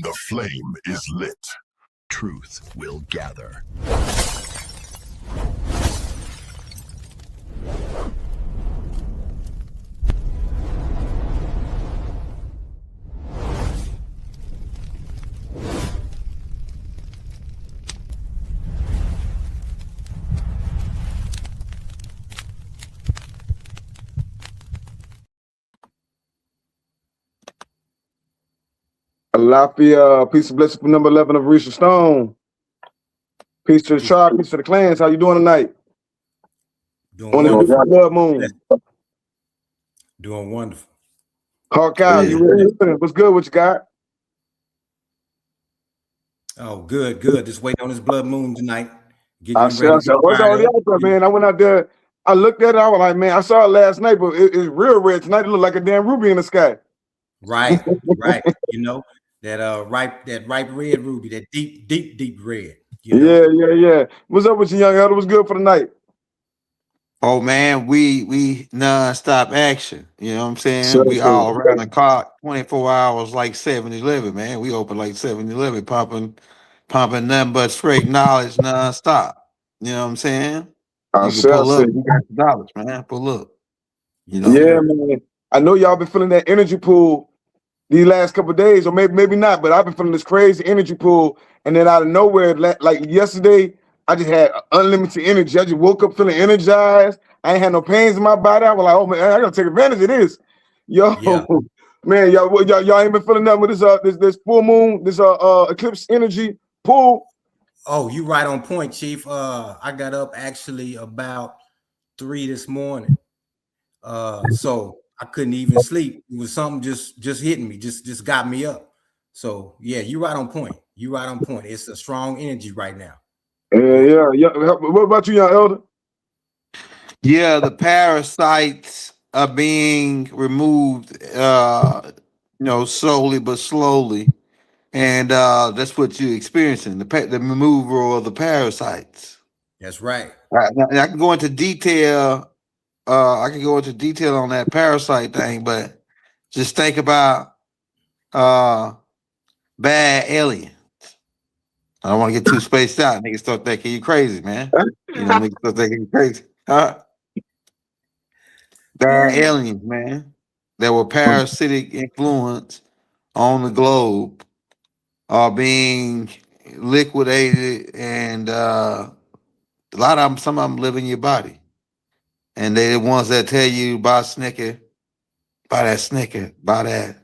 When the flame is lit, truth will gather. Alafia, peace and blessing for number 11 of Risha Stone. Peace to the tribe, peace to the clans. How you doing tonight? Doing wonderful. Blood moon. Doing wonderful. Hawkeye, you ready? What's good? What you got? Oh, good. Just waiting on this blood moon tonight. What's already out there, man? I went out there. I looked at it. I was like, man, I saw it last night, but it's real red tonight. It looked like a damn ruby in the sky. Right. You know that ripe red ruby, that deep red. You know? Yeah. What's up with you, young elder? What's good for the night? Oh man, we non-stop action. You know what I'm saying? We all around the clock, 24 hours like 7-Eleven, man. We open like 7-Eleven, pumping nothing but straight knowledge non-stop. You know what I'm saying? You can pull up, you got the dollars, man. Pull up. You know? Yeah, man. I know y'all been feeling that energy pool these last couple of days, or maybe not, but I've been feeling this crazy energy pool, and then out of nowhere, like yesterday, I just had unlimited energy. I just woke up feeling energized. I ain't had no pains in my body. I was like, oh man, I gotta take advantage of this. Yo, yeah. Man, y'all ain't been feeling nothing with this full moon, this eclipse energy pool. Oh, you right on point, Chief. I got up actually about 3 this morning. So I couldn't even sleep. It was something just hitting me, just got me up. So yeah, you right on point. It's a strong energy right now. Yeah. What about you, young elder? Yeah, the parasites are being removed, slowly but slowly, and that's what you're experiencing, the removal of the parasites. That's right. Now, I can go into detail. I can go into detail on that parasite thing, but just think about bad aliens. I don't want to get too spaced out. Niggas start thinking you crazy, man. Niggas start thinking you crazy. Bad aliens, man. There were parasitic influence on the globe are being liquidated, and a lot of them, some of them live in your body. And they're the ones that tell you buy Snicker, buy that Snicker, buy that,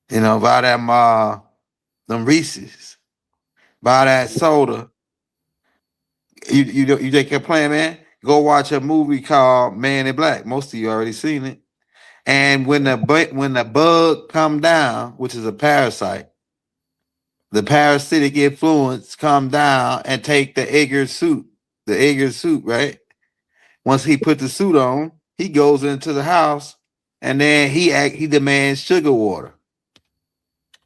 buy that them Reese's, buy that soda. You take your plan, man. Go watch a movie called Man in Black. Most of you already seen it. And when the bug come down, which is a parasite, the parasitic influence come down and take the Egger suit, right? Once he put the suit on, he goes into the house, and then he demands sugar water.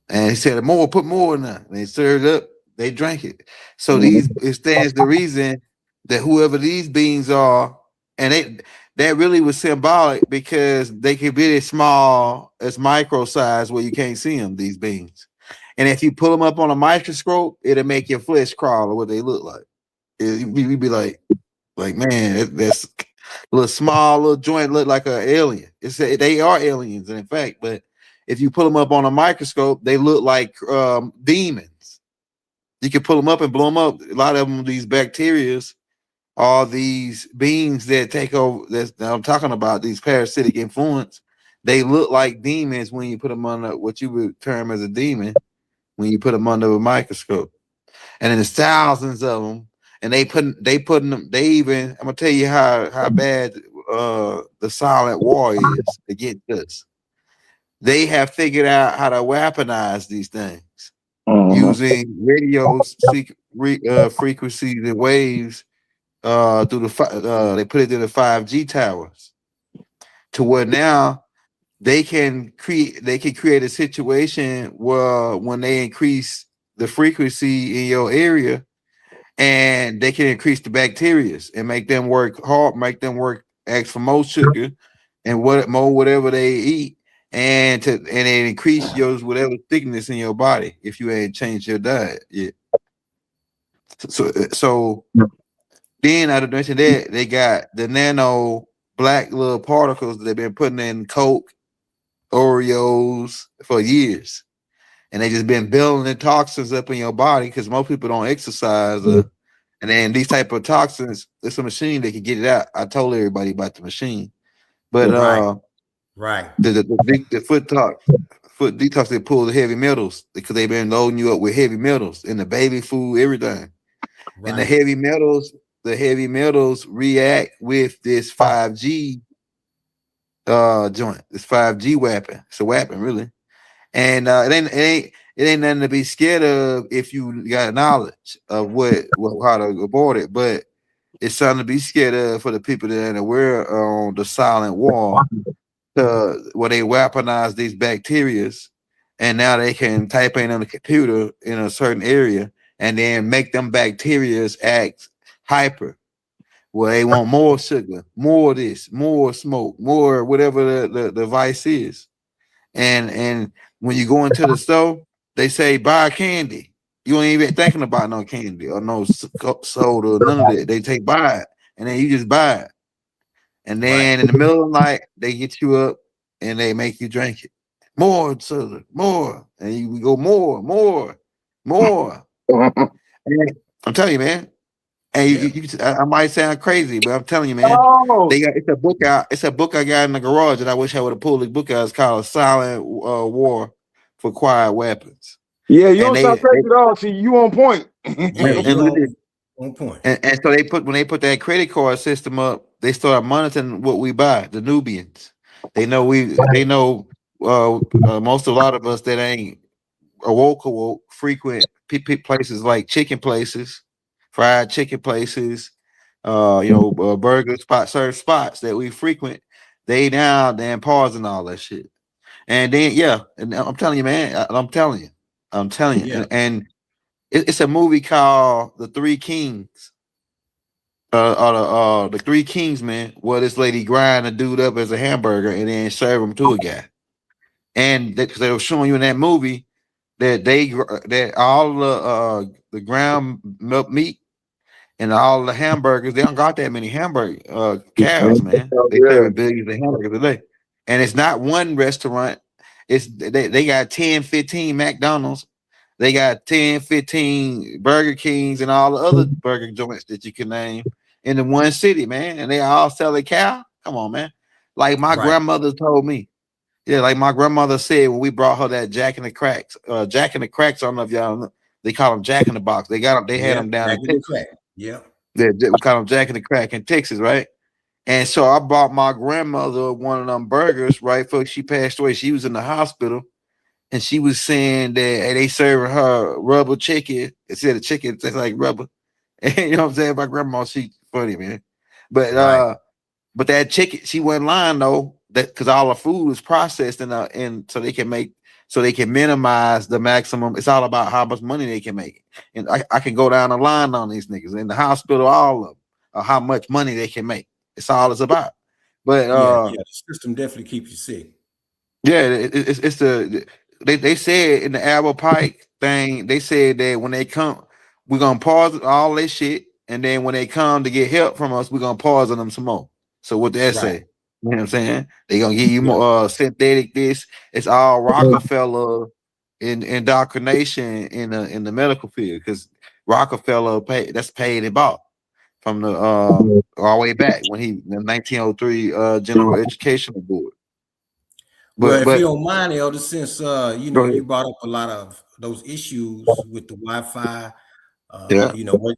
And he said, put more in there. And they stirred it up, they drank it. So it stands the reason that whoever these beings are, and that really was symbolic because they could be as small as micro size where you can't see them, these beings. And if you pull them up on a microscope, it'll make your flesh crawl or what they look like. You'd be like, man, that's a little small little joint look like an alien. They are aliens, in fact, but if you pull them up on a microscope, they look like demons. You can pull them up and blow them up. A lot of them, these bacterias, are these beings that take over. That I'm talking about, these parasitic influence. They look like demons when you put them under what you would term as a demon when you put them under a microscope. And then there's thousands of them. And they even, I'm gonna tell you how bad the silent war is against us. They have figured out how to weaponize these things using radio frequencies and waves through they put it in the 5G towers, to where now they can create a situation where when they increase the frequency in your area, and they can increase the bacteria and make them work hard, ask for more sugar and whatever they eat, and it increase your whatever thickness in your body if you ain't changed your diet yet. So then out of that, they got the nano black little particles that they've been putting in Coke, Oreos for years. And they just been building the toxins up in your body because most people don't exercise. And then these type of toxins, there's a machine that can get it out. I told everybody about the machine. But right. The foot detox, they pull the heavy metals because they've been loading you up with heavy metals in the baby food, everything. Right. And the heavy metals react with this 5G joint, this 5G weapon. It's a weapon, really. And it ain't nothing to be scared of if you got knowledge of how to avoid it, but it's something to be scared of for the people that ain't aware on the silent war, where they weaponize these bacterias, and now they can type in on the computer in a certain area and then make them bacterias act hyper, where they want more sugar, more of this, more smoke, more whatever the vice is. And when you go into the store, they say buy candy. You ain't even thinking about no candy or no soda, none of that. They take buy it, and then you just buy it. And then in the middle of the night, they get you up and they make you drink it. More soda, more. And you go more. I'm telling you, man. And I might sound crazy, but I'm telling you, man. It's a book out. It's a book I got in the garage, and I wish I would have pulled the book out. It's called "Silent War for Quiet Weapons." Yeah, you don't sound crazy at all. See, you on point. On point. And so when they put that credit card system up, they start monitoring what we buy. The Nubians, they know most a lot of us that ain't awoke frequent places like chicken places, fried chicken places, burger spots, certain spots that we frequent. They now then pausing all that shit. And then and I'm telling you, man, I'm telling you. And it's a movie called The Three Kings. The Three Kings, man, where this lady grind a dude up as a hamburger and then serve him to a guy. And because they were showing you in that movie that all the ground milk meat and all the hamburgers, they don't got that many hamburger cows, man. They serving billions of hamburgers a day. And it's not one restaurant. It's they got 10, 15 McDonald's. They got 10, 15 Burger Kings and all the other burger joints that you can name in the one city, man. And they all sell a cow. Come on, man. Like my grandmother told me. Yeah, like my grandmother said when we brought her that Jack in the Cracks. Jack in the Cracks, I don't know if y'all know, they call them Jack in the Box. They got them, they had them down in Texas. Yeah. We call them Jack in the Crack in Texas, right? And so I bought my grandmother one of them burgers right before she passed away. She was in the hospital. And she was saying that they serving her rubber chicken. Instead of chicken, it's like rubber. And you know what I'm saying? My grandma, she funny, man. But but that chicken, she wasn't lying though. That because all the food is processed and so they can minimize the maximum. It's all about how much money they can make. And I can go down the line on these niggas in the hospital, all of them, or how much money they can make. It's all it's about. But the system definitely keeps you sick. Yeah, it's the they said in the Albert Pike thing, they said that when they come, we're gonna pause all this shit, and then when they come to get help from us, we're gonna pause on them some more. So what that say? You know what I'm saying? They gonna give you more synthetic this. It's all Rockefeller indoctrination in the medical field because Rockefeller that's paid and bought from the all the way back when the 1903 General Educational Board. But if you don't mind, Elder, since you brought up a lot of those issues with the Wi-Fi,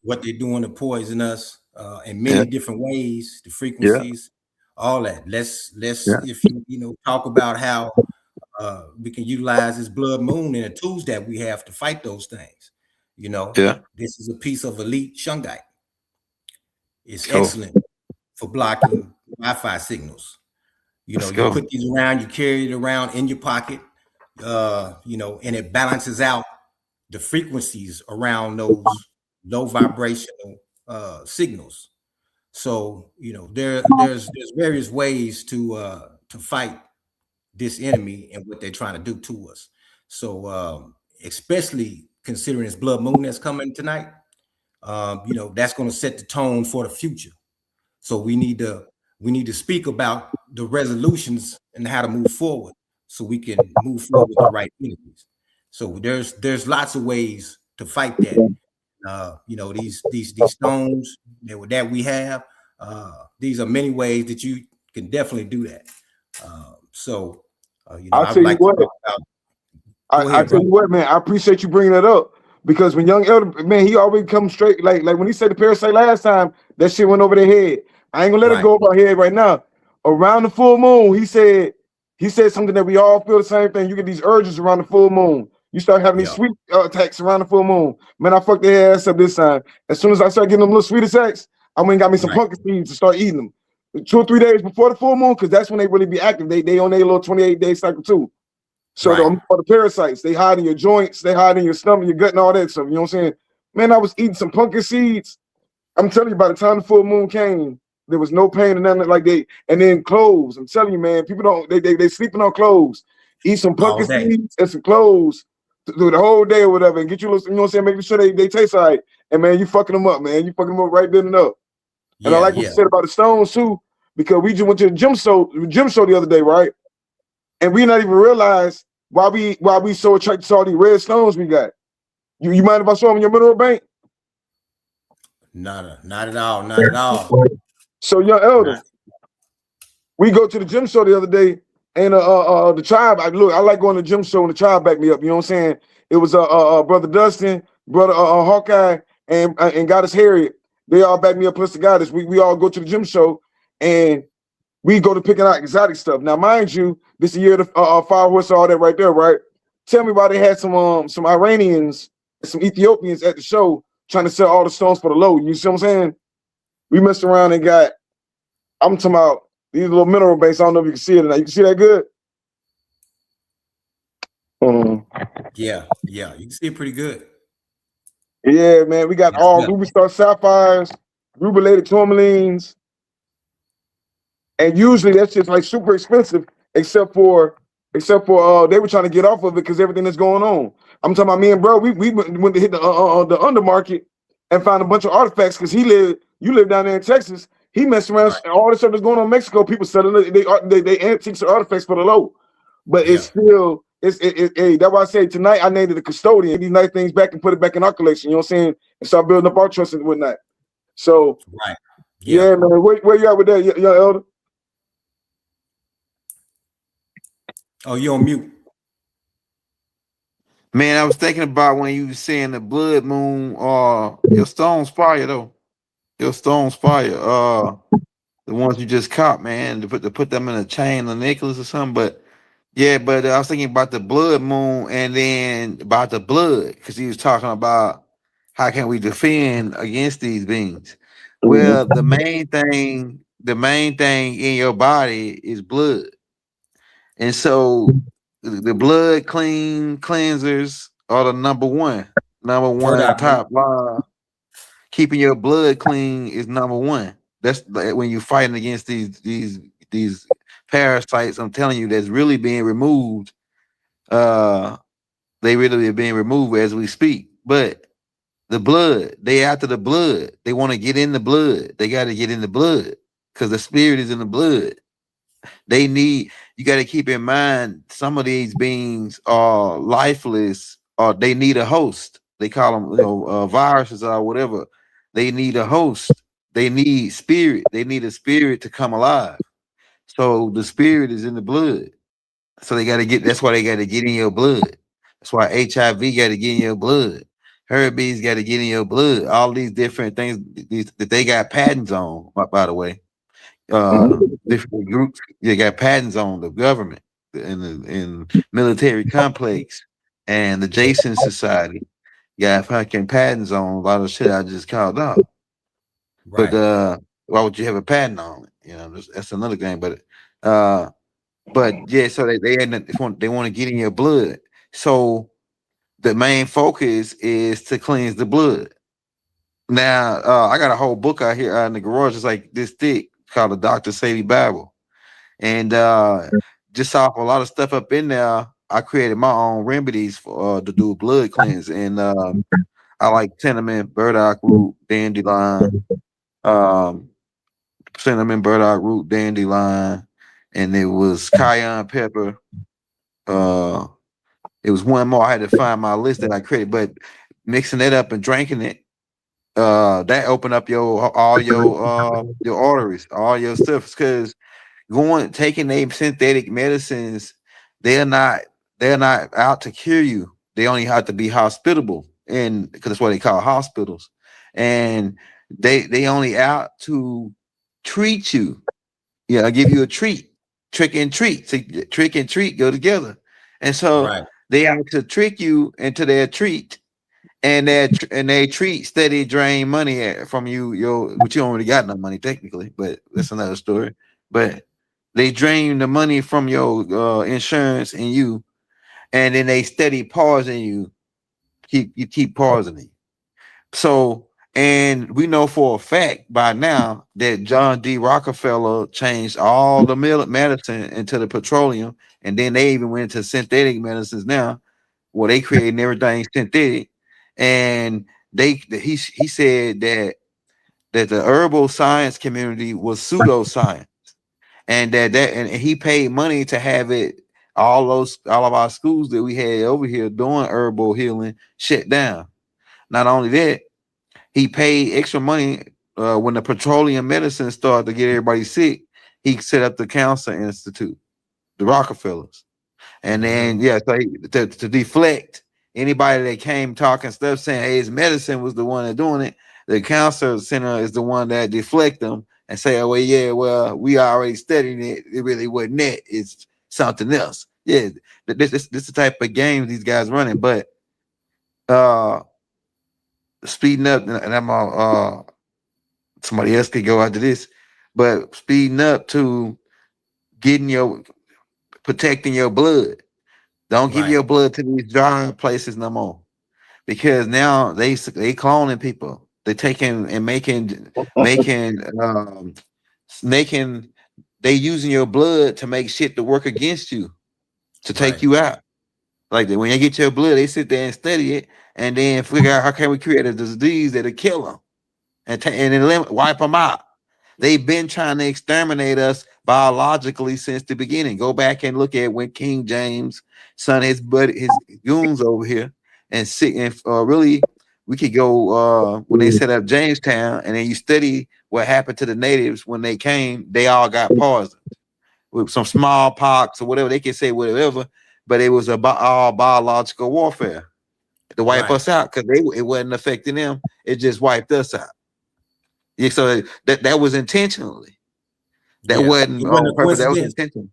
what they're doing to poison us in many different ways, the frequencies, all that. Let's if you talk about how we can utilize this blood moon and the tools that we have to fight those things. This is a piece of elite shungite. It's excellent for blocking Wi-Fi signals. You put these around, you carry it around in your pocket, and it balances out the frequencies around those low vibrational signals. So, there's various ways to fight this enemy and what they're trying to do to us. So especially considering this blood moon that's coming tonight, that's going to set the tone for the future. So we need to speak about the resolutions and how to move forward so we can move forward with the right enemies. So there's lots of ways to fight that. These stones that we have, these are many ways that you can definitely do that. I'll tell you what. I tell you what, man. I appreciate you bringing that up because when young elder man, he always comes straight. Like when he said the parasite last time, that shit went over their head. I ain't gonna let it go over our head right now. Around the full moon, he said something that we all feel the same thing. You get these urges around the full moon. You start having these sweet attacks around the full moon. Man, I fucked their ass up this time. As soon as I start getting them little sweet attacks, I went and got me some pumpkin seeds to start eating them. 2 or 3 days before the full moon, because that's when they really be active. They on their little 28-day cycle too. So the parasites, they hide in your joints, they hide in your stomach, your gut, and all that stuff. You know what I'm saying? Man, I was eating some pumpkin seeds. I'm telling you, by the time the full moon came, there was no pain and nothing like that. And then cloves. I'm telling you, man, people they sleeping on cloves. Eat some pumpkin seeds and some cloves through the whole day or whatever, and get you, you know what I'm saying, making sure they taste all right. And man, you fucking them up, man. You fucking them up right then and up. And I like what you said about the stones too, because we just went to the gym show the other day, right? And we not even realize why we so attracted to all these red stones we got. You mind if I show them in your mineral bank? Not at all. So young elder, we go to the gym show the other day, and the tribe. I like going to the gym show and the tribe back me up. You know what I'm saying? It was brother Dustin, brother Hawkeye, and Goddess Harriet. They all back me up plus the Goddess. We all go to the gym show and we go to picking out exotic stuff. Now, mind you, this is the year of the fire horse, all that right there, right? Tell me why they had some Iranians, some Ethiopians at the show trying to sell all the stones for the low. You see what I'm saying? We messed around and got, I'm talking about these little mineral banks. I don't know if you can see it or not. You can see that good? Yeah, you can see it pretty good. Yeah, man, we got all ruby star sapphires, rubilated tourmalines, and usually that's just like super expensive, except for they were trying to get off of it because everything that's going on. I'm talking about me and bro, we went to hit the undermarket and found a bunch of artifacts because you live down there in Texas. He messed around and all the stuff that's going on in Mexico. People selling it, they antiques or artifacts for the low, but it's still. That's why I say tonight I named it the Custodian. These nice things back and put it back in our collection. You know what I'm saying? And start building up our trust and whatnot. So yeah, man. Where you at with that, young elder? Oh, you on mute. Man, I was thinking about when you were saying the blood moon. Your stone's fire though. Your stone's fire. The ones you just caught, man. To put them in a chain, a necklace or something, but. Yeah, but I was thinking about the blood moon and then about the blood because he was talking about how can we defend against these beings. Well, the main thing in your body is blood, and so the blood cleansers are the number one top line. Keeping your blood clean is number one. That's when you're fighting against these parasites, I'm telling you, that's really being removed. They really are being removed as we speak. But the blood, they after the blood. They want to get in the blood. They got to get in the blood because the spirit is in the blood. You got to keep in mind, some of these beings are lifeless or they need a host. They call them viruses or whatever. They need a host. They need spirit. They need a spirit to come alive. So the spirit is in the blood. So that's why they got to get in your blood. That's why HIV got to get in your blood. Herpes got to get in your blood. All these different things that they got patents on, by the way. Different groups, they got patents on the government and military complex and the Jason Society. Got fucking patents on a lot of shit I just called out. Right. But why would you have a patent on it? You know, that's another thing. But yeah, so they want to get in your blood. So the main focus is to cleanse the blood. Now, I got a whole book out here in the garage. It's like this thick called the Dr. Sadie Bible. And just off a lot of stuff up in there, I created my own remedies for to do blood cleanse, and I like cinnamon, burdock root, dandelion, um, cinnamon, burdock root, dandelion, and it was cayenne pepper. Uh, it was one more I had to find my list that I created, but mixing it up and drinking it, that opened up all your arteries, all your stuff, because taking a synthetic medicines, they're not they're not out to cure you. They only have to be hospitable, and because that's what they call hospitals, and they only out to treat you. Yeah, give you a treat, trick and treat. See, trick and treat go together, and so Right. they out to trick you into their treat, and they treat steady drain money from you, which you don't really got no money technically, but that's another story. But they drain the money from your insurance and you, and then they steady pausing you, keep pausing it. So, and we know for a fact by now that John D. Rockefeller changed all the medicine into the petroleum, and then they even went into synthetic medicines now, where they creating everything synthetic. And he said that the herbal science community was pseudoscience, and and he paid money to have it all of our schools that we had over here doing herbal healing shut down. Not only that, he paid extra money when the petroleum medicine started to get everybody sick. He set up the Cancer Institute, the Rockefellers. And then, yeah, so to deflect anybody that came talking stuff saying, hey, his medicine was the one that doing it, the cancer center is the one that deflect them and say, oh, well, yeah, well, we already studied it. It really wasn't that. It's something else. Yeah, this the type of game these guys running. But speeding up, and I'm somebody else could go after this, but speeding up to protecting your blood. Don't give Right. your blood to these dry places no more, because now they cloning people. They taking and making they using your blood to make shit to work against you, to take Right. you out. Like when you get your blood, they sit there and study it, and then figure out how can we create a disease that'll kill them and then wipe them out. They've been trying to exterminate us biologically since the beginning. Go back and look at when King James sent his goons over here and see. And really, we could go when they set up Jamestown, and then you study what happened to the natives when they came. They all got poisoned with some smallpox or whatever. They can say whatever, but it was all biological warfare to wipe us out, because it wasn't affecting them. It just wiped us out. Yeah, so that was intentionally. That wasn't on purpose. That was intentional.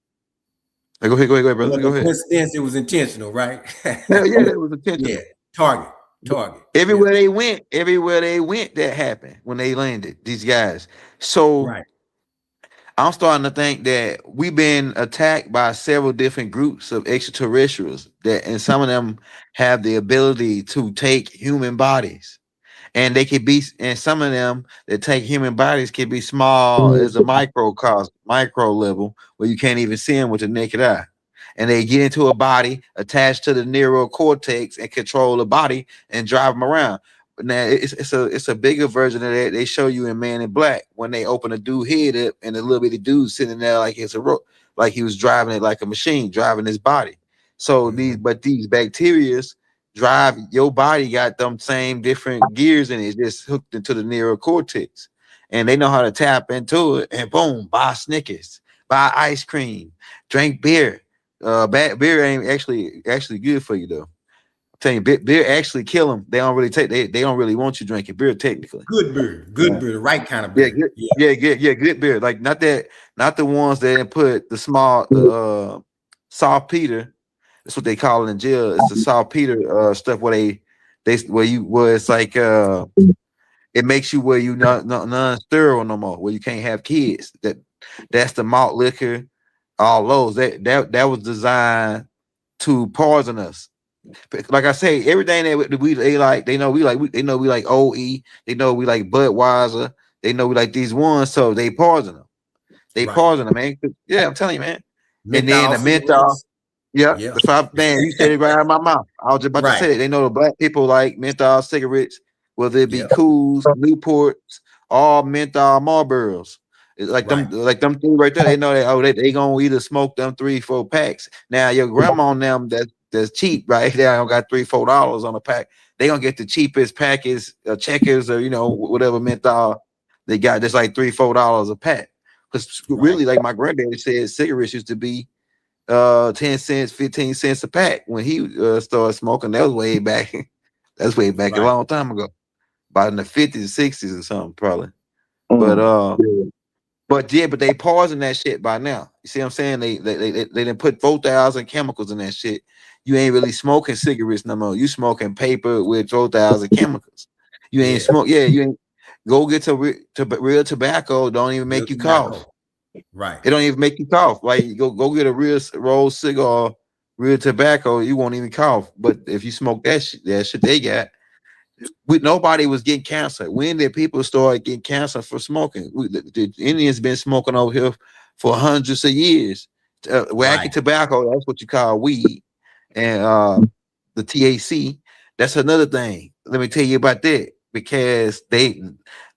Go ahead, brother. Go ahead. Coincidence, it was intentional, right? Yeah, that was intentional. Yeah, target. Everywhere they went, that happened when they landed. These guys. So right. I'm starting to think that we've been attacked by several different groups of extraterrestrials, and some of them have the ability to take human bodies. And they could be, and some of them that take human bodies can be small as a micro level, where you can't even see them with the naked eye. And they get into a body attached to the neural cortex and control the body and drive them around. But now it's a bigger version of that. They show you in Man in Black when they open a dude head up and the little bitty dude sitting there like it's a rope, like he was driving it like a machine, driving his body. So these bacterias drive your body, got them same different gears in it, just hooked into the neural cortex, and they know how to tap into it. And boom, buy Snickers, buy ice cream, drink beer. Beer ain't actually good for you though. I'm telling you, beer actually kill them. They don't really they don't really want you drinking beer technically. Good beer, the right kind of beer. Good beer. Like not the ones that put the small saltpeter. That's what they call it in jail. It's the saltpeter stuff where it's like it makes you where you not non-sterile no more, where you can't have kids. That's the malt liquor, all those that was designed to poison us. Like I say, everything they know we like OE, they know we like Budweiser, they know we like these ones, so they poison them. Poison them, man. Yeah, I'm telling you, man. And then Menthol the menthol. cigarettes. Yeah, Yeah. the five man, you said it right out of my mouth. I was just about to Right. say it. They know the black people like menthol cigarettes, whether it be Yeah. Cools, Newports, all menthol Marlboros. It's Right. like them three right there. They know that they gonna either smoke them 3-4 packs. Now your grandma and them that's cheap, right? They don't got $3-4 on a pack. They gonna get the cheapest packets, checkers, or whatever menthol they got. That's like $3-4 a pack. Because Right. really, like my granddaddy said, cigarettes used to be 10 cents, 15 cents a pack when he started smoking. That was way back. That's way back a Right. long time ago, about in the 50s, 60s, or something, probably. But Mm. but they pausing that shit by now. You see what I'm saying? They didn't put 4,000 chemicals in that shit. You ain't really smoking cigarettes no more. You smoking paper with 4,000 chemicals. You ain't Yeah. you ain't go get to real tobacco. Don't even Real make you cough. tobacco. Right. It don't even make you cough. Like go get a real rolled cigar, real tobacco. You won't even cough. But if you smoke that shit they got, nobody was getting cancer. When did people start getting cancer for smoking? The Indians been smoking over here for hundreds of years. Wacky Right. tobacco, that's what you call weed, and the THC. That's another thing. Let me tell you about that because they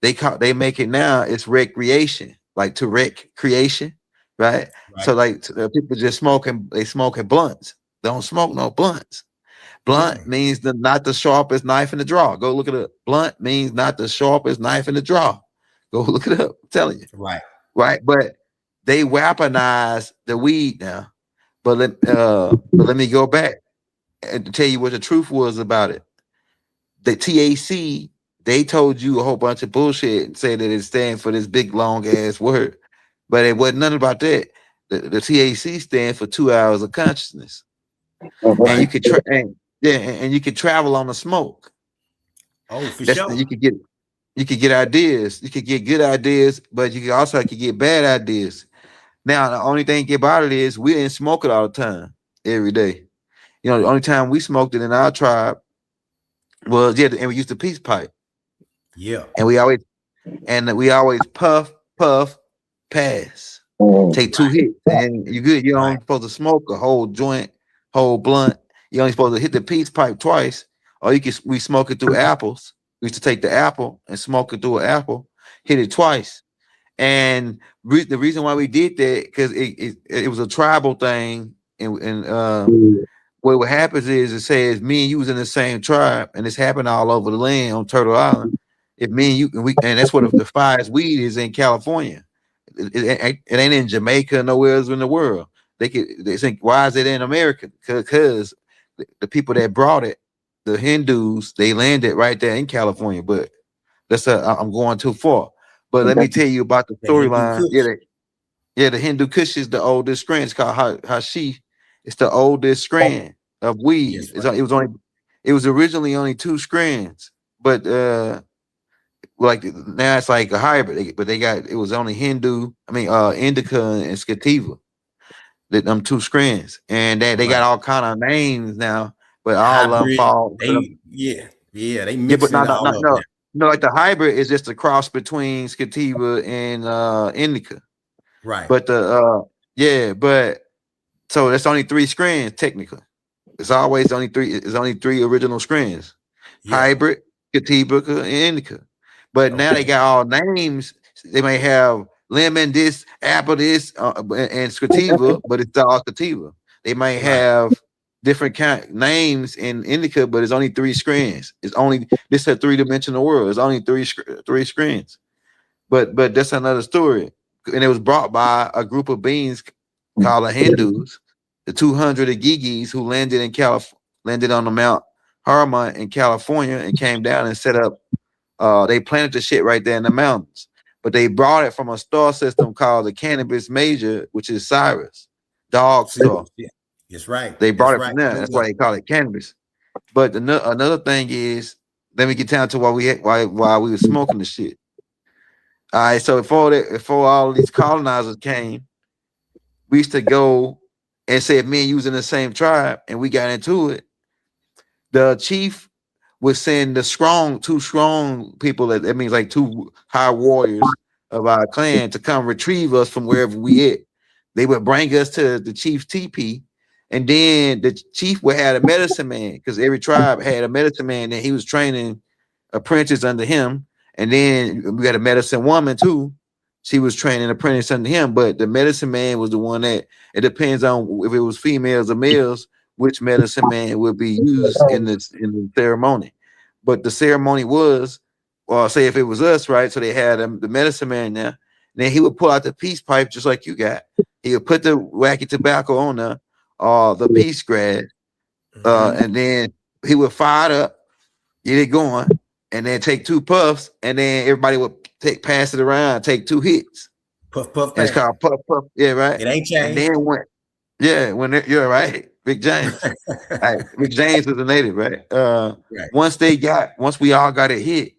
make it now. It's recreation, like to recreation, right? So Right. like people just smoking. They smoking blunts. They don't smoke no blunts. Blunt Mm. means not the sharpest knife in the drawer. Go look it up. Blunt means not the sharpest knife in the drawer. Go look it up. I'm telling you. Right. Right. But they weaponize the weed now. But let me go back and tell you what the truth was about it. The TAC, they told you a whole bunch of bullshit and said that it stands for this big long ass word. But it wasn't nothing about that. The TAC stands for 2 hours of consciousness. And you Right. could and you could travel on the smoke. Oh, for That's sure. you could get ideas. You could get good ideas, but you could get bad ideas. Now the only thing about it is we didn't smoke it all the time, every day. The only time we smoked it in our tribe was and we used the peace pipe, Yeah. and we always puff, puff, pass, Mm. take 2 hits, and you good. You Right. only supposed to smoke a whole joint, whole blunt. You only supposed to hit the peace pipe twice, or we smoke it through apples. We used to take the apple and smoke it through an apple, hit it twice. And the reason why we did that because it was a tribal thing, and what happens is it says me and you was in the same tribe, and it's happened all over the land on Turtle Island. If me and you and that's what the finest weed is in California. It ain't in Jamaica, nowhere else in the world. They think why is it in America? Because the people that brought it, the Hindus, they landed right there in California. But I'm going too far. But let me tell you about the The Hindu storyline. Kush. The Hindu Kush is the oldest strand. It's called Hashi. It's the oldest strand of weed. Yes, right. It was originally only 2 strands, but like now it's like a hybrid. But it was only indica and sativa. Them 2 strands, and they got Right. all kind of names now, but all of them Hybrid. fall. They Yeah, but mixing it not all not up no. now. No, like the hybrid is just a cross between sativa and indica. Right. But but so that's only 3 strands technically. It's always only 3. It's only 3 original strands: Yeah. hybrid, sativa, and indica. But now they Okay. got all names. They may have lemon this, apple this, and sativa, but it's all sativa. They might Right. have different kind names in indica, but it's only 3 strands. This is a 3-dimensional world. It's only 3 strands. But that's another story. And it was brought by a group of beings called the Hindus, the 200 Agigis who landed on the Mount Harmon in California and came down and set up. They planted the shit right there in the mountains, but they brought it from a star system called the Cannabis Major, which is Sirius, dog See, star. yeah. That's right. They That's brought it right. from there. I know That's why that. they call it cannabis. But another thing is, let me get down to why we were smoking the shit. All right, so before all of these colonizers came, we used to go and say if me and you was in the same tribe and we got into it, the chief would send 2 strong people, that means like 2 high warriors of our clan, to come retrieve us from wherever we at. they would bring us to the chief's teepee, and then the chief would have a medicine man, because every tribe had a medicine man that he was training apprentices under him. And then we had a medicine woman too. She was training apprentice under him, but the medicine man was the one that, it depends on if it was females or males, which medicine man would be used in the ceremony. But the ceremony was, or say if it was us, right? So they had the medicine man there. And then he would pull out the peace pipe just like you got. He would put the wacky tobacco on there, the peace grad, and then he would fire it up, get it going, and then take 2 puffs, and then everybody would pass it around, take 2 hits. Puff, puff, It's called puff, puff. Yeah, right. It ain't changed. And then when you're right, Big James. Right. Big James was a native, right? Right. Once we all got it hit,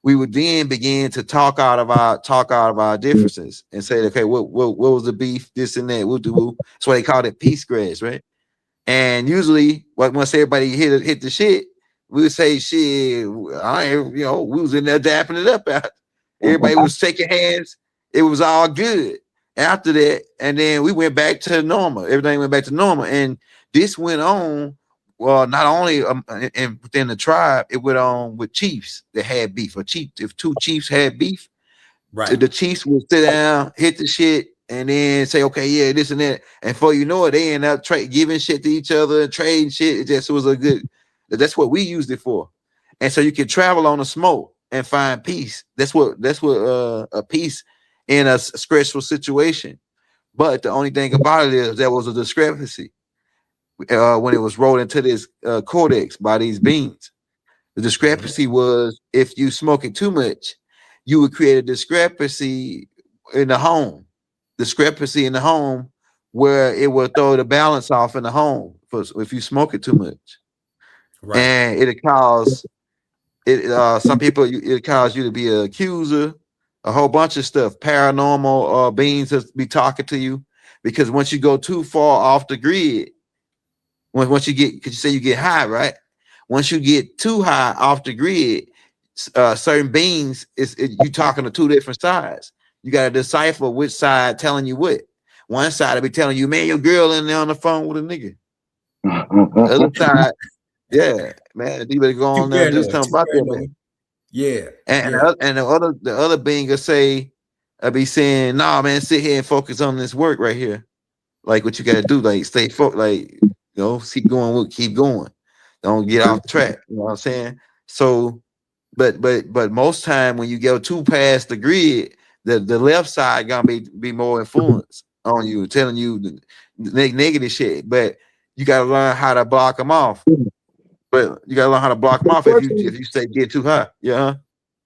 we would then begin to talk out of our differences and say, okay, what was the beef, this and that, woo. That's why they called it peace grads, right? And usually, once everybody hit the shit, we would say, shit, we was in there dapping it up out. Everybody was shaking hands. It was all good. After that, and then we went back to normal. Everything went back to normal. And this went on, well, not only within the tribe, it went on with chiefs that had beef. If 2 chiefs had beef, right, the chiefs would sit down, hit the shit, and then say, okay, yeah, this and that. And before you know it, they end up giving shit to each other and trading shit. It was a good, that's what we used it for. And so you can travel on the smoke and find peace. That's what a peace in a stressful situation. But the only thing about it is there was a discrepancy when it was rolled into this codex by these beings. The discrepancy was, if you smoke it too much, you would create a discrepancy in the home. Discrepancy in the home where it will throw the balance off in the home if you smoke it too much. Right. And it cause some people, it cause you to be an accuser, a whole bunch of stuff, paranormal beings that be talking to you, because once you go too far off the grid, once you get, because you say you get high, right? Once you get too high off the grid, certain beings, you talking to 2 different sides. You got to decipher which side telling you what. One side will be telling you, man, your girl in there on the phone with a nigga. The other side, yeah, man, you better go on there and do something about that, man. Yeah. And the other being will say, I'll be saying, nah, man, sit here and focus on this work right here. Like what you gotta do, like stay focused, like keep going. Don't get off track. You know what I'm saying? So, but most time when you go too past the grid, the left side gonna be more influence on you, telling you the negative shit. But you gotta learn how to block them off. If you say get too high. Yeah.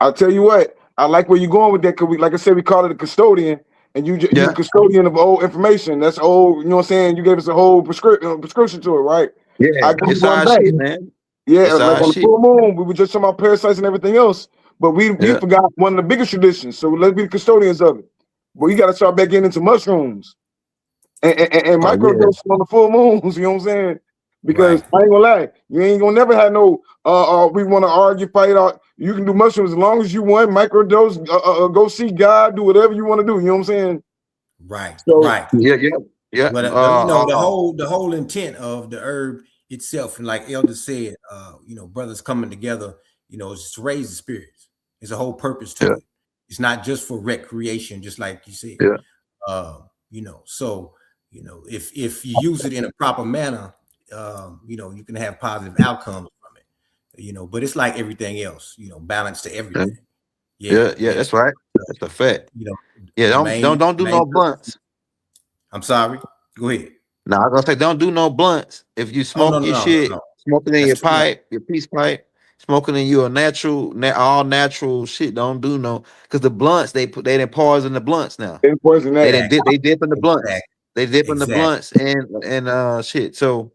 I'll tell you what, I like where you're going with that, because like I said, we call it a custodian, and you're a custodian of old information. That's old, you know what I'm saying? You gave us a whole prescription to it, right? Yeah, it's our shit, man. Yeah, like on the full moon, we were just talking about parasites and everything else, but we forgot one of the biggest traditions. So let's be the custodians of it. But you got to start back getting into mushrooms and microdosing on the full moons. You know what I'm saying? Because I ain't gonna lie, you ain't gonna never have no. We want to argue, fight out. You can do mushrooms as long as you want. Microdose, go see God, do whatever you want to do. You know what I'm saying? Right. So, right. Yeah. But the whole intent of the herb itself, and like Elder said, brothers coming together, it's to raise the spirits. There's a whole purpose to it. It's not just for recreation, just like you said. So if you use it in a proper manner, you can have positive outcomes from it. But it's like everything else, balance to everything. Yeah, that's right. That's a fact. Don't do no blunts. I'm sorry. Go ahead. No, I was gonna say don't do no blunts. If you smoke smoking in your pipe, your peace pipe, smoking in your all natural shit. Don't do no, because the blunts they didn't poison the blunts now. They poison that. They dip in the blunts. They dip in the blunts and shit. So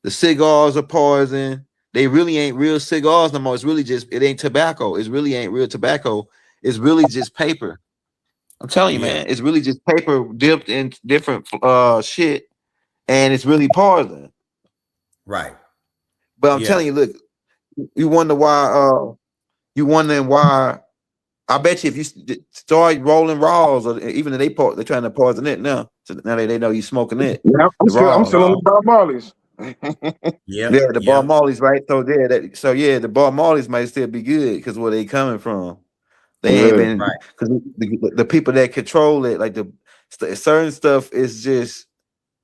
the cigars are poison. They really ain't real cigars no more. It's really just, it ain't tobacco. It really ain't real tobacco. It's really just paper. I'm telling you, man, it's really just paper dipped in different shit, and it's really poison. Right. But I'm telling you, look, you wondering why I bet you if you start rolling raws, or even if they're trying to poison it now. So now they know you smoking it. Yeah, I'm still on the Bob Marleys. Yeah, Yeah, the Bob Marleys, right? So the Bob Marleys might still be good because where they coming from. They ain't been right. because the people that control it, like certain stuff is just,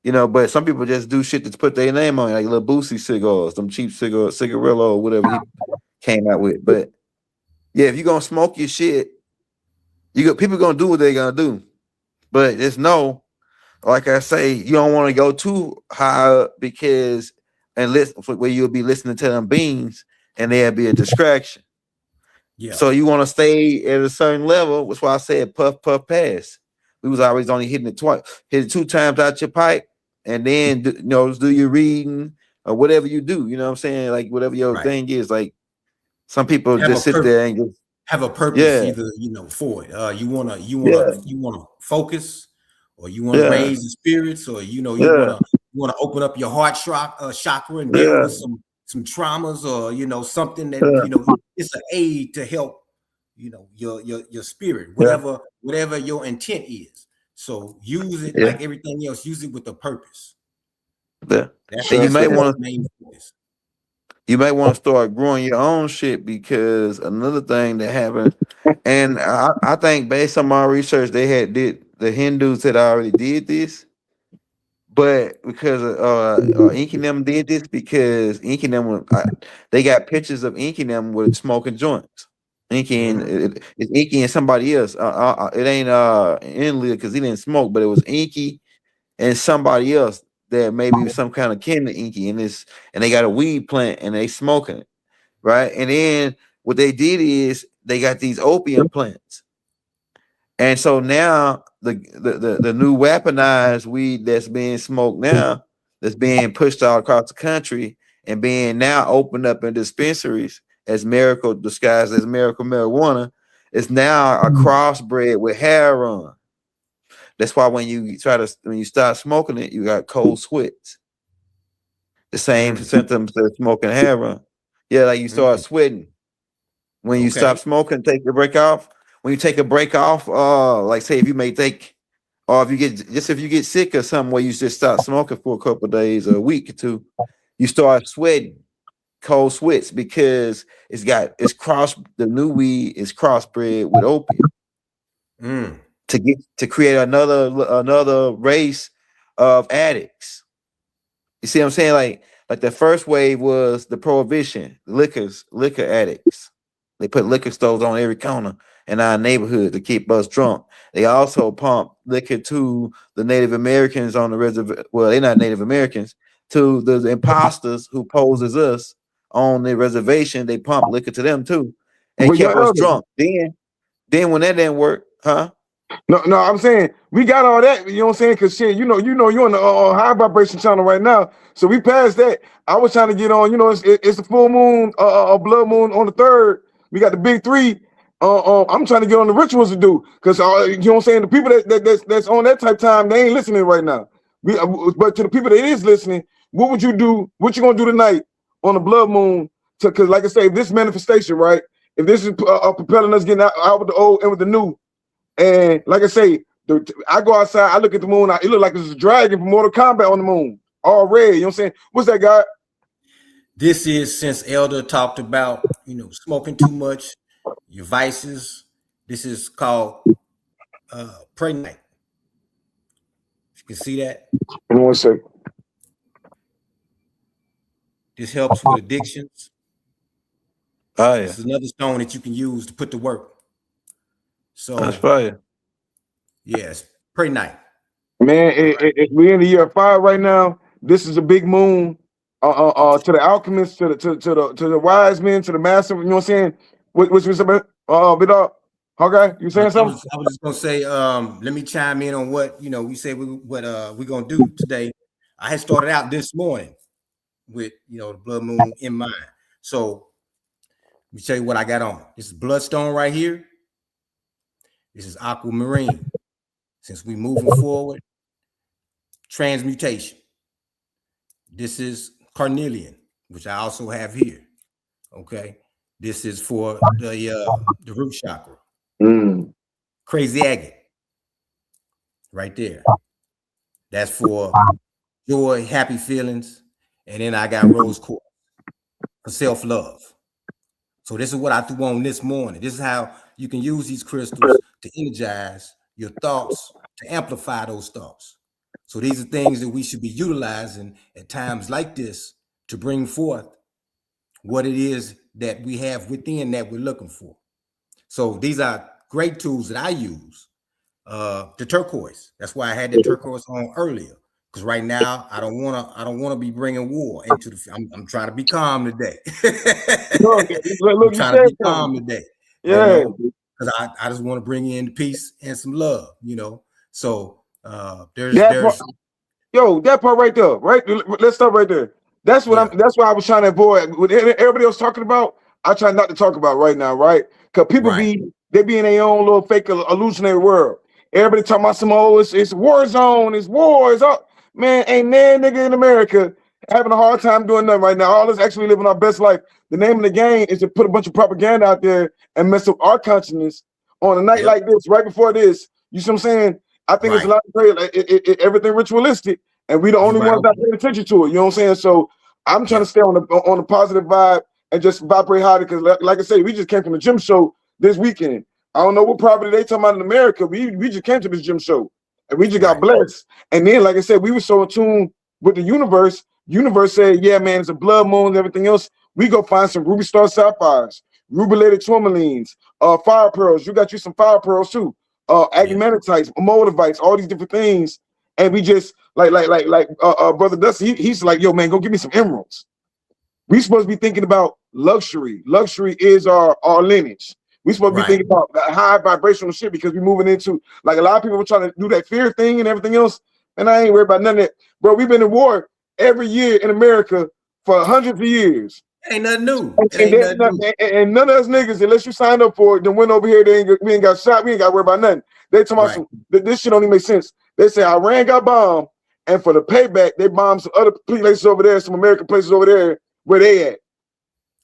but some people just do shit to put their name on it, like little Boosie cigars, them cheap cigarillo or whatever he came out with. But yeah, if you're gonna smoke your shit, people gonna do what they're gonna do. But just know, like I say, you don't want to go too high up because where you'll be listening to them beans and there'll be a distraction. Yeah. So you want to stay at a certain level. That's why I said puff, puff, pass. We was always only hitting it twice, hit it 2 times out your pipe, and then do your reading or whatever you do. You know what I'm saying? Like whatever your thing is. Like some people just sit there and just have a purpose, either for it. You wanna focus, or you want to raise the spirits, or you want to open up your heart chakra and deal with some traumas, or something that it's an aid to help your spirit, whatever your intent is. So use it like everything else. Use it with a purpose. Yeah. And you might want to start growing your own shit, because another thing that happened, and I think based on my research, the Hindus had already did this, but because Inky and them did this because Inky and them they got pictures of Inky and them with smoking joints. Inky and it's Inky and somebody else. It ain't Inly because he didn't smoke, but it was Inky and somebody else that maybe some kind of kin to Inky, and they got a weed plant and they smoking it, right? And then what they did is they got these opium plants, and so now the new weaponized weed that's being smoked now, that's being pushed all across the country and being now opened up in dispensaries as miracle disguised as miracle marijuana, is now a crossbred with heroin. That's why when you start smoking it, you got cold sweats. The same symptoms that smoking heroin. Yeah, like you start sweating. When you stop smoking, take a break off. When you take a break off, like say if you may take, or if you get sick or something where you just stop smoking for a couple of days or a week or two, you start sweating, cold sweats, because the new weed is crossbred with opium. To create another race of addicts. You see what I'm saying? Like the first wave was the prohibition, liquor addicts. They put liquor stores on every corner in our neighborhood to keep us drunk. They also pump liquor to the Native Americans on the reservation. Well, they're not Native Americans. To the imposters who pose as us on the reservation, they pump liquor to them too, and kept us drunk. Then when that didn't work, huh? No, I'm saying we got all that. You know what I'm saying? Because shit, you're on the high vibration channel right now. So we passed that. I was trying to get on. It's a full moon, a blood moon on the 3rd. We got the big 3. I'm trying to get on the rituals to do, because you know what I'm saying. The people that's on that type time, they ain't listening right now. But to the people that is listening, what would you do? What you gonna do tonight on the blood moon? Because like I say, this manifestation, right? If this is propelling us getting out with the old and with the new. And like I say, I go outside, I look at the moon, it look like there's a dragon from Mortal Kombat on the moon, all red. You know what I'm saying? What's that, guy? This is, since Elder talked about, smoking too much, your vices. This is called pray night. You can see that. Give me 1 second. This helps with addictions. Oh yeah. This is another stone that you can use to put to work. So that's fire. Yes, pray night. Man, we're in the year 5 right now. This is a big moon. To the alchemists, to the wise men, to the master. You know what I'm saying? Which was about okay, you saying something? I was just gonna say, let me chime in on what we said what we're gonna do today. I had started out this morning with the blood moon in mind. So let me tell you what I got on. This is bloodstone right here. This is aquamarine. Since we moving forward, transmutation. This is carnelian, which I also have here. Okay, this is for the root chakra. Mm. Crazy agate. Right there. That's for joy, happy feelings. And then I got rose quartz for self-love. So this is what I threw on this morning. This is how you can use these crystals to energize your thoughts, to amplify those thoughts. So these are things that we should be utilizing at times like this to bring forth what it is that we have within that we're looking for. So these are great tools that I use. The turquoise. That's why I had the turquoise on earlier. Because right now I don't want to be bringing war into the. I'm trying to be calm today. Look, I'm you trying to said be calm something. today. Yeah. You know, because I just want to bring in peace and some love. You know, so there's that part right there, right? Let's stop right there. That's what that's why I was trying to avoid. What everybody else talking about, I try not to talk about right now, right? Because people they be in their own little fake illusionary world. Everybody talking about some it's war zone, it's war, it's up. Man, ain't that nigga in America having a hard time doing nothing right now. All us actually living our best life. The name of the game is to put a bunch of propaganda out there and mess up our consciousness on a night like this, right before this. You see what I'm saying? I think it's a lot of great, everything ritualistic, and we the only ones that pay attention to it. You know what I'm saying? So I'm trying to stay on the positive vibe and just vibrate harder because, like I said, we just came from the gym show this weekend. I don't know what property they talking about in America. We just came to this gym show and we just got blessed. And then, like I said, we were so in tune with the universe. Universe said, "Yeah, man, it's a blood moon and everything else. We go find some ruby star sapphires, rubilated tourmalines, fire pearls. You got you some fire pearls too." Agumentites, moldivites, all these different things, and we just like brother Dusty, he's like, "Yo, man, go give me some emeralds." We supposed to be thinking about luxury. Luxury is our lineage. We supposed to be thinking about high vibrational shit because we're moving into like a lot of people were trying to do that fear thing and everything else, and I ain't worried about none of that, bro. We've been in war every year in America for hundreds of years. Ain't nothing new. And none of us niggas, unless you signed up for it, then went over here, we ain't got shot, we ain't got to worry about nothing. They talking about this shit don't even make sense. They say Iran got bombed, and for the payback, they bombed some other places over there, some American places over there where they at.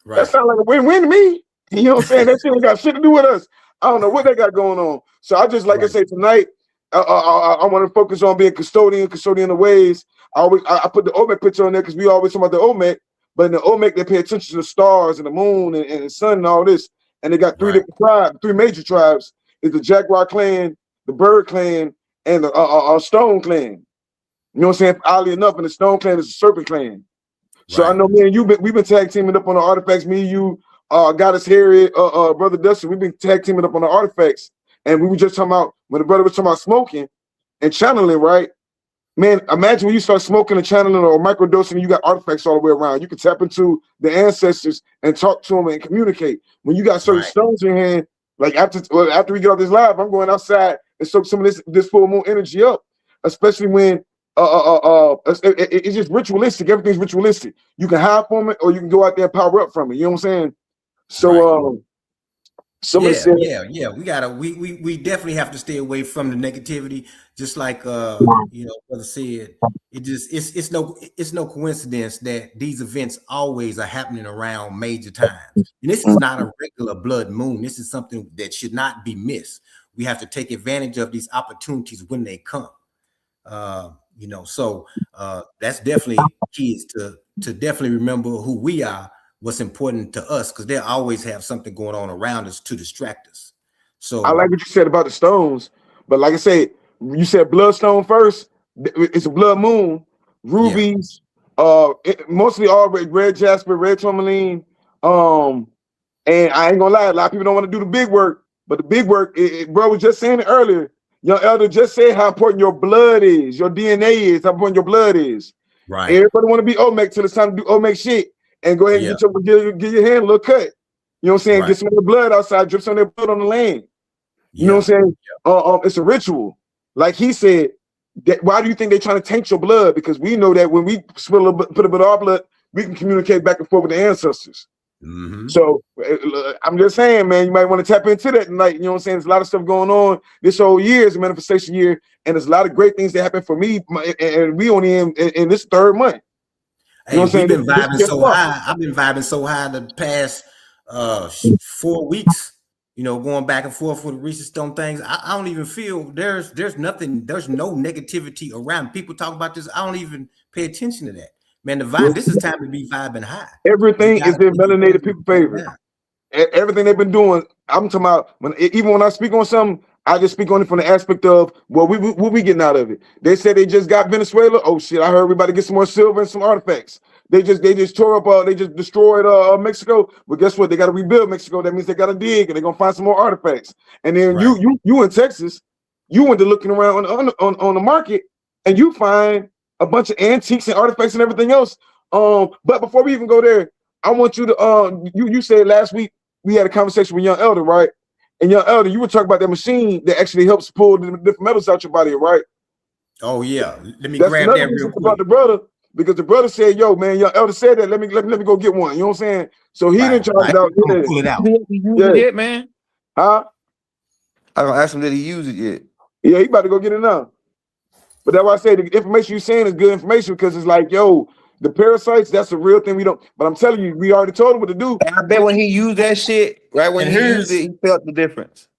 That sounds like a win-win to me. You know what I'm saying? That shit ain't got shit to do with us. I don't know what they got going on. So I just, like I say, tonight, I want to focus on being custodian of ways. I put the Olmec picture on there because we always talk about the Olmec. But in the Olmec, they pay attention to the stars and the moon and the sun and all this. And they got three different tribes, three major tribes. It's the Jaguar clan, the Bird clan, and the Stone clan. You know what I'm saying? Oddly enough, and the Stone clan is the Serpent clan. So I know me and you, we've been tag teaming up on the artifacts. Me, you, Goddess Harriet, Brother Dustin, we've been tag teaming up on the artifacts. And we were just talking about, when the brother was talking about smoking and channeling, right? Man, imagine when you start smoking and channeling or microdosing, you got artifacts all the way around. You can tap into the ancestors and talk to them and communicate. When you got certain stones in your hand, like after we get off this live, I'm going outside and soak some of this full moon energy up, especially when it's just ritualistic. Everything's ritualistic. You can hide from it or you can go out there and power up from it. You know what I'm saying? So we definitely have to stay away from the negativity. Just like brother said, it's no coincidence that these events always are happening around major times. And this is not a regular blood moon. This is something that should not be missed. We have to take advantage of these opportunities when they come. So that's definitely keys to definitely remember who we are. What's important to us, because they'll always have something going on around us to distract us. So I like what you said about the stones, but like I said, you said bloodstone first. It's a blood moon, rubies, mostly all red jasper, red tourmaline. And I ain't gonna lie, a lot of people don't want to do the big work, but the big work, bro was just saying it earlier. Your elder just said how important your blood is, your DNA is, how important your blood is. Right. Everybody want to be Olmec till it's time to do Olmec shit. And go ahead and get your hand a little cut. You know what I'm saying? Get some of the blood outside, drip some of their blood on the land. You know what I'm saying? It's a ritual. Like he said, why do you think they're trying to taint your blood? Because we know that when we put a bit of our blood, we can communicate back and forth with the ancestors. So I'm just saying, man, you might want to tap into that tonight. You know what I'm saying? There's a lot of stuff going on. This whole year is a manifestation year, and there's a lot of great things that happen for me. And we only in this third month. Hey, we've been vibing so high. I've been vibing so high the past 4 weeks. you know, going back and forth with Reese's Stone things. I don't even feel there's nothing, there's no negativity around. People talk about this. I don't even pay attention to that. Man, the vibe, this is time to be vibing high. Everything is in melanated people favor. Everything they've been doing, I'm talking about even when I speak on something, I just speak on it from the aspect of what we getting out of it. They said they just got Venezuela. Oh shit, I heard everybody get some more silver and some artifacts. They just tore up they just destroyed Mexico. But guess what? They got to rebuild Mexico. That means they got to dig and they're gonna find some more artifacts. And then you in Texas, you went to looking around on the market and you find a bunch of antiques and artifacts and everything else. But before we even go there, I want you to you said last week we had a conversation with Young Elder, right? And Young Elder, you were talking about that machine that actually helps pull the different metals out your body, right? Oh yeah. Let me That's grab that real quick. about the brother, because the brother said, "Yo, man, Young Elder said that. Let me go get one." You know what I'm saying? So he didn't try it out. Pull it out. Did he use it yet, man? Huh? I gonna ask him, did he use it yet? Yeah, he about to go get it now. But that's why I say the information you're saying is good information, because it's like, yo, the parasites, that's a real thing. We don't, but I'm telling you, we already told him what to do. And I bet when he used that shit, right when he used it, he felt the difference.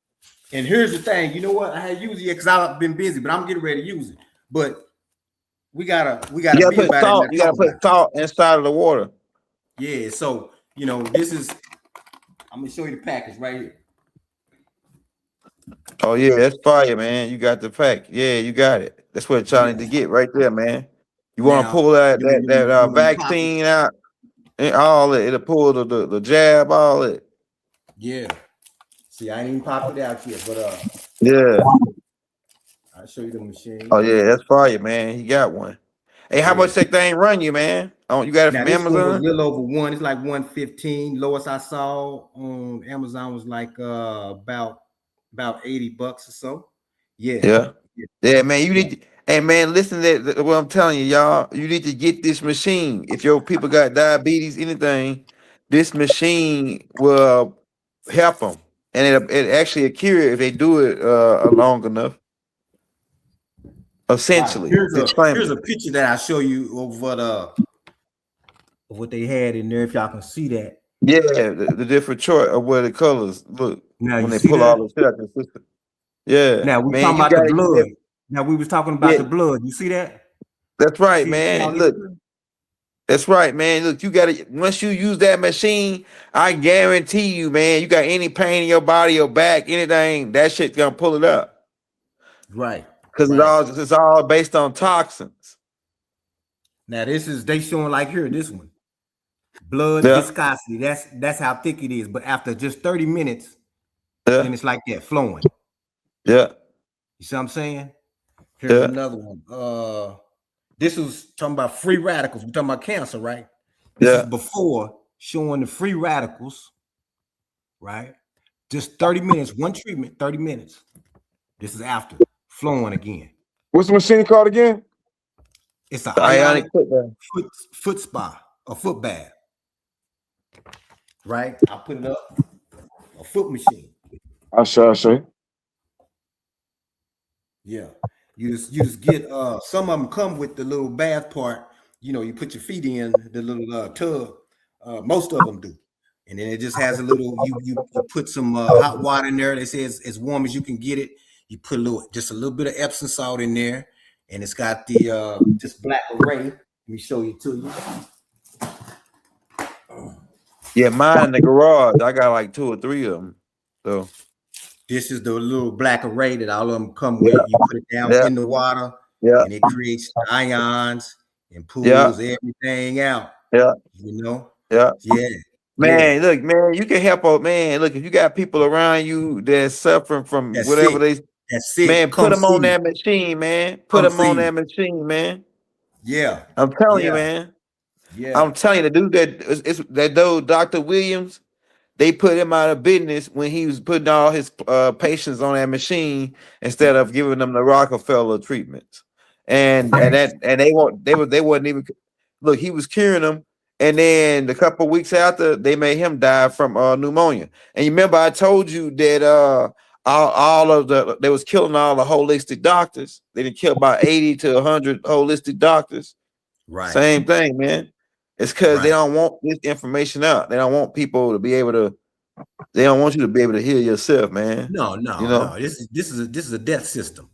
And here's the thing, you know what? I had used it because I've been busy, but I'm getting ready to use it. But we gotta put salt. You gotta put salt inside of the water. Yeah, so you know, this is, I'm gonna show you the package right here. Oh yeah, that's fire, man. You got the pack. Yeah, you got it. That's what y'all need to get right there, man. You want to pull that vaccine out and all it. It'll pull the jab, all it. Yeah. See, I ain't even popped it out yet, but yeah. I'll show you the machine. Oh yeah, that's fire, man. He got one. Hey, how much that thing run you, man? Oh, you got it from Amazon? One was a little over one. It's like 115. Lowest I saw on Amazon was like about $80 or so. Yeah, man. You need to, hey man, listen to what I'm telling you, y'all. You need to get this machine. If your people got diabetes, anything, this machine will help them, and it actually a cure if they do it long enough. Essentially, here's a picture that I show you of what they had in there. If y'all can see that, yeah, the different choice of where the colors look now when they pull all the shit out the system. Yeah. Now we talking about the blood. Now we was talking about the blood. You see that? That's right, man. Look, that's right, man. Look, you got to, once you use that machine, I guarantee you, man, you got any pain in your body, your back, anything, that shit's gonna pull it up. Right. Because it's all based on toxins. Now this is, they showing like here, this one. Blood viscosity. That's how thick it is. But after just 30 minutes, then it's like that flowing. Yeah. You see what I'm saying? Here's another one. This was talking about free radicals. We're talking about cancer, right? This is before, showing the free radicals, right? Just 30 minutes, one treatment, 30 minutes. This is after, flowing again. What's the machine called again? It's an ionic foot spa, a foot bath. Right? I put it up. A foot machine. I'll show. Yeah. You just get some of them come with the little bath part. You know, you put your feet in the little tub. Most of them do. And then it just has a little, you put some hot water in there. They say it's as warm as you can get it. You put just a little bit of Epsom salt in there, and it's got the this black array. Let me show you to you. Yeah, mine in the garage. I got like 2 or 3 of them. So this is the little black array that all of them come with. You put it down in the water, and it creates ions and pulls everything out. Yeah, you know. Yeah. Man, yeah. Look, man, you can help out, man. Look, if you got people around you that's suffering from whatever man, put them on that machine, man. Put them on that machine, man. Yeah, I'm telling you, man. Yeah, I'm telling you, the dude that dude, Dr. Williams, they put him out of business when he was putting all his patients on that machine instead of giving them the Rockefeller treatments. And they wasn't even, look, he was curing them. And then a couple of weeks after, they made him die from pneumonia. And you remember I told you that they was killing all the holistic doctors. They didn't kill about 80 to 100 holistic doctors. Right. Same thing, man. It's because they don't want this information out. They don't want people to be able to They don't want you to be able to heal yourself, man. No, You no, know? no. This is a death system.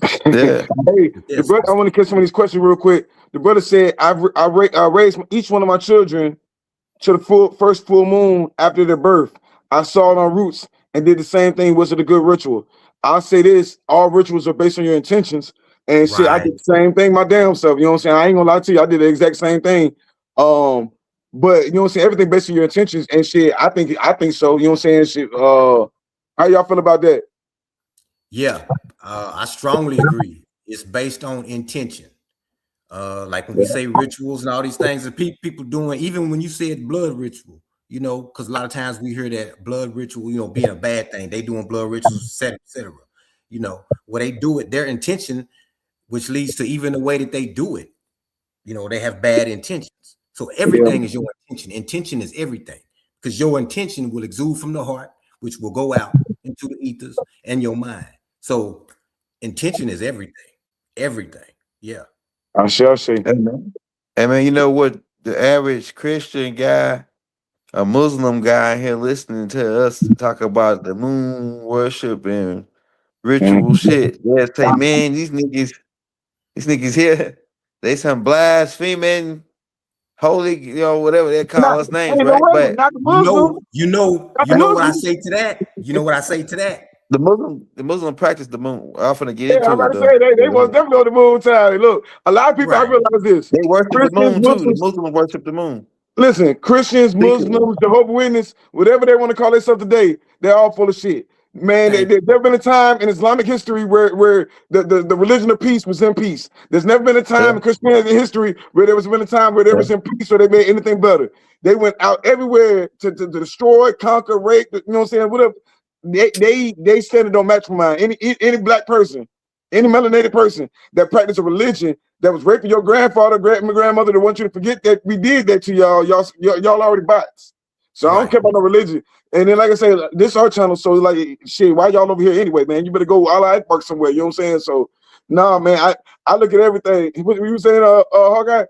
Yeah. Hey, the brother, I want to catch some of these questions real quick. The brother said, I raised each one of my children to the first full moon after their birth. I saw it on Roots and did the same thing. Was it a good ritual? I'll say this: all rituals are based on your intentions. And shit, I Right. did the same thing my damn self. You know what I'm saying? I ain't gonna lie to you. I did the exact same thing. But you know what I'm saying? Everything based on your intentions and shit. I think so. You know what I'm saying? Shit. How y'all feel about that? Yeah, I strongly agree. It's based on intention. Like when we say rituals and all these things that people doing, even when you said blood ritual, you know, because a lot of times we hear that blood ritual, you know, being a bad thing. They doing blood rituals, et cetera, et cetera. You know, where they do it, their intention, which leads to even the way that they do it. You know, they have bad intentions. So everything is your intention. Intention is everything because your intention will exude from the heart, which will go out into the ethers and your mind. So intention is everything. Everything. Yeah. I shall say. Hey man, you know what? The average Christian guy, a Muslim guy here listening to us talk about the moon worship and ritual shit. They say, man, these niggas here, they some blaspheming, holy, you know, whatever they call us names, Ain't no right? way, But not the Muslim. Not the You know what I Muslim. say to that? You know what I say to that? the Muslim practice the moon. I'm finna get Yeah, I'm into about it to though. say they was definitely on the moon tide. Look, a lot of people I Right. realize this. They worship the Christians, moon too. The Muslims, Muslims worship the moon. listen, Christians, Secretly. Muslims, Jehovah's Witness, whatever they want to call themselves today, they're all full of shit. Man, Thank there's been a time in Islamic history where the religion of peace was in peace. There's never been a Yeah. time in Christianity history where there was been a time where they was in peace or they made anything better. They went out everywhere to destroy, conquer, rape, you know what I'm saying? Whatever. They standard don't match for mine. Any black person, any melanated person that practiced a religion that was raping your grandfather, my grandmother, that want you to forget that we did that to y'all. Y'all already bots. So I don't right. care about no religion. And then, like I say, this our channel. So like, shit, why y'all over here anyway, man? You better go Allah Akbar somewhere. You know what I'm saying? So, nah, man, I look at everything. What you saying, Hawkeye?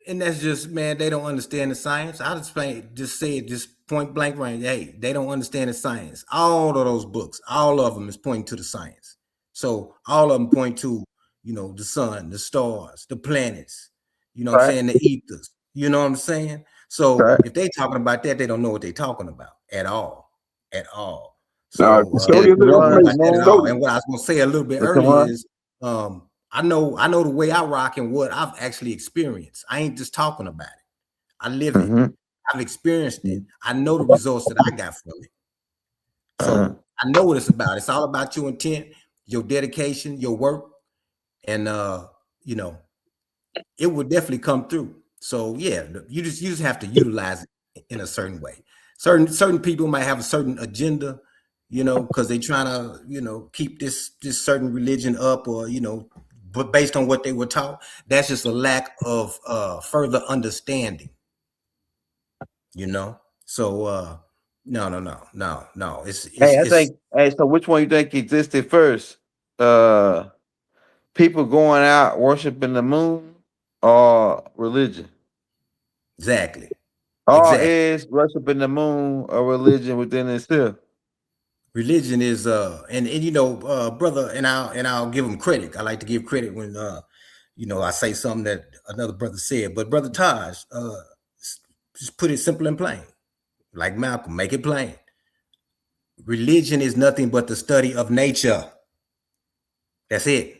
And that's just, man, they don't understand the science. I'll just say it just point blank range. Hey, they don't understand the science. All of those books, all of them is pointing to the science. So all of them point to, you know, the sun, the stars, the planets, you know what I'm Right. saying, the ethers. You know what I'm saying? So Right. if they talking about that, they don't know what they're talking about at all. At all. Nah, So Yeah, custodians they of don't know information. about that at all. Custodian. And what I was gonna say a little bit the earlier Quran. is I know the way I rock and what I've actually experienced. I ain't just talking about it. I live it. Mm-hmm. I've experienced it. I know the results that I got from it. So I know what it's about. It's all about your intent, your dedication, your work, and you know, it will definitely come through. So yeah, you just have to utilize it in a certain way. Certain people might have a certain agenda, you know, because they trying to, you know, keep this certain religion up, or you know, but based on what they were taught, that's just a lack of further understanding, you know. So no. Hey, I It's think. Hey, so which one you think existed first? Uh, People going out worshiping the moon, or religion? exactly. Or Exactly. is worshiping the moon a religion within itself? Religion is and you know, brother, and I'll give him credit. I like to give credit when you know, I say something that another brother said. But brother Taj, just put it simple and plain. Like Malcolm, make it plain. Religion is nothing but the study of nature. That's it.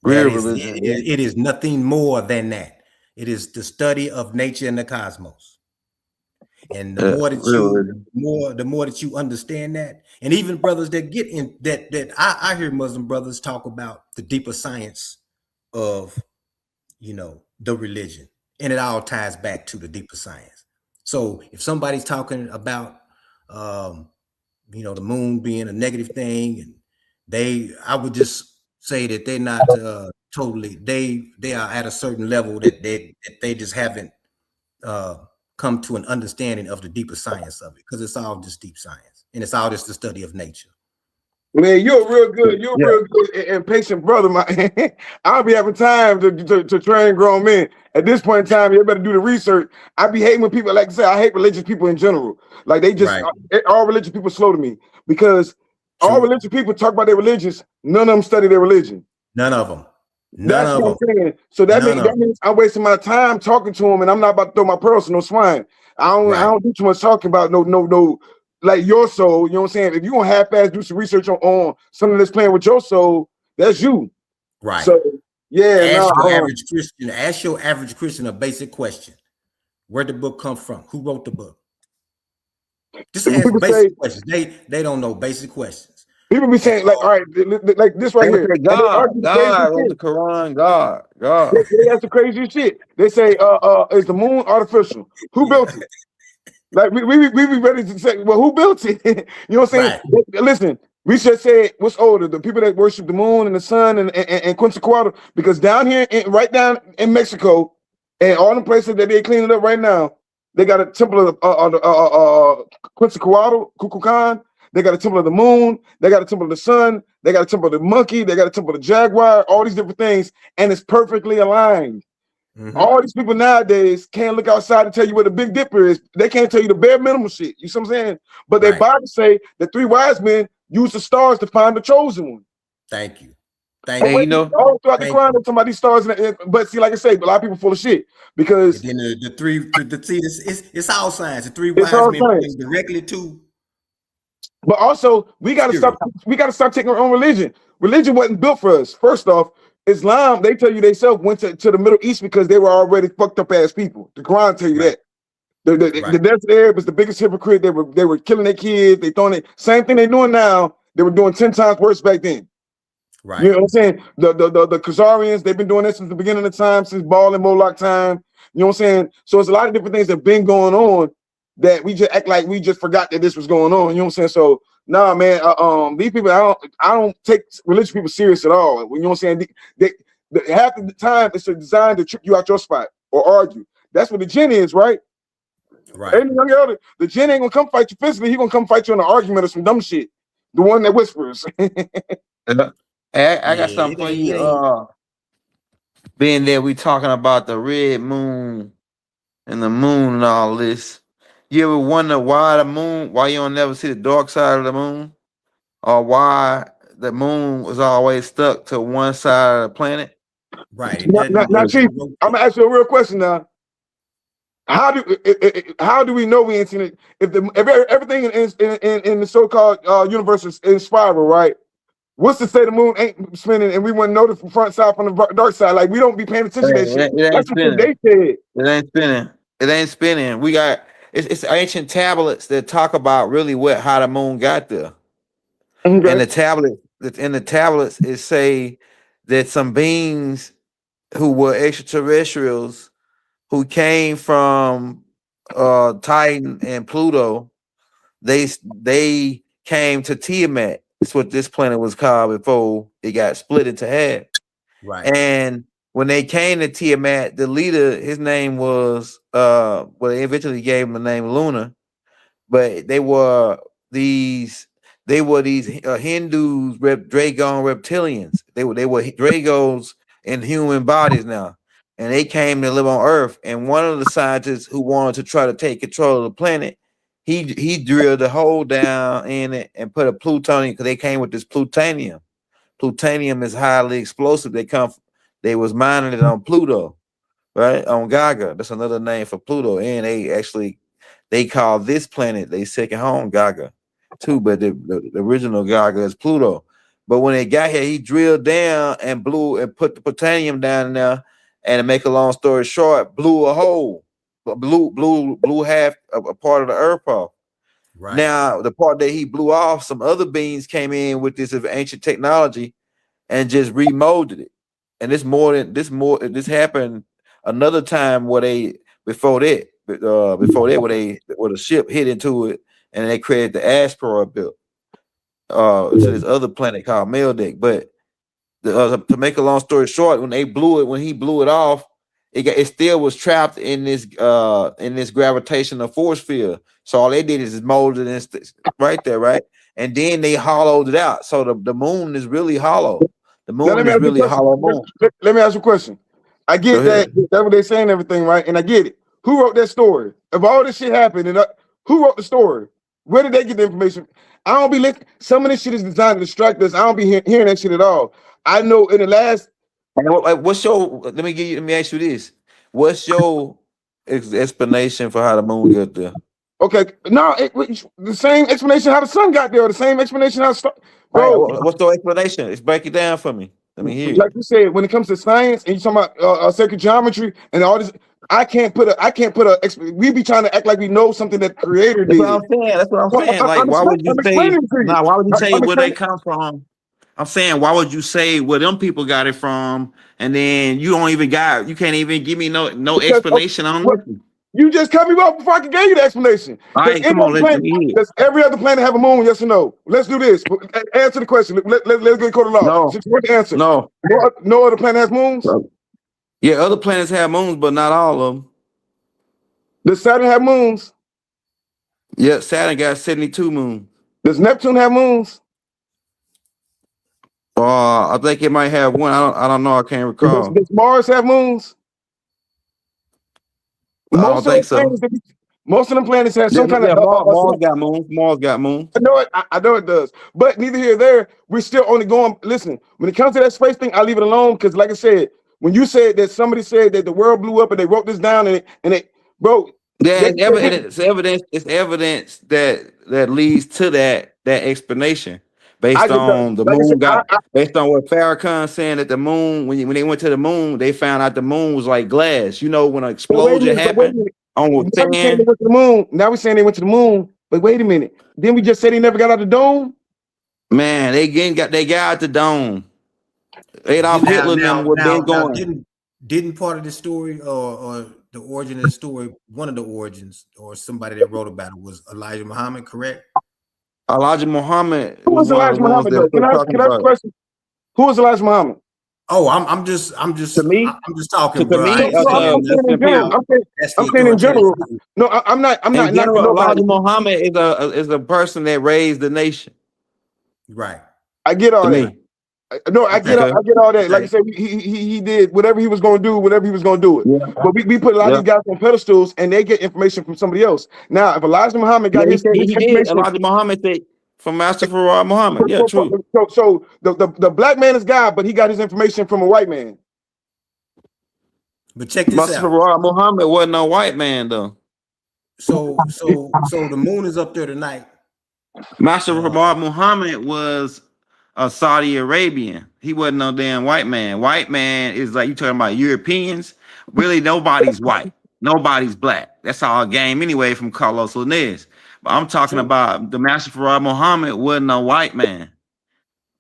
That Real is religion. it is nothing more than that. It is the study of nature and the cosmos. And the more that Real you religion. the more that you understand that, and even brothers that get in that I hear Muslim brothers talk about the deeper science of, you know, the religion, and it all ties back to the deeper science. So if somebody's talking about um, you know, the moon being a negative thing, and I would just say that they're not totally, they are at a certain level that they just haven't uh, come to an understanding of the deeper science of it, because it's all just deep science and it's all just the study of nature. Man, you're real good. You're Yeah. real good and patient brother. Man, I'll be having time to train grown men. At this point in time, you better do the research. I be hating when people, like I say, I hate religious people in general. Like they just Right. all religious people slow to me because all True. religious people talk about their religions. None of them study their religion. None of them. None That's of what them. I'm saying. So that None of them. means I'm wasting my time talking to them, and I'm not about to throw my pearls to no swine. I Right. don't do too much talking about no like your soul. You know what I'm saying? If you gonna half-ass do some research on something that's playing with your soul, that's you. Right. So yeah, Ask your no. average Christian. Ask your average Christian a basic question: where'd the book come from? Who wrote the book? Just ask People basic say questions. They don't know basic questions. people be saying like, all right, like this right They here. say And they God, argue the God crazy wrote shit. the Quran, God. They ask the crazy shit. They say, is the moon artificial? Who built it? Like we be ready to say, well, who built it? You know what I'm saying? Right. Listen, we should say what's older, the people that worship the moon and the sun and Quetzalcoatl, because down here, right down in Mexico, and all the places that they're cleaning up right now, they got a temple of Quetzalcoatl, Kukulkan. They got a temple of the moon. They got a temple of the sun. They got a temple of the monkey. They got a temple of the jaguar. All these different things, and it's perfectly aligned. Mhm. All these people nowadays can't look outside and tell you what the Big Dipper is. They can't tell you the bare minimum shit. You see what I'm saying? But they Right. Bible say the three wise men used the stars to find the chosen one. Thank you. Thank Hey, you. you know, All throughout the Thank Quran, somebody's stars. But see, like I say, a lot of people full of shit because And then the three see it's all signs. The three it's wise all men science. pointing directly to But also, we got to stop. spirit. We got to stop taking our own religion. Religion wasn't built for us. First off, Islam, they tell you they self went to the Middle East because they were already fucked up ass people. The Quran tell you Right. that. Right. The Desert Arab was the biggest hypocrite. They were killing their kids. They throwing it. Same thing they doing now. They were doing 10 times worse back then. Right. You know what I'm saying? The Khazarians, they've been doing this since the beginning of time, since Baal and Moloch time. You know what I'm saying? So it's a lot of different things that have been going on that we just act like we just forgot that this was going on. You know what I'm saying? So nah, man. These people, I don't take religious people serious at all. You know what I'm saying? Half of the time it's designed to trip you out your spot or argue. That's what the jinn is, right? Right. Any young elder, the jinn ain't gonna come fight you physically. He gonna come fight you in an argument or some dumb shit. The one that whispers. Hey, I got Yeah, something for it you. ain't. Being there, we talking about the red moon and the moon and all this. You ever wonder why you don't never see the dark side of the moon? Or why the moon was always stuck to one side of the planet? Right. It doesn't Now, Chief, rotate. I'm gonna ask you a real question now. How do we know we ain't seen it? If everything in the so-called universe is spiral, right? What's to say the moon ain't spinning and we wouldn't know the front side from the dark side? Like we don't be paying attention to that shit. It ain't That's the shit spinning. they said. It ain't spinning. It ain't spinning. We got it's ancient tablets that talk about really how the moon got there. Okay. And the tablets it say that some beings who were extraterrestrials who came from Titan and Pluto, they came to Tiamat. That's what this planet was called before it got split into half. Right. And when they came to Tiamat, the leader, his name was well, they eventually gave him the name Luna, but they were these Hindus, Dragon reptilians. They were Dragos in human bodies now, and they came to live on Earth. And one of the scientists who wanted to try to take control of the planet, he drilled a hole down in it and put a plutonium because they came with this plutonium. Plutonium is highly explosive. They was mining it on Pluto, right? On Gaga. That's another name for Pluto. And they call this planet their second home, Gaga, too. But the original Gaga is Pluto. But when they got here, he drilled down and put the plutonium down in there. And to make a long story short, blew a hole, blew half a part of the Earth off. Right. Now, the part that he blew off, some other beings came in with this ancient technology and just remolded it. And this happened another time where before that where the ship hit into it and they created the asteroid belt to this other planet called Meldick. But to make a long story short, when he blew it off, it still was trapped in this gravitational force field. So all they did is molded it right there, right? and then they hollowed it out. So the moon is really hollow. The Now, moon is really a hollow moon. Let me ask you a question. I get that that's what they're saying, everything, right? And I get it. Who wrote that story? If all this shit happened, and who wrote the story? Where did they get the information? I don't be listening. Some of this shit is designed to distract us. I don't be hearing that shit at all. I know in the last. What's your? Let me ask you this. What's your explanation for how the moon got there? Okay, no, the same explanation how the sun got there. Or the same explanation how. Bro, what's your explanation? Let's break it down for me. Let me hear. Like you said, when it comes to science and you talking about sacred geometry and all this, I can't put a. We be trying to act like we know something that the creator did. That's what I'm saying. Like, why would you say? Nah, why would you say where they come from? I'm saying, why would you say where them people got it from, and then you can't even give me no explanation on it. You just cut me off before I could give you the explanation. All right, come on, does every other planet have a moon? Yes or no? Let's do this. Answer the question. Let's get code of law. No. Answer. No. No other planet has moons? Yeah, other planets have moons, but not all of them. Does Saturn have moons? Yeah, Saturn got 72 moons. Does Neptune have moons? I think it might have one. I don't know. I can't recall. Does Mars have moons? I don't think so. Most of them planets have some kind of. Mars got moons. Mars got moons. I know it does. But neither here nor there. We're still only going. Listen, when it comes to that space thing, I leave it alone because, like I said, when you said that somebody said that the world blew up and they wrote this down and it, bro. Yeah, it's evidence that leads to that explanation. Based on the moon based on what Farrakhan saying that the moon, when they went to the moon, they found out the moon was like glass. You know, when an explosion happened on sand. Now we're saying they went to the moon, but wait a minute. Then we just said they never got out the dome. Man, they got out the dome. Adolf Hitler them were then going. Didn't part of the story or the origin of the story, one of the origins or somebody that wrote about it was Elijah Muhammad, correct? Elijah Muhammad. Who was Elijah Muhammad? Can I ask a question? Who was Elijah Muhammad? Oh, I'm just to me. I'm just talking. To me, I'm saying in general. No, I'm not. In general, Elijah Muhammad is a person that raised the nation. Right. I get all that. No, I get all that. Like I said, he did whatever he was going to do, whatever he was going to do it. Yeah. But we put a lot of these guys on pedestals, and they get information from somebody else. Now, if Elijah Muhammad got his information, Elijah Muhammad said from Master Farad Muhammad. Yeah, true. So the black man is God, but he got his information from a white man. But check this Master out. Farad Muhammad wasn't no white man though. So the moon is up there tonight. Master Farad Muhammad was a Saudi Arabian. He wasn't no damn white man. White man is like you talking about Europeans. Really, nobody's white. Nobody's black. That's all game anyway from Carlos Linez. But I'm talking about the Master Farad Muhammad wasn't a white man.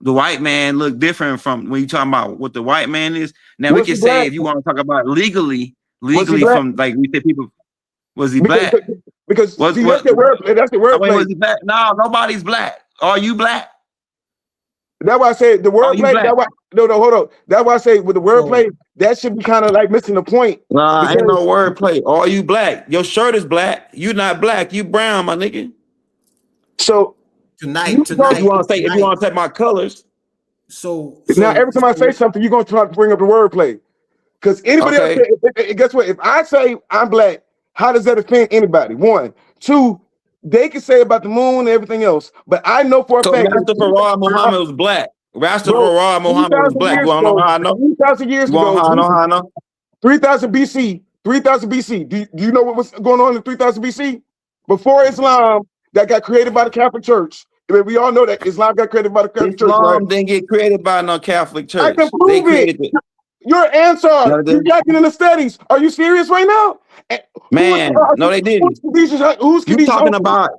The white man looked different from when you talking about what the white man is. Now we can say if you want to talk about legally from like we say people, was he black? Because that's the word. That's the word. Was he black? No, nobody's black. Are you black? That's why I say the wordplay. No, hold on. That's why I say with the wordplay, that should be kind of like missing the point. Nah, ain't no wordplay. Are you black? Your shirt is black. You not black. You brown, my nigga. So tonight, you want to say if you want to take my colors. So now every time I say something, you're gonna try to bring up the wordplay. Because anybody else, guess what? If I say I'm black, how does that offend anybody? One, two. They can say about the moon and everything else, but I know for a fact. Master Farad Muhammad was black. Master Farad Muhammad was black. You want to know how I know? 3,000 years ago. How I know? 3,000 BC. 3,000 BC. Do you know what was going on in 3,000 BC? Before Islam, that got created by the Catholic Church. I mean, we all know that Islam got created by the Catholic Church. Islam didn't get created by no Catholic Church. I can prove it. Your answer. You're jacking in the studies. Are you serious right now? Man, no, they didn't. You talking about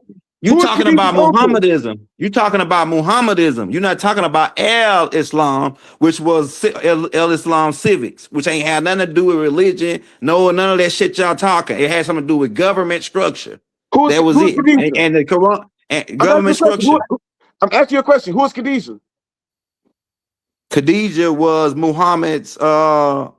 Muhammadism. You talking about Muhammadism. You're not talking about Islam, which was Islam civics, which ain't had nothing to do with religion. No, none of that shit y'all talking. It had something to do with government structure. That was it. And the Quran and government structure. I'm asking you a question. Who is Khadijah? Khadijah was Muhammad's not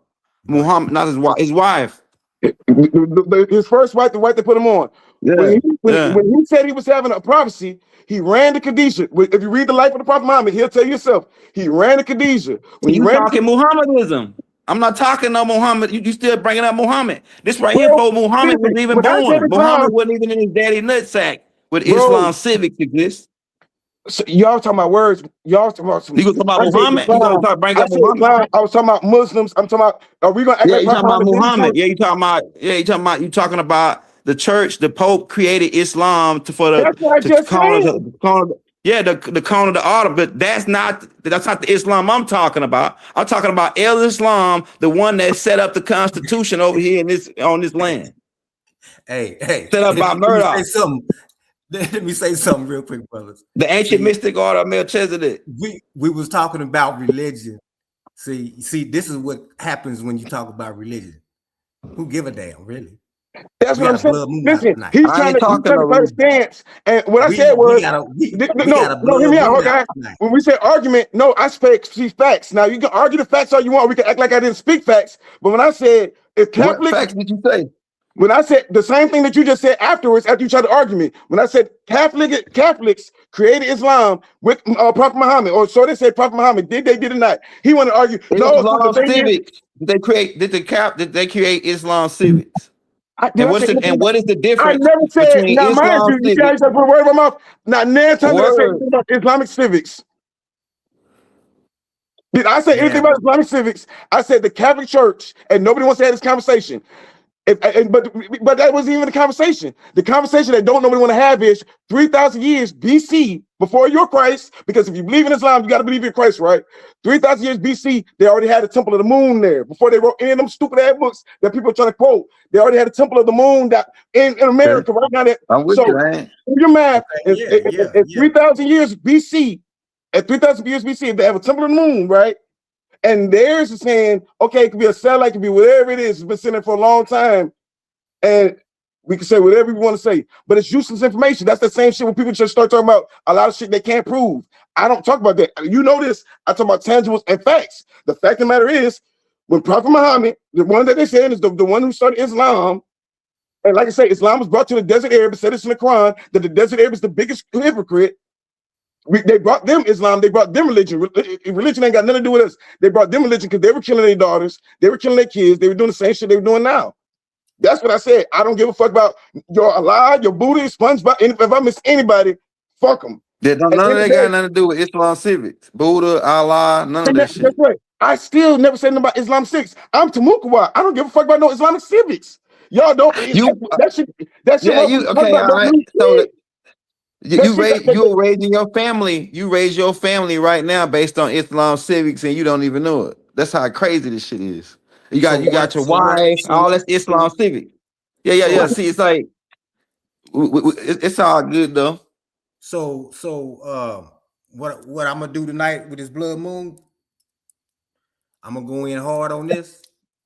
his wife. His first wife, the wife that put him on. Yeah, When he said he was having a prophecy, he ran to Khadijah. If you read the life of the Prophet Muhammad, he'll tell you himself. He ran to Khadijah. When You talking Muhammadism. I'm not talking no Muhammad. You still bringing up Muhammad. This right here, before Muhammad was even when I said born. Muhammad wasn't even in his daddy nutsack with Bro. Islam civics exist. So y'all talking about words. Y'all talking about some. You gonna talk about Muhammad? You gonna talk bring up Muhammad? I was talking about Muslims. I'm talking about. Are we gonna act Yeah, like you talking about Muhammad? Muhammad? Yeah, you talking about the church. The Pope created Islam for the. That's what I just said. The cone of the order, but that's not the Islam I'm talking about. I'm talking about El Islam, the one that set up the Constitution over here on this land. Hey, set up by Murdoch. Let me say something real quick, brothers. The ancient mystic order of Melchizedek. We was talking about religion. See, this is what happens when you talk about religion. Who give a damn, really? That's what I'm saying. Listen, he's trying to play a stance. And what I said was, hear me out, guys. When we say argument, no, I speak facts. Now you can argue the facts all you want. We can act like I didn't speak facts. But when I said, if Catholics, what facts did you say? When I said the same thing that you just said afterwards, after you tried to argue me, when I said Catholics created Islam with Prophet Muhammad, or so they said Prophet Muhammad, did they not? He wanted to argue. Islam civics. Did they create Islam civics? What is the difference? I never said. Between now, Islam mind you, guys have put a word in my mouth. Not near time did I say anything about Islamic civics. Did I say anything about Islamic civics? I said the Catholic Church, and nobody wants to have this conversation. But that wasn't even the conversation. The conversation that nobody want to have is 3,000 years BC before your Christ, because if you believe in Islam, you got to believe in Christ, right? 3,000 years BC, they already had the Temple of the Moon there before they wrote any of them stupid ass books that people are trying to quote. They already had the Temple of the Moon that in America right now. I'm with you, man. Your math is 3,000 years BC. At 3,000 years BC, they have a Temple of the Moon, right? And theirs is saying, okay, it could be a satellite, it could be whatever it is. It's been sitting there for a long time. And we can say whatever we want to say, but it's useless information. That's the same shit when people just start talking about a lot of shit they can't prove. I don't talk about that. You know this. I talk about tangibles and facts. The fact of the matter is, when Prophet Muhammad, the one that they said is the one who started Islam, and like I say, Islam was brought to the desert Arab. It said this in the Quran, that the desert Arab is the biggest hypocrite. They brought them Islam, they brought them religion. Religion ain't got nothing to do with us. They brought them religion because they were killing their daughters, they were killing their kids, they were doing the same shit they were doing now. That's what I said. I don't give a fuck about your Allah, your Buddha, SpongeBob. And if I miss anybody, fuck them. None of that got nothing to do with Islam civics. Buddha, Allah, none of that shit. That's right. I still never said nothing about Islam civics. I'm Tamukawa. I don't give a fuck about no Islamic civics. Y'all don't. That shit. Yeah, okay, all right. So you raising your family. You raise your family right now based on Islam civics, and you don't even know it. That's how crazy this shit is. You got your wife, all that's Islam civic. Yeah. See, it's like it's all good though. So what I'm gonna do tonight with this blood moon? I'm gonna go in hard on this.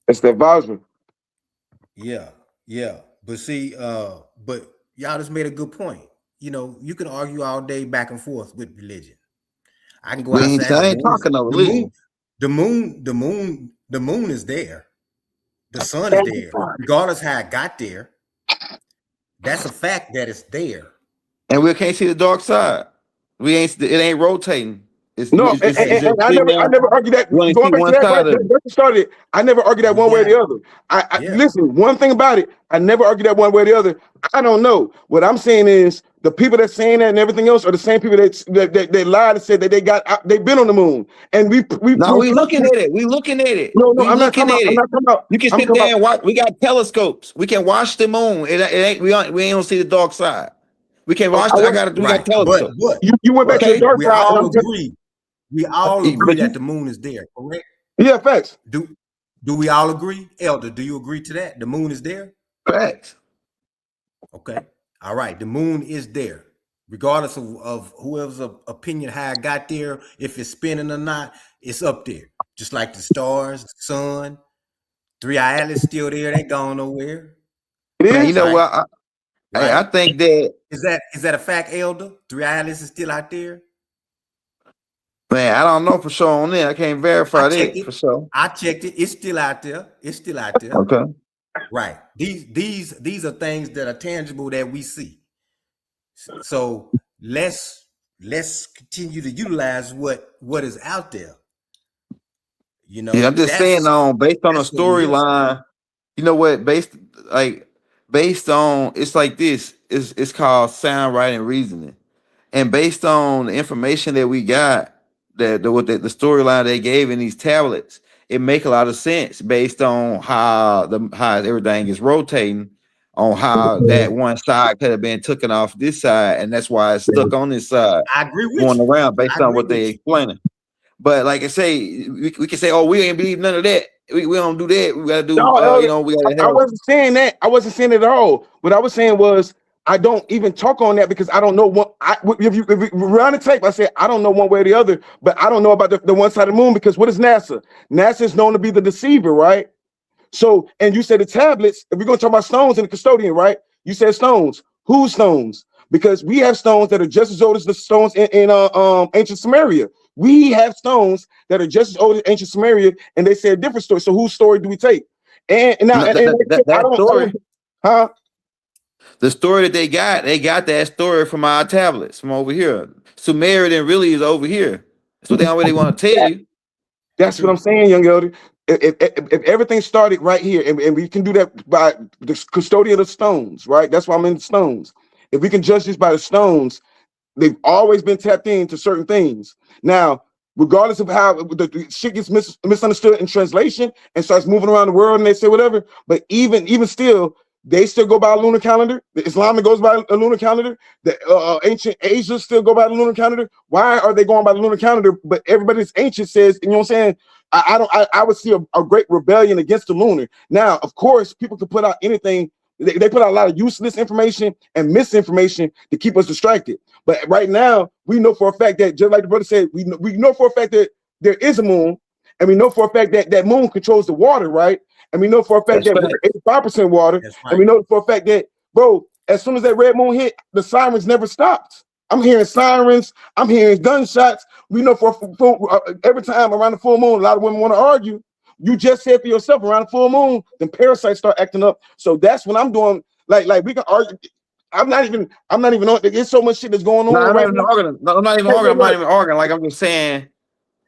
It's the advisement. Yeah. But see, but y'all just made a good point. You know, you can argue all day back and forth with religion. I can go outside. I ain't talking about religion. The moon is there. The sun is there. Regardless how it got there, that's a fact that it's there. And we can't see the dark side. It ain't rotating. I never argue that. Going back to that started. I never argue that one way or the other. Listen, one thing about it, I never argue that one way or the other. I don't know. What I'm saying is the people that's saying that and everything else are the same people that lied and said that they've been on the moon. And we looking at it. We looking at it. No, I'm not talking about. You can sit there and watch. We got telescopes. We can watch the moon. It ain't. We ain't see the dark side. We can watch. We got telescopes. You went back to the dark side. We all agree that the moon is there, correct? Yeah, facts. Do we all agree? Elder, do you agree to that? The moon is there? Facts. Okay. All right. The moon is there. Regardless of whoever's opinion how it got there, if it's spinning or not, it's up there. Just like the stars, the sun, 3-eye atlas still there. They ain't gone nowhere. Man, you know what? I think that is that a fact, Elder? 3-eye atlas is still out there. Man, I don't know for sure on that. I can't verify that for sure. I checked it. It's still out there. Okay. Right. These are things that are tangible that we see. So let's continue to utilize what is out there. You Yeah, know, I'm just saying based on a that's what we missing. storyline, you know what? Based on it's like this. It's called sound right and reasoning. And based on the information that we got, the storyline they gave in these tablets, it make a lot of sense based on how everything is rotating, on how that one side could have been taken off this side, and that's why it's stuck on this side, I agree with going you. around I based on agree what they with you. explaining. But like I say, we can say, oh, we ain't believe none of that. We don't do that. We gotta do, No, Elder, we gotta I have. wasn't saying that. I wasn't saying it at all. What I was saying was I don't even talk on that because I don't know what if you run the tape. I said I don't know one way or the other, but I don't know about the one side of the moon because what is NASA? NASA is known to be the deceiver, right? So, and you said the tablets, if we're going to talk about stones in the custodian, right? You said stones. Whose stones? Because we have stones that are just as old as the stones in ancient Samaria. We have stones that are just as old as ancient Samaria, and they say a different story. So whose story do we take? And now, No, I that story. huh? The story that they got that story from our tablets from over here. Sumerian really is over here. That's what they already want to tell you. That's what I'm saying, young elder. If everything started right here, and we can do that by the custodian of stones, right? That's why I'm in the stones. If we can judge this by the stones, they've always been tapped into certain things. Now, regardless of how the shit gets misunderstood in translation and starts moving around the world and they say whatever, but even still, they still go by a lunar calendar. The Islamic goes by a lunar calendar. The ancient Asia still go by the lunar calendar. Why are they going by the lunar calendar? But everybody that's ancient says, you know what I'm saying? I would see a great rebellion against the lunar. Now, of course, people can put out anything. They put out a lot of useless information and misinformation to keep us distracted. But right now, we know for a fact that, just like the brother said, we know for a fact that there is a moon, and we know for a fact that that moon controls the water, right? And we know for a fact That's that right. we're 85% water, That's and we know for a fact that, bro, as soon as that red moon hit, the sirens never stopped. I'm hearing sirens. I'm hearing gunshots. We know every time around the full moon, a lot of women want to argue. You just said for yourself around the full moon, then parasites start acting up. So that's when I'm doing. Like we can argue. I'm not even on. There's so much shit that's going No, on I'm not right even now. arguing. No, I'm not even arguing. I'm not even arguing. Like I'm just saying.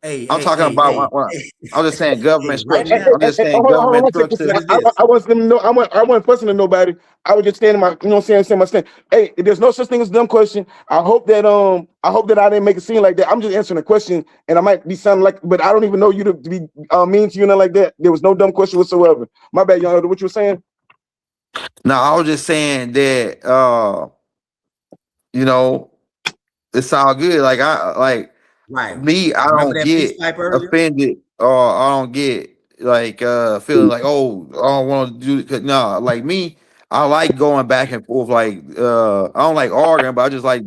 Hey, I'm hey, talking hey, about. hey, I'm just saying government hey, right structure. now, I'm just saying Hold on, government one second. structure. what is this? I want them to know. I wasn't fussing at nobody. I was just standing my, you know what I'm saying my stand. Hey, there's no such thing as a dumb question. I hope that I didn't make it seem like that. I'm just answering a question, and I might be sounding like, but I don't even know you to be mean to you, nothing like that. There was no dumb question whatsoever. My bad, young elder. What you were saying? No, I was just saying that you know, it's all good. Like Right. me, I Remember don't that peace get pipe earlier? offended or I don't get like feeling like, oh, I don't want to do it. No, like me, I like going back and forth. Like I don't like arguing, but I just like,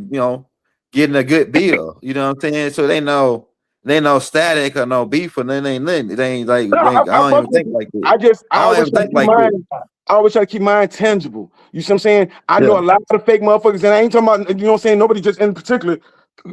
getting a good bill. You know what I'm saying? So they know static or no beef or then ain't nothing. They ain't like No, I I don't fuck even with think you. like that. I I don't always even try to think keep like that. mine. I always try to keep mine tangible. You see what I'm saying? I know Yeah, a lot of fake motherfuckers, and I ain't talking about, you know what I'm saying, nobody just in particular.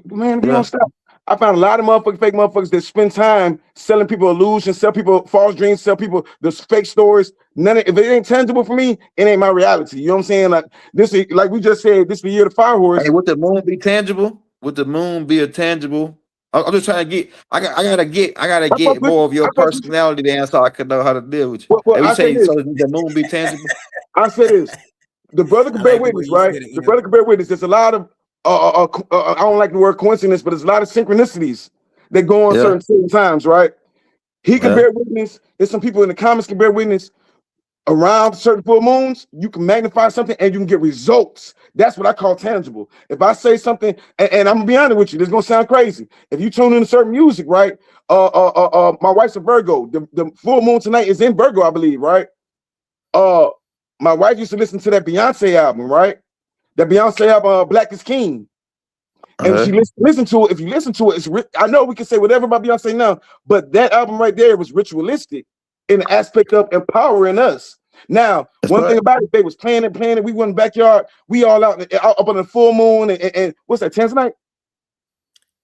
Man, if you don't yeah. stop. I found a lot of fake motherfuckers that spend time selling people illusions, sell people false dreams, sell people the fake stories. None of if it ain't tangible for me, it ain't my reality. You know what I'm saying? Like this is like we just said, this is the year of the fire horse. Hey, would the moon be tangible? Would the moon be a tangible? I'm just trying to get. I gotta I fuck get with more you. of your I fuck with you. personality down so I can know how to deal with you. Well, Hey, we I say say this. so. Would the moon be tangible? I say this. The brother I can bear like the way witness, you right? said it. The brother can bear witness. There's a lot of I don't like the word coincidence, but there's a lot of synchronicities that go on Yeah, certain times, right? He can yeah. bear witness. There's some people in the comments can bear witness. Around certain full moons, you can magnify something and you can get results. That's what I call tangible. If I say something, and I'm gonna be honest with you, this is gonna sound crazy. If you tune into certain music, right? My wife's a Virgo. The full moon tonight is in Virgo, I believe, right? Uh, my wife used to listen to that Beyonce album, right? That Beyonce album, Black is King. And Uh-huh. she listen to it. If you listen to it, I know we can say whatever about Beyonce now, but that album right there was ritualistic in the aspect of empowering us. Now, That's one thing right. about it, they was playing it. We went in the backyard. We all out up on the full moon and what's that? Tanzanite?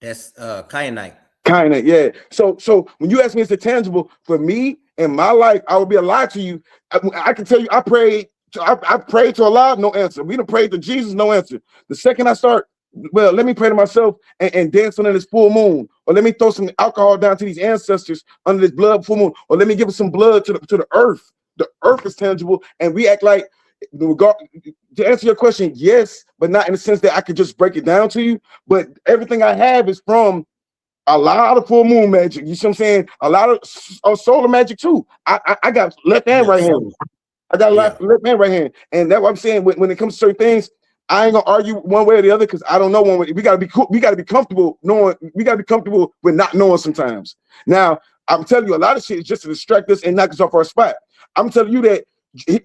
That's kyanite. Kind of, yeah. So when you ask me, is it tangible for me? in my life, I would be a lie to you. I can tell you, I prayed to Allah, no answer. We done prayed to Jesus, no answer. The second I start, well, let me pray to myself and dance under this full moon, or let me throw some alcohol down to these ancestors under this blood full moon, or let me give some blood to the earth. The earth is tangible, and we act like, to answer your question, yes, but not in the sense that I could just break it down to you. But everything I have is from a lot of full moon magic. You see what I'm saying? A lot of solar magic too. I got left hand, right hand. I got left hand, right hand, and that's what I'm saying. When it comes to certain things, I ain't gonna argue one way or the other because I don't know one way. We gotta be cool. We gotta be comfortable knowing. We gotta be comfortable with not knowing sometimes. Now, I'm telling you, a lot of shit is just to distract us and knock us off our spot. I'm telling you that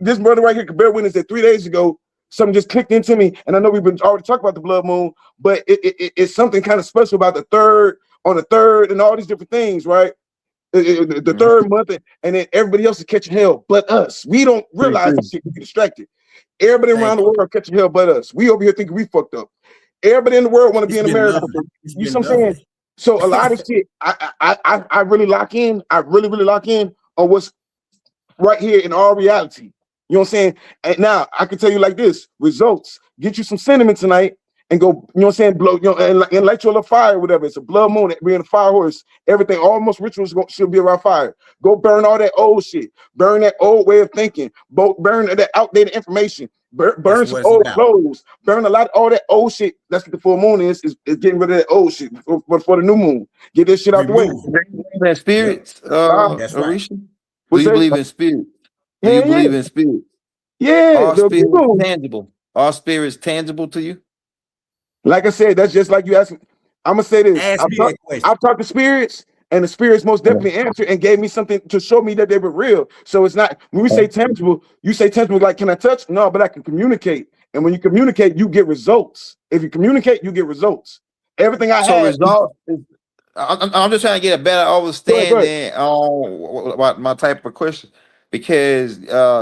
this brother right here could bear witness that 3 days ago, something just clicked into me, and I know we've been already talking about the blood moon, but it's something kind of special about the third, on the third, and all these different things, right? The third month, and then everybody else is catching hell, but us. We don't realize this shit. We get distracted. Everybody around the world are catching hell, but us. We over here thinking we fucked up. Everybody in the world want to be in America. You see what I'm saying? So a lot of shit, I really lock in. I really lock in on what's right here in our reality. You know what I'm saying? And now I can tell you like this: results. Get you some cinnamon tonight and go. You know what I'm saying? Blow. You know, and light your little fire, whatever. It's a blood moon. We're in a fire horse. Everything, almost rituals should be around fire. Go burn all that old shit. Burn that old way of thinking. Burn that outdated information. Burn some old clothes. Burn a lot of all that old shit. That's what the full moon is getting rid of that old shit for the new moon. Get this shit out the way. That spirits, that's right. Do you believe in spirit? Do you believe in spirit? Yeah. Are spirits tangible? Are spirits tangible to you? Like I said, that's just like you asked me. I'm gonna say this. I've talked to spirits, and the spirits most definitely answered and gave me something to show me that they were real. So it's not, when we say tangible, you say tangible like, can I touch? No, but I can communicate. And when you communicate, you get results. If you communicate, you get results. Everything I have. Results. I'm just trying to get a better understanding on what my type of question, because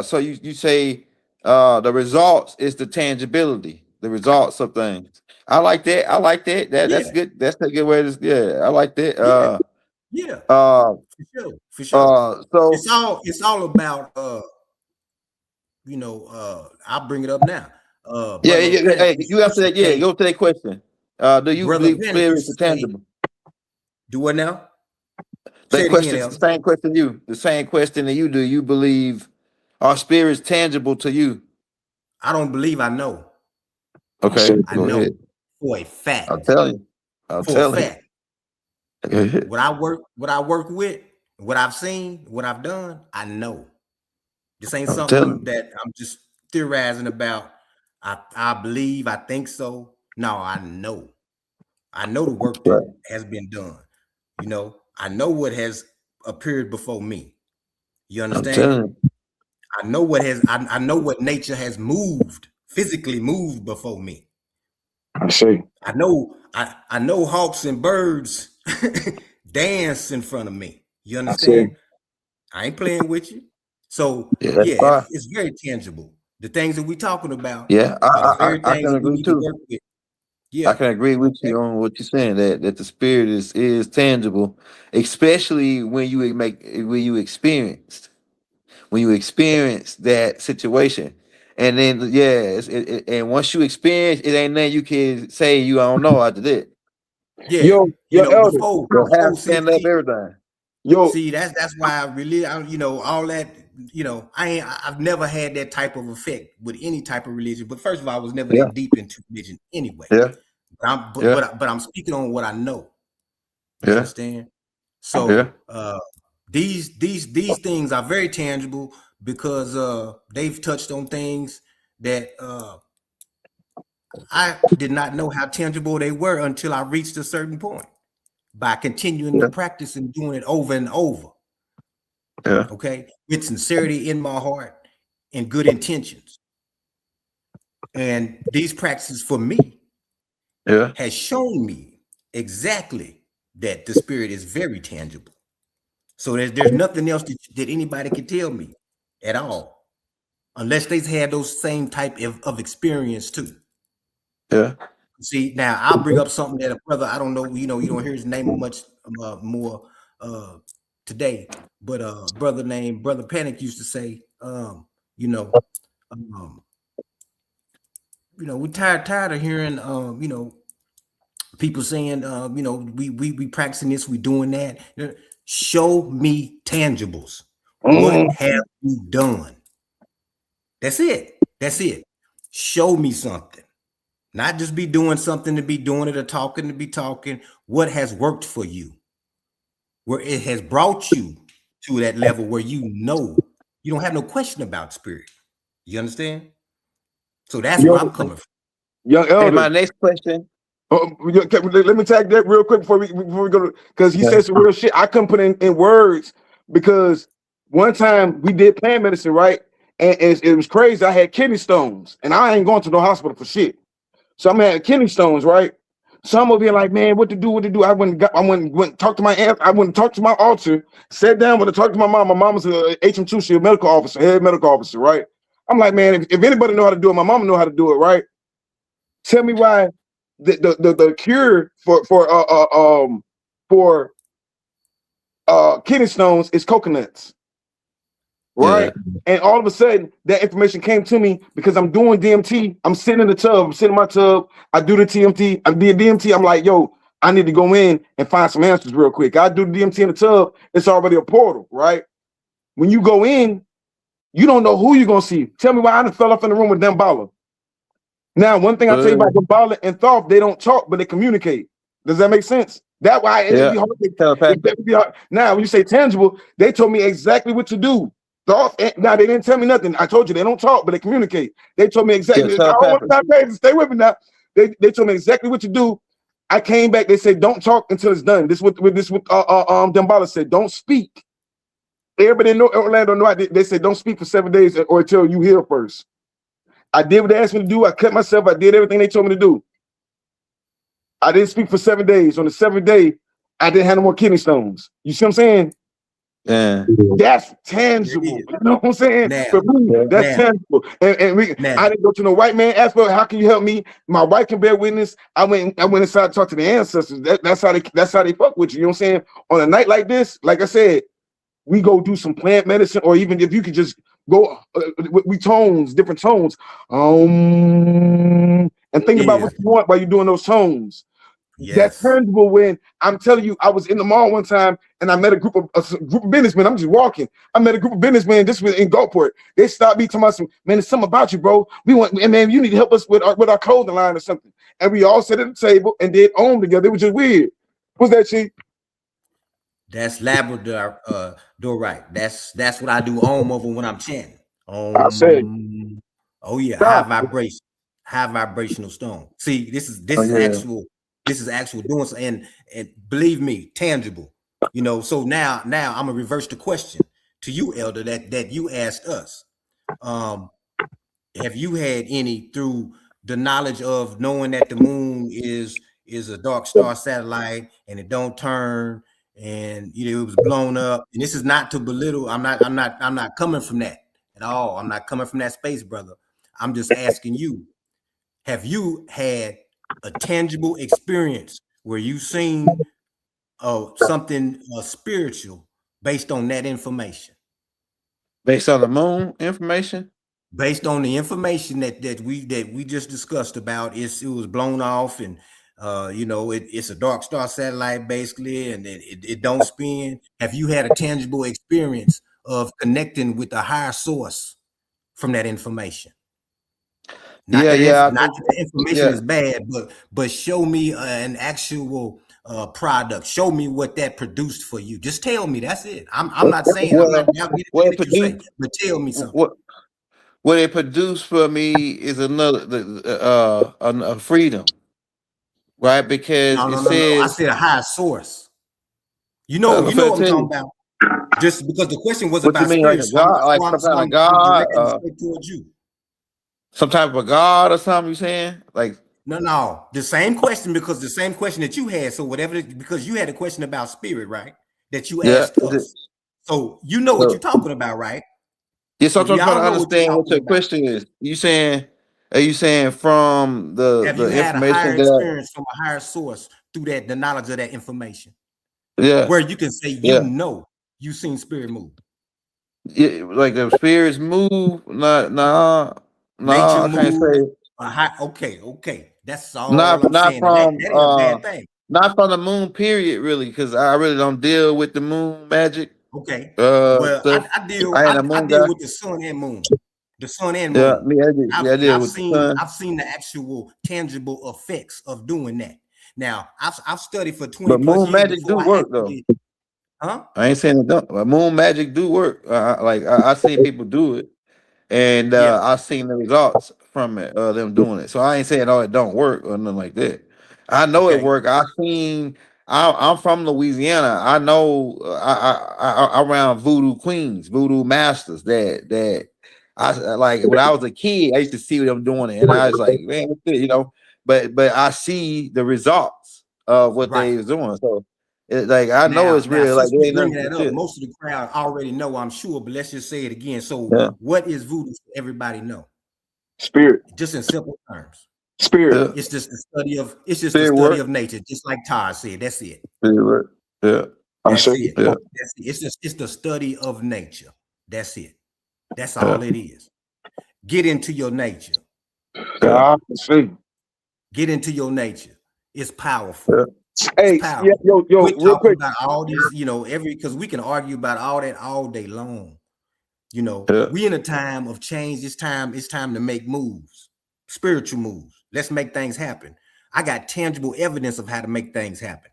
so you say the results is the tangibility, the results of things. I like that. That's good. That's a good way to. Yeah, I like that. For sure. So it's all about I'll bring it up now. Hey, you answer that. Yeah, go to that question. Do you believe spirits are tangible? Do what now? The same question that you do. You believe are spirits tangible to you? I don't believe I know. Okay, I know ahead. For a fact. I'll tell you. What I work with, what I've seen, what I've done, I know. This ain't something that I'm just theorizing about. I believe, I think so. No, I know. I know the work that has been done. You know, I know what has appeared before me. You understand? I know what I know what nature has physically moved before me. I see. I know hawks and birds dance in front of me. You understand? I ain't playing with you. So it's very tangible. The things that we're talking about. Yeah, I can agree too. Yeah, I can agree with you on what you're saying, that the spirit is tangible, especially when you experience that situation. And then and once you experience, it ain't nothing you can say you don't know after that. Yeah, before stand up everything. See, that's why I really, all that, I've never had that type of effect with any type of religion. But first of all, I was never that deep into religion anyway. Yeah. But I'm speaking on what I know. You understand? So these things are very tangible because they've touched on things that I did not know how tangible they were until I reached a certain point by continuing to practice and doing it over and over. Yeah. Okay. With sincerity in my heart and good intentions. And these practices for me has shown me exactly that the spirit is very tangible. So there's nothing else that anybody can tell me at all, unless they've had those same type of experience too. Yeah. See, now I'll bring up something that a brother, I don't know, you don't hear his name much more today. But brother named Brother Panic used to say, you know, um, we're tired of hearing people saying, we practicing this, we doing that. Show me tangibles. What have you done? That's it. That's it. Show me something. Not just be doing something to be doing it or talking to be talking. What has worked for you? Where it has brought you to that level where you don't have no question about spirit. You understand? So that's where I'm coming from. Young elder. Hey, my next question. Let me tag that real quick before we go, because he said some real shit. I couldn't put in words, because one time we did plant medicine, right? And it was crazy. I had kidney stones, and I ain't going to no hospital for shit. So I'm having kidney stones, right? So I'm gonna be like, man, what to do? I went talk to my aunt. I went and talked to my altar, sat down, went to talk to my mom. My mom was a HM2, she a medical officer, head medical officer, right? I'm like, man, if anybody know how to do it, my mama know how to do it, right? Tell me why the cure for kidney stones is coconuts, right? Yeah. And all of a sudden, that information came to me because I'm doing DMT. I'm sitting in the tub. I'm sitting in my tub. I do the TMT. I do DMT. I'm like, yo, I need to go in and find some answers real quick. I do the DMT in the tub. It's already a portal, right? When you go in, you don't know who you're gonna see. Tell me why I fell off in the room with Dembala. Now, one thing I tell you about Dembala and Thoth, they don't talk, but they communicate. Does that make sense? That's why it'd be hard. Now, when you say tangible, they told me exactly what to do. Thoth, now they didn't tell me nothing. I told you they don't talk, but they communicate. They told me exactly. I don't want to stop crazy. Stay with me now. They told me exactly what to do. I came back. They said, don't talk until it's done. This what Dembala said. Don't speak. Everybody in Orlando know. They said don't speak for 7 days or until you heal first. I did what they asked me to do. I cut myself. I did everything they told me to do. I didn't speak for 7 days. On the 7th day, I didn't have no more kidney stones. You see what I'm saying? Yeah. That's tangible. You know what I'm saying? Now, for me, that's tangible. And I didn't go to no white man. Ask for how can you help me? My wife can bear witness. I went inside to talk to the ancestors. That's how they fuck with you. You know what I'm saying? On a night like this, like I said, we go do some plant medicine, or even if you could just go, we tones, different tones, and think about what you want while you're doing those tones. Yes. That's tangible. When I'm telling you, I was in the mall one time and I met a group of businessmen. I'm just walking. I met a group of businessmen. This was in Gulfport. They stopped me, talking about some, man, there's something about you, bro. Man, you need to help us with our clothing line or something. And we all sat at the table and did Om together. It was just weird. What's that, Chief? That's Labrador, right. That's what I do Om over when I'm chanting. I say, oh yeah, high vibrational stone. See, this is actual doing so, and believe me, tangible. You know, so now I'm gonna reverse the question to you, Elder, that you asked us. Have you had any, through the knowledge of knowing that the moon is a dark star satellite and it don't turn, and it was blown up, and this is not to belittle. I'm not coming from that at all. I'm not coming from that space, brother. I'm just asking you, have you had a tangible experience where you seen something spiritual based on that information? Based on the moon information? Based on the information that we just discussed about, it was blown off, and it's a dark star satellite basically, and it don't spin. Have you had a tangible experience of connecting with a higher source from that information? Not that the information is bad, but show me an actual product. Show me what that produced for you. Just tell me. That's it. I'm not saying I'm not doubting anything that you say, but tell me something. What it produced for me is a freedom, right? Because no. I said a higher source. You know what I'm talking about. Just because the question was about spirit, like a God, like some kind of God, towards you. Some type of God or something. You saying like? No. The same question, because the same question that you had. So whatever, because you had a question about spirit, right? That you asked us. So you know what you're talking about, right? Yeah, so I'm trying to understand what your question is. Are you saying from the had information a higher experience from a higher source through the knowledge of that information? Yeah. Where you can say, you know. you seen spirit move? Yeah, like the spirits move. Nah, Nature I can't moves. say. Okay. That's all I'm Not saying. And from that ain't a bad thing. not from the moon period, really, because I really don't deal with the moon magic Okay. Well, stuff. I deal I ain't I, a I moon deal guy. with the sun and moon. The sun and Yeah, moon. me, I deal I've with the sun. seen the actual tangible effects of doing that. Now, I've studied for 20 But plus moon years magic do before I work though. actually, huh? I ain't saying it don't. But moon magic do work. I seen people do it, and Yeah. I seen the results from it. Them doing it. So I ain't saying it don't work or nothing like that. I know it Okay. work. I seen. I'm from Louisiana. I know. I around voodoo queens, voodoo masters. That I like when I was a kid. I used to see them doing it, and I was like, man, what's this?" But I see the results of what Right. they was doing. So. Like I know it's Now, real. Like since there we ain't bring nothing that to up, shit. most of the crowd already know, I'm sure, but let's just say it again. So, Yeah, what is voodoo? So everybody know, Spirit. just in simple terms. Spirit. yeah. It's just the study of Spirit work. nature, just like Todd said. That's it. Spirit work. Yeah, I That's say. it. yeah, That's it. It's the study of nature. That's it. That's yeah, all it is. Get into your nature. yeah, I see. Get into your nature. It's powerful. yeah, It's Hey, yeah, powerful. yo, We're real talking quick. about all these, because we can argue about all that all day long. yeah. We in a time of change. It's time to make moves, spiritual moves. Let's make things happen. I got tangible evidence of how to make things happen.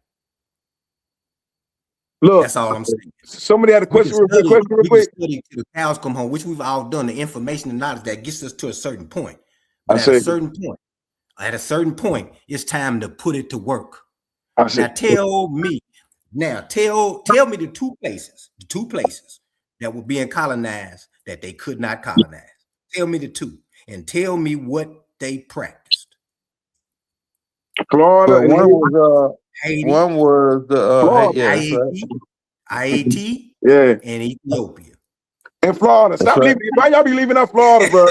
Look, That's all I'm saying. somebody had a We can question real quick. study, Question real we can quick. study till the cows come home, which we've all done, the information and knowledge that gets us to a certain point. I But at a say. certain point, it's time to put it to work. I say. Now tell me the two places that were being colonized that they could not colonize. Tell me the two, and tell me what they practiced. Florida Well, and Haiti, one was the Florida. yeah, that's right. IAT, Yeah. and Ethiopia. And Florida. That's Stop right. leaving. Why y'all be leaving out Florida, bro?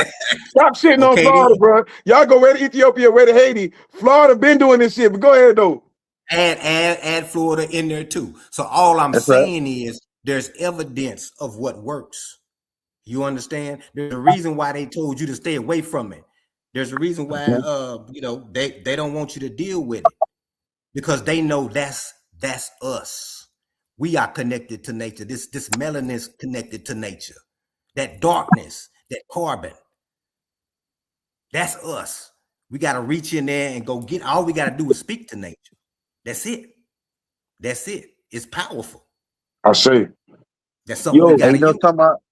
Stop shitting on Okay, Florida, bro. Y'all go way to Ethiopia, way to Haiti. Florida been doing this shit, but go ahead though. add Florida in there too. So all I'm That's right. saying is there's evidence of what works. You understand? There's a reason why they told you to stay away from it. There's a reason why they don't want you to deal with it, because they know that's us. We are connected to nature. This melanin is connected to nature. That darkness, that carbon, that's us. We got to reach in there and go get. All we got to do is speak to nature. That's it. That's it. It's powerful. I say. That's something we Yo, got And to you know use. talking about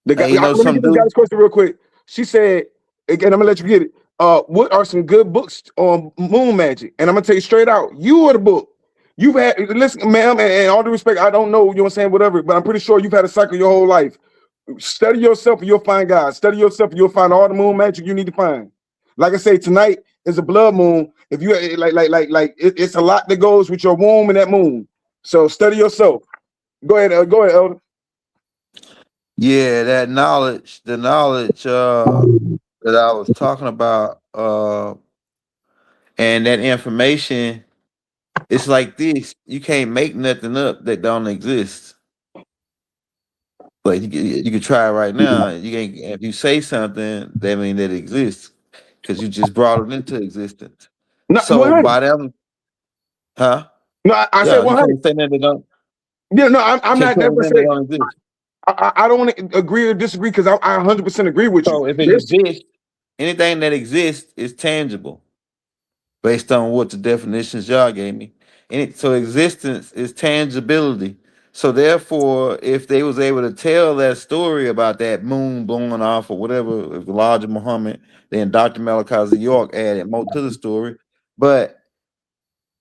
and you know let me some get this dude. guy's question real quick. She said, again, I'm gonna let you get it. What are some good books on moon magic? And I'm gonna tell you straight out, you are the book. You've had listen, ma'am, and all due respect, I don't know, you know what I'm saying, whatever, but I'm pretty sure you've had a cycle your whole life. Study yourself and you'll find God. Study yourself and you'll find all the moon magic you need to find. Like I say, tonight is a blood moon. If you it's a lot that goes with your womb and that moon. So study yourself. Go ahead, Elder. Yeah, that knowledge, the knowledge that I was talking about, and that information, it's like this. You can't make nothing up that don't exist. But you can try it right now. You can't if you say something, that mean that it exists. Because you just brought it into existence. Not So 100. by them, huh? No, I said Yeah, you 100. can't say nothing that don't Yeah, no, I'm can't not tell me never nothing that say don't exist. I don't want to agree or disagree because I 100% agree with you. So if it There's exists, anything that exists is tangible based on what the definitions y'all gave me. So existence is tangibility. So therefore, if they was able to tell that story about that moon blowing off or whatever, if Elijah Muhammad, then Dr. Malachi York added more to the story. But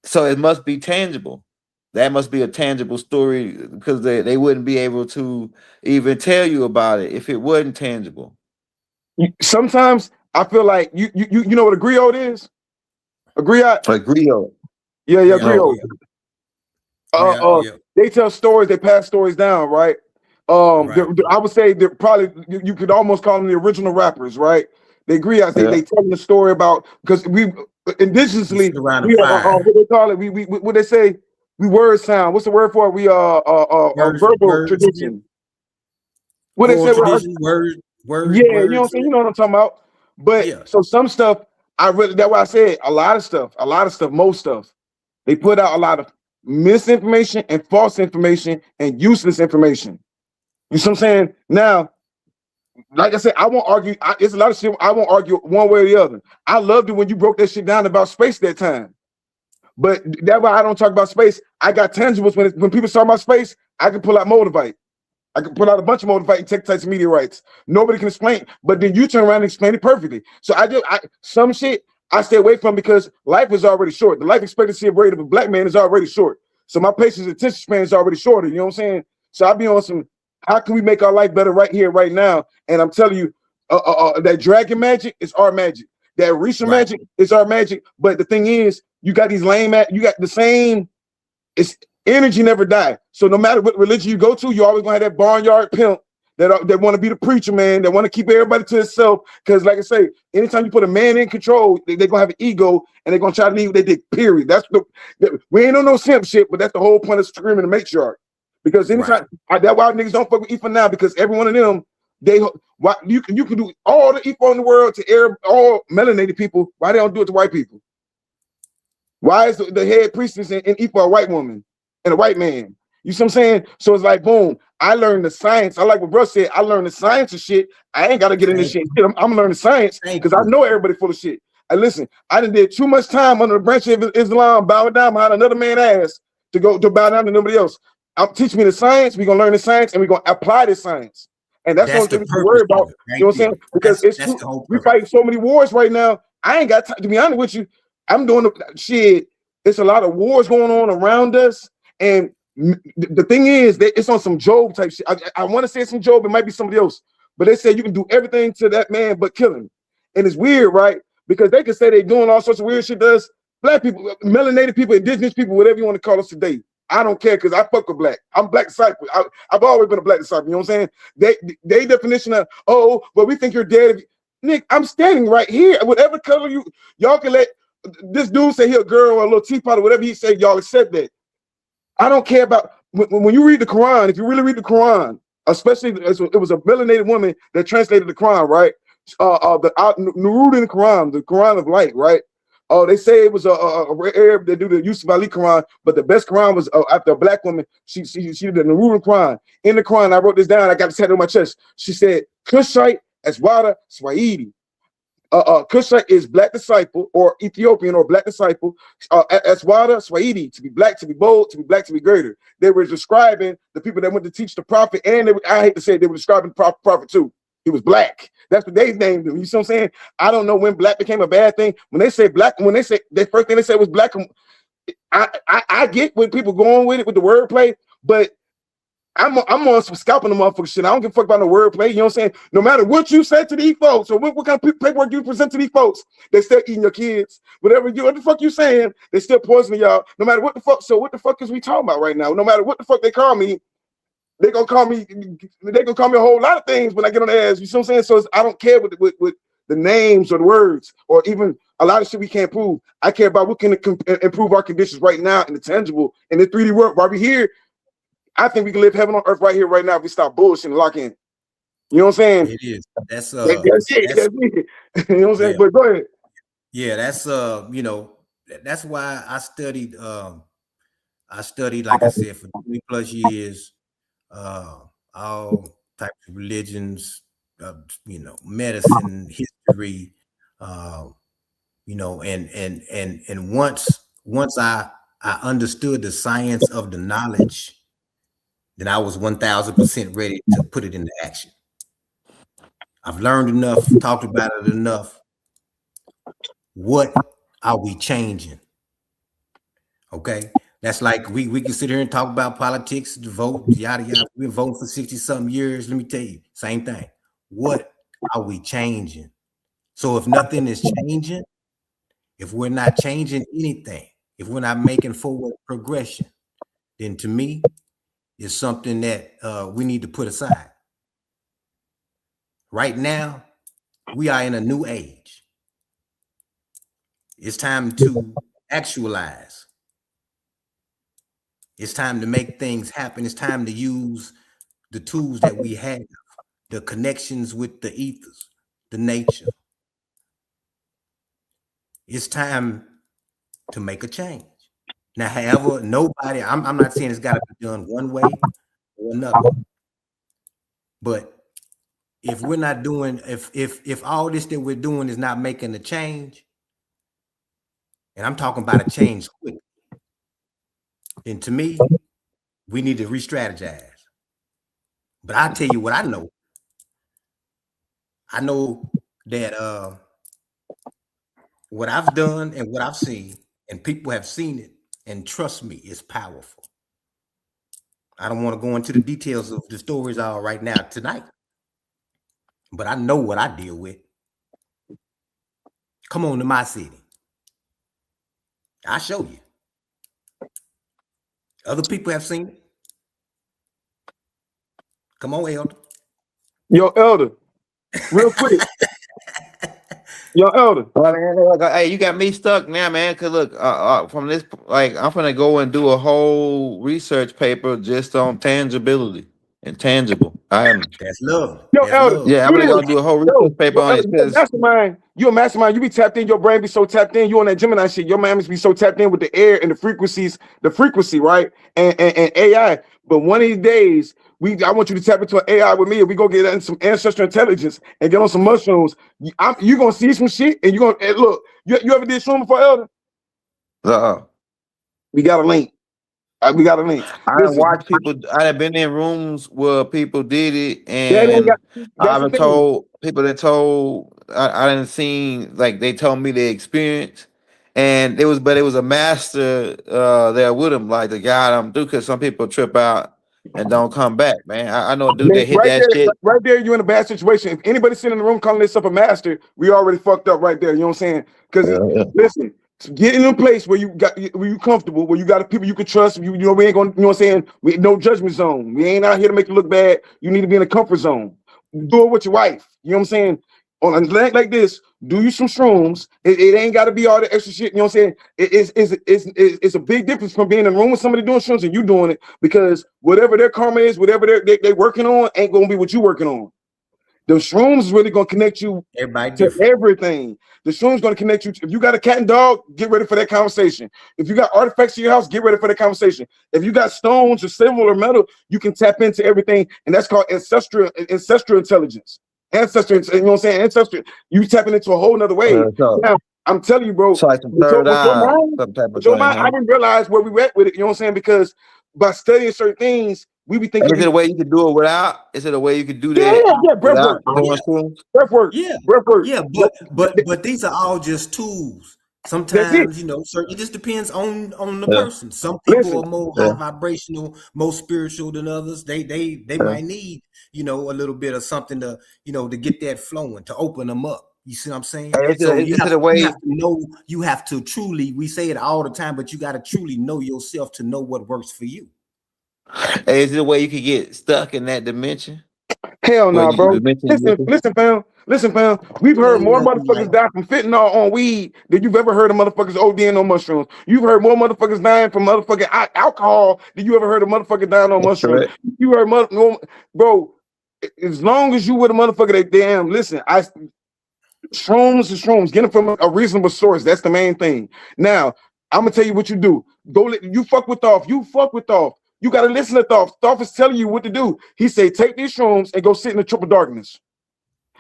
so it must be tangible. That must be a tangible story because they wouldn't be able to even tell you about it if it wasn't tangible. sometimes I feel like you know what a griot is? A griot? Like griot. Yeah, Yeah, No. griot. yeah. They tell stories, they pass stories down, right? Right. I would say they're probably you could almost call them the original rappers, right? They griots, Yeah. they telling the story about because we You indigenously sit around the we are fire. what they call it, we what they say We word sound. What's the word for it? We verbal tradition. What they say? Tradition, word, yeah, you know what I'm saying. You know what I'm talking about. But yeah, so some stuff, that's why I said a lot of stuff, most stuff. They put out a lot of misinformation and false information and useless information. You see what I'm saying? Now, like I said, I won't argue. It's a lot of shit. I won't argue one way or the other. I loved it when you broke that shit down about space that time. But that's why I don't talk about space. I got tangibles when people talk about space. I can pull out Motivate. I can pull out a bunch of Motivate text meteorites. Nobody can explain, but then you turn around and explain it perfectly. So some shit I stay away from because life is already short. The life expectancy rate of a black man is already short. So my patience attention span is already shorter. You know what I'm saying? So I be on some. How can we make our life better right here, right now? And I'm telling you, that dragon magic is our magic. That Risha magic is our magic. But the thing is, you got these lame. You got the same. It's energy never die. So no matter what religion you go to, you always gonna have that barnyard pimp that want to be the preacher man, that want to keep everybody to itself. Because like I say, anytime you put a man in control, they're gonna have an ego and they're gonna try to leave what they did. Period. We ain't on no simp shit, but that's the whole point of screaming the matriarch. Because anytime that's why niggas don't fuck with Ifa now, because every one of them, you can do all the Ifa in the world to Arab, all melanated people. Why they don't do it to white people? Why is the head priestess in Ifa a white woman and a white man? You see what I'm saying? So it's like, boom, I learned the science. I like what bro said. I learned the science of shit. I ain't got to get in this shit. I'm learning science because I know everybody full of shit. And listen, I done did too much time under the branch of Islam, bowing down behind another man's ass to bow down to nobody else. Teach me the science. We're going to learn the science and we're going to apply the science. And that's what we worry about. You know what I'm saying? Because we fighting so many wars right now. I ain't got time, to be honest with you. I'm doing the shit. It's a lot of wars going on around us. And the thing is that it's on some Job type shit. I want to say it's some Job. It might be somebody else. But they say you can do everything to that man but kill him. And it's weird, right? Because they can say they're doing all sorts of weird shit to us. Black people, melanated people, indigenous people, whatever you want to call us today. I don't care because I fuck with black. I'm black disciple. I've always been a black disciple. You know what I'm saying? They definition of, well, we think you're dead. Nick, I'm standing right here. Whatever color y'all can let this dude say he a girl or a little teapot or whatever he said, y'all accept that. I don't care about when you read the Quran. If you really read the Quran, especially it was a melanated woman that translated the Quran, right? The Nurud in the Quran of light, right? They say it was a Arab that do the Yusuf Ali Quran, but the best Quran was after a black woman. She did the Nurud Quran. In the Quran, I wrote this down. I got this tattooed on my chest. She said, "Kushite Aswada Swahili." Kushite is black disciple or Ethiopian or black disciple. Aswada Swahili, to be black, to be bold, to be black, to be greater. They were describing the people that went to teach the prophet, and I hate to say it, they were describing the prophet too. He was black. That's what they named him. You see what I'm saying? I don't know when black became a bad thing. When they say black, when they say the first thing they said was black, I get when people going with it with the wordplay, but I'm on some scalping the motherfucker shit. I don't give a fuck about no wordplay. You know what I'm saying? No matter what you say to these folks, or what kind of paperwork you present to these folks, they still eating your kids. What the fuck you saying, they still poisoning y'all. No matter what the fuck. So what the fuck is we talking about right now? No matter what the fuck they call me, they gonna call me a whole lot of things when I get on their ass. You see what I'm saying? So I don't care with the names or the words or even a lot of shit we can't prove. I care about what can improve our conditions right now in the tangible, in the 3D world. While we here, I think we can live heaven on earth right here, right now if we stop bullshitting and lock in. You know what I'm saying? It is. That's it. You know what I'm saying? But go ahead. Yeah, that's that's why I studied like I said for 20+ years, all types of religions, medicine, history, and once I understood the science of the knowledge, then I was 1000% ready to put it into action. I've learned enough, talked about it enough. What are we changing? Okay, that's like we can sit here and talk about politics, the vote, yada yada. We've been voting for 60-something years. Let me tell you, same thing. What are we changing? So if nothing is changing, if we're not changing anything, if we're not making forward progression, then to me, it's something that we need to put aside. Right now, we are in a new age. It's time to actualize. It's time to make things happen. It's time to use the tools that we have, the connections with the ethers, the nature. It's time to make a change. Now, however, nobody, I'm not saying it's got to be done one way or another. But if we're not doing, if all this that we're doing is not making a change, and I'm talking about a change quick, then to me, we need to re-strategize. But I'll tell you what I know. I know that what I've done and what I've seen, and people have seen it, and trust me, it's powerful. I don't want to go into the details of the stories all right now tonight, but I know what I deal with. Come on to my city. I'll show you. Other people have seen it. Come on, Elder. Yo, Elder, real quick. Yo, Elder. Hey, you got me stuck now, man. Cause look, from this, like, I'm gonna go and do a whole research paper just on tangibility and tangible items. That's love. Yo, That's Elder. love. Yeah, I'm Do gonna this. go do a whole Yo, research paper on Elder, it. you a 'Cause mastermind. You a mastermind. You be tapped in. Your brain be so tapped in. You on that Gemini shit. Your mind must be so tapped in with the air and the frequencies, right? And AI. But one of these days, I want you to tap into an AI with me, and we go get in some ancestral intelligence and get on some mushrooms. You gonna see some shit, and you gonna look. You ever did shroom before, Elder? We got a link. We got a link. I done Listen, watched people. I have been in rooms where people did it, that ain't got. and That's I've the been thing. told people that told I didn't seen, like, they told me their experience, and it was a master there with them, like, the guy I'm through, because some people trip out and don't come back, man. I know a dude Man, that hit that shit. right there, you're in a bad situation. If anybody sitting in the room calling themselves a master, we already fucked up right there. You know what I'm saying? Because listen, get in a place where you comfortable, where you got people you can trust. You know, we ain't gonna, you know what I'm saying? We no judgment zone. We ain't out here to make you look bad. You need to be in a comfort zone. Do it with your wife. You know what I'm saying? On a night like this, do you some shrooms. It ain't got to be all the extra shit. You know what I'm saying? It's a big difference from being in a room with somebody doing shrooms and you doing it, because whatever their karma is, whatever they working on, ain't gonna be what you working on. The shrooms is really gonna connect you to everything. The shrooms gonna connect you. If you got a cat and dog, get ready for that conversation. If you got artifacts in your house, get ready for that conversation. If you got stones or silver or metal, you can tap into everything, and that's called ancestral intelligence. Ancestry, you know what I'm saying? Ancestry, you tapping into a whole nother way. Now, I'm telling you, bro, It's like some third eye, some type of thing, I huh? didn't realize where we were at with it, you know what I'm saying? Because by studying certain things, we be thinking. Is it a way you could do it without? Is it a way you could do that? Yeah, breath work. Breath work. Yeah, breath work. yeah, but these are all just tools. Sometimes, you know, it just depends on the person. Some people are more high vibrational, more spiritual than others. They might need, you know, a little bit of something to, you know, to get that flowing, to open them up. You see what I'm saying? So you have to know, you have to truly, we say it all the time, but you got to truly know yourself to know what works for you. Hey, is it a way you could get stuck in that dimension? Hell no, bro. Listen, fam. We've heard more motherfuckers die from fentanyl on weed than you've ever heard of motherfuckers ODing on mushrooms. You've heard more motherfuckers dying from motherfucking alcohol than you ever heard of motherfuckers dying on mushrooms. You heard bro. As long as you with a motherfucker that damn, listen, shrooms and shrooms, get them from a reasonable source. That's the main thing. Now, I'm gonna tell you what you do. You fuck with Thoth. You gotta listen to Thoth. Thoth is telling you what to do. He say, take these shrooms and go sit in the triple darkness.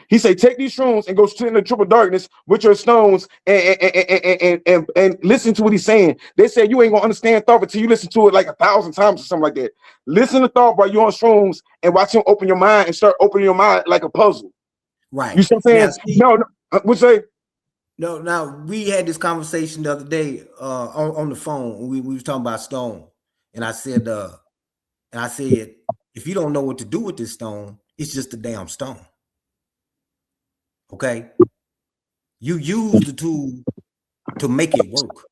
He say, take these shrooms and go sit in the triple darkness with your stones and listen to what he's saying. They say you ain't gonna understand Thoth until you listen to it like 1,000 times or something like that. Listen to Thoth while you're on shrooms and watch him open your mind and start opening your mind like a puzzle. Right. You see what I'm saying? What's that? No, now we had this conversation the other day on the phone. We was talking about stone, and I said, if you don't know what to do with this stone, it's just a damn stone. Okay, you use the tool to make it work.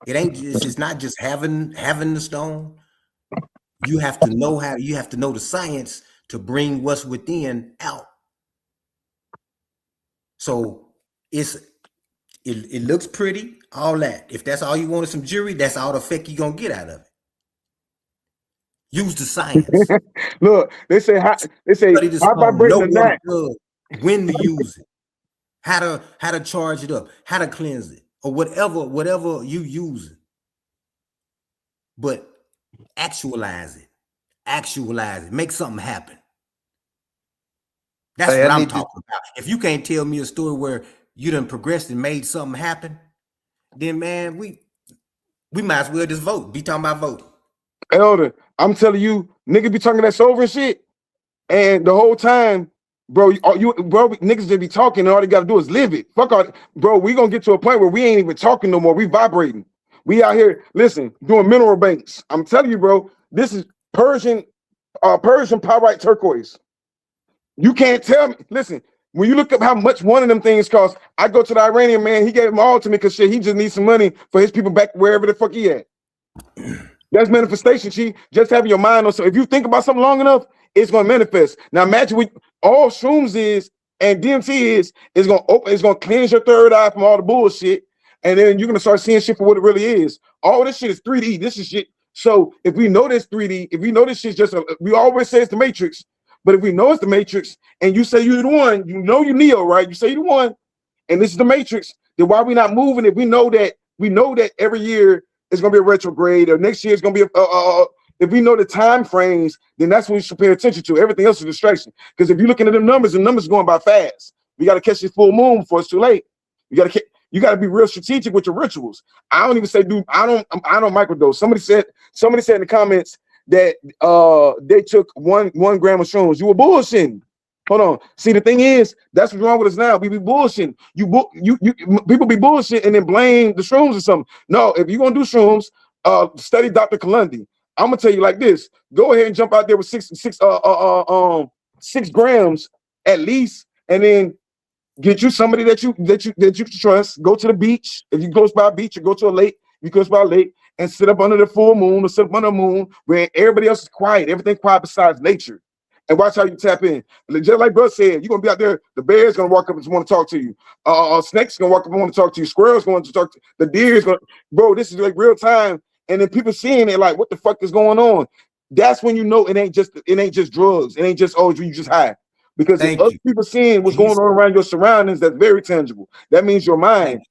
It's not just having the stone. You have to know you have to know the science to bring what's within out. So it looks pretty, all that. If that's all you want is some jewelry, that's all the effect you're gonna get out of it. Use the science. Look, they say Study the high song. vibrating Know or what not. it does, when to use it, how to charge it up, how to cleanse it, or whatever you use it. But actualize it, make something happen. That's Hey, what I I'm need to. talking about. If you can't tell me a story where you done progressed and made something happen, then man, we might as well just vote. Be talking about voting. Elder, I'm telling you, niggas be talking that sober shit, and the whole time, bro, niggas just be talking, and all they gotta do is live it. Fuck all, bro. We gonna get to a point where we ain't even talking no more. We vibrating. We out here, listen, doing mineral banks. I'm telling you, bro, this is Persian pyrite turquoise. You can't tell me. Listen, when you look up how much one of them things costs, I go to the Iranian man. He gave them all to me because shit, he just needs some money for his people back wherever the fuck he at. That's manifestation, Chief. Just having your mind on. So if you think about something long enough, it's gonna manifest. Now imagine what all shrooms is and DMT is gonna open. It's gonna cleanse your third eye from all the bullshit, and then you're gonna start seeing shit for what it really is. All this shit is 3D. This is shit. So if we know this 3D, if we know this shit's just we always say it's the Matrix. But if we know it's the Matrix, and you say you're the one, you know you Neo, right? You say you're the one, and this is the Matrix. Then why are we not moving? If we know that every year it's gonna be a retrograde, or next year it's gonna be if we know the time frames, then that's what we should pay attention to. Everything else is distraction. Because if you're looking at them numbers, the numbers are going by fast. We got to catch this full moon before it's too late. You got to be real strategic with your rituals. I don't even say, dude, I don't microdose. Somebody said in the comments that they took one gram of shrooms. You were bullshitting. Hold on. See, the thing is, that's what's wrong with us now. We be bullshitting. People be bullshitting and then blame the shrooms or something. No, if you're gonna do shrooms, study Dr. Kalundy. I'm gonna tell you like this: go ahead and jump out there with 6 grams at least, and then get you somebody that you trust. Go to the beach if you close by a beach, or go to a lake. If you close by a lake, and sit up under the full moon or sit up under the moon where everybody else is quiet, everything quiet besides nature, and watch how you tap in. Just like Bro said, you're gonna be out there. The bear's gonna walk up and want to talk to you. Snake's gonna walk up and want to talk to you. Squirrel's going to talk to you. The deer's gonna. Bro, this is like real time. And then people seeing it like, what the fuck is going on? That's when you know it ain't just drugs. It ain't just, oh, you just high. Because if other people seeing what's going on around your surroundings, that's very tangible. That means your mind.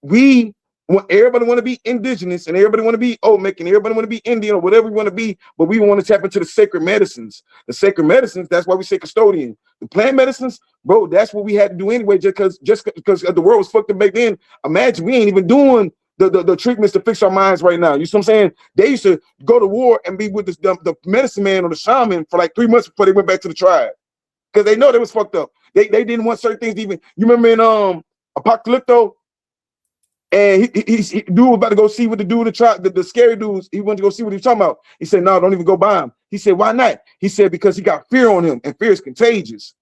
Everybody want to be indigenous, and everybody want to be Olmec, and everybody want to be Indian, or whatever we want to be, but we want to tap into the sacred medicines. The sacred medicines, that's why we say custodian. The plant medicines, bro, that's what we had to do anyway, just because the world was fucked up back then. Imagine we ain't even doing the treatments to fix our minds right now. You see what I'm saying? They used to go to war and be with the medicine man or the shaman for like 3 months before they went back to the tribe, because they know they was fucked up. They didn't want certain things to even. You remember in Apocalypto, and he dude was about to go see what the dude the scary dudes. He wanted to go see what he was talking about. He said, "No, don't even go by him." He said, "Why not?" He said, "Because he got fear on him, and fear is contagious."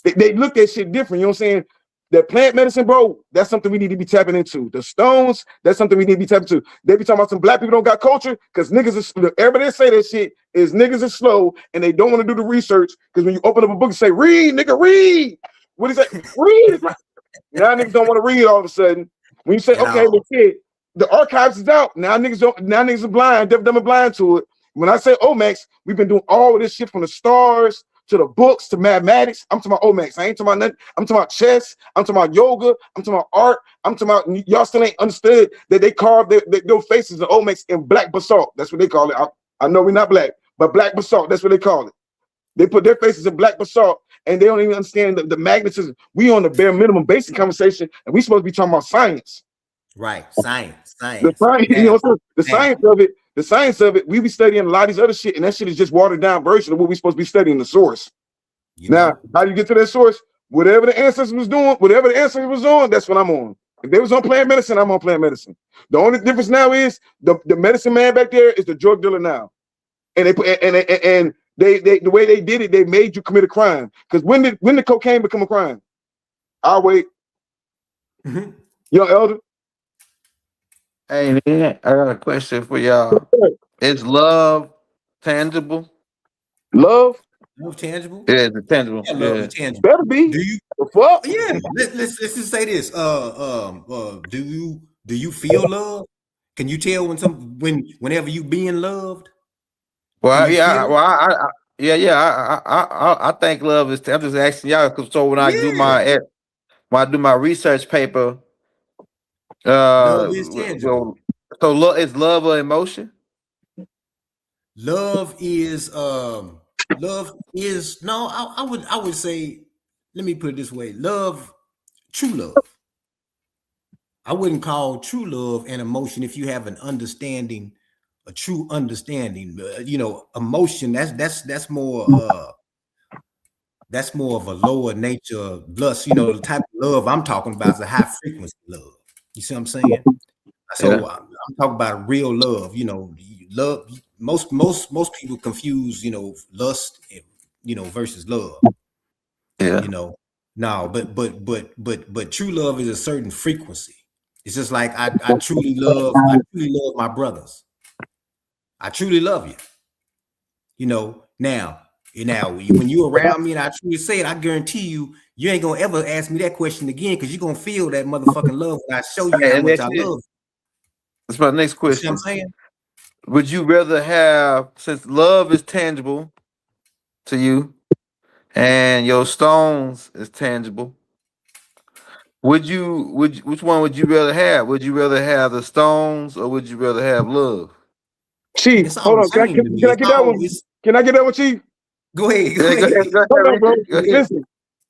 They look at shit different. You know what I'm saying? That plant medicine, bro, that's something we need to be tapping into. The stones, that's something we need to be tapping into. They be talking about some black people don't got culture because niggas are, everybody that say that shit is niggas are slow and they don't want to do the research, because when you open up a book and say, read, nigga, read. What is that? Read. Now niggas don't want to read all of a sudden. When you say, okay, well, shit, the archives is out. Now niggas are blind, deaf, dumb, and blind to it. When I say Omax, we've been doing all of this shit from the stars to the books to mathematics. I'm talking about Omax. I ain't talking about nothing. I'm talking about chess. I'm talking about yoga. I'm talking about art. I'm talking about, y'all still ain't understood that they carved their faces of Omax in black basalt. That's what they call it. I know we're not black, but black basalt, that's what they call it. They put their faces in black basalt, and they don't even understand the magnetism. We on the bare minimum basic conversation, and we supposed to be talking about science. Right, science. The science, you know, the science of it, we be studying a lot of these other shit, and that shit is just watered down version of what we supposed to be studying, the source. Now, how do you get to that source? Whatever the ancestors was doing, whatever the ancestors was on, that's what I'm on. If they was on plant medicine, I'm on plant medicine. The only difference now is the medicine man back there is the drug dealer now. And they the way they did it, they made you commit a crime. Because when did cocaine become a crime? I'll wait. Young elder. Hey man, I got a question for y'all. Is love tangible? Love? Love tangible? Yeah, it's tangible. Yeah, love is tangible. Better be. Do you? What? Yeah. Let's just say this. Do you feel love? Can you tell whenever you being loved? Well, you yeah, feel it? well, I think love is. I'm just asking y'all because so when I do Yeah. my research paper, Love is tangible. well, so love is love or emotion? Love is no, I would say, let me put it this way. True love. I wouldn't call true love an emotion if you have an understanding, a true understanding. Emotion, that's more of a lower nature lust. The type of love I'm talking about is a high frequency love. You see what I'm saying? Yeah, So I'm talking about real love. Love. Most people confuse lust, versus love. yeah. No, but true love is a certain frequency. It's just like I truly love my brothers. I truly love you. Now when you're around me and I truly say it, I guarantee you ain't gonna ever ask me that question again because you're gonna feel that motherfucking love when I show you how And much that's I it. love you. That's my next You see what I'm question. saying? Would you rather have, since love is tangible to you and your stones is tangible, which one would you rather have? Would you rather have the stones or would you rather have love? Chief, It's all hold the on. Can I, same can, to me. can I get that one? Can I get that one, Chief? Go ahead, go Yeah, go ahead. ahead, go ahead, Hold on, bro. Richard. Go ahead. Listen,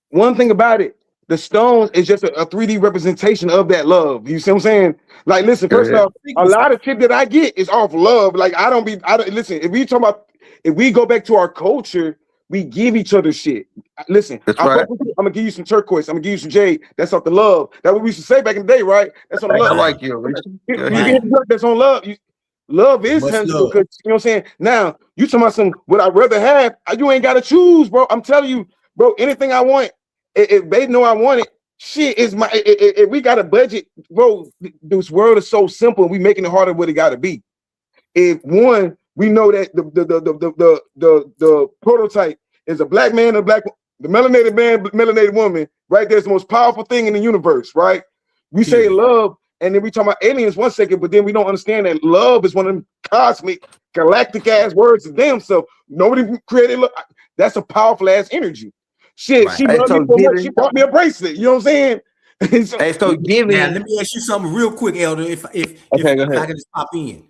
one thing about it, the stones is just a 3D representation of that love. You see what I'm saying? Like, listen, Go first ahead. off, a lot of shit that I get is off love. Like, I don't listen, if we go back to our culture, we give each other shit. Listen, That's I'm right. gonna give you some turquoise, I'm gonna give you some jade. That's off the love. That's what we used to say back in the day, right? That's on the I love. Right, like you, Richard. Go You ahead. get that's on love. Love is much tangible love. because you know what I'm saying. Now you talking about some what I'd rather have. You ain't got to choose, bro. I'm telling you, bro. Anything I want, if they know I want it, shit is my. If we got a budget, bro. This world is so simple. We making it harder what it got to be. If one, we know that the prototype is a black man, the melanated man, melanated woman. Right there's the most powerful thing in the universe. Right. We say Period. love. And then we talk about aliens 1 second, but then we don't understand that love is one of them cosmic, galactic ass words of damn self. Nobody created love. That's a powerful ass energy. Shit, Right. she Hey, loved me so so much, she giving. bought me a bracelet. You know what I'm saying? So, Hey, so Now giving. let me ask you something real quick, Elder. Okay, go If I ahead. could just pop in.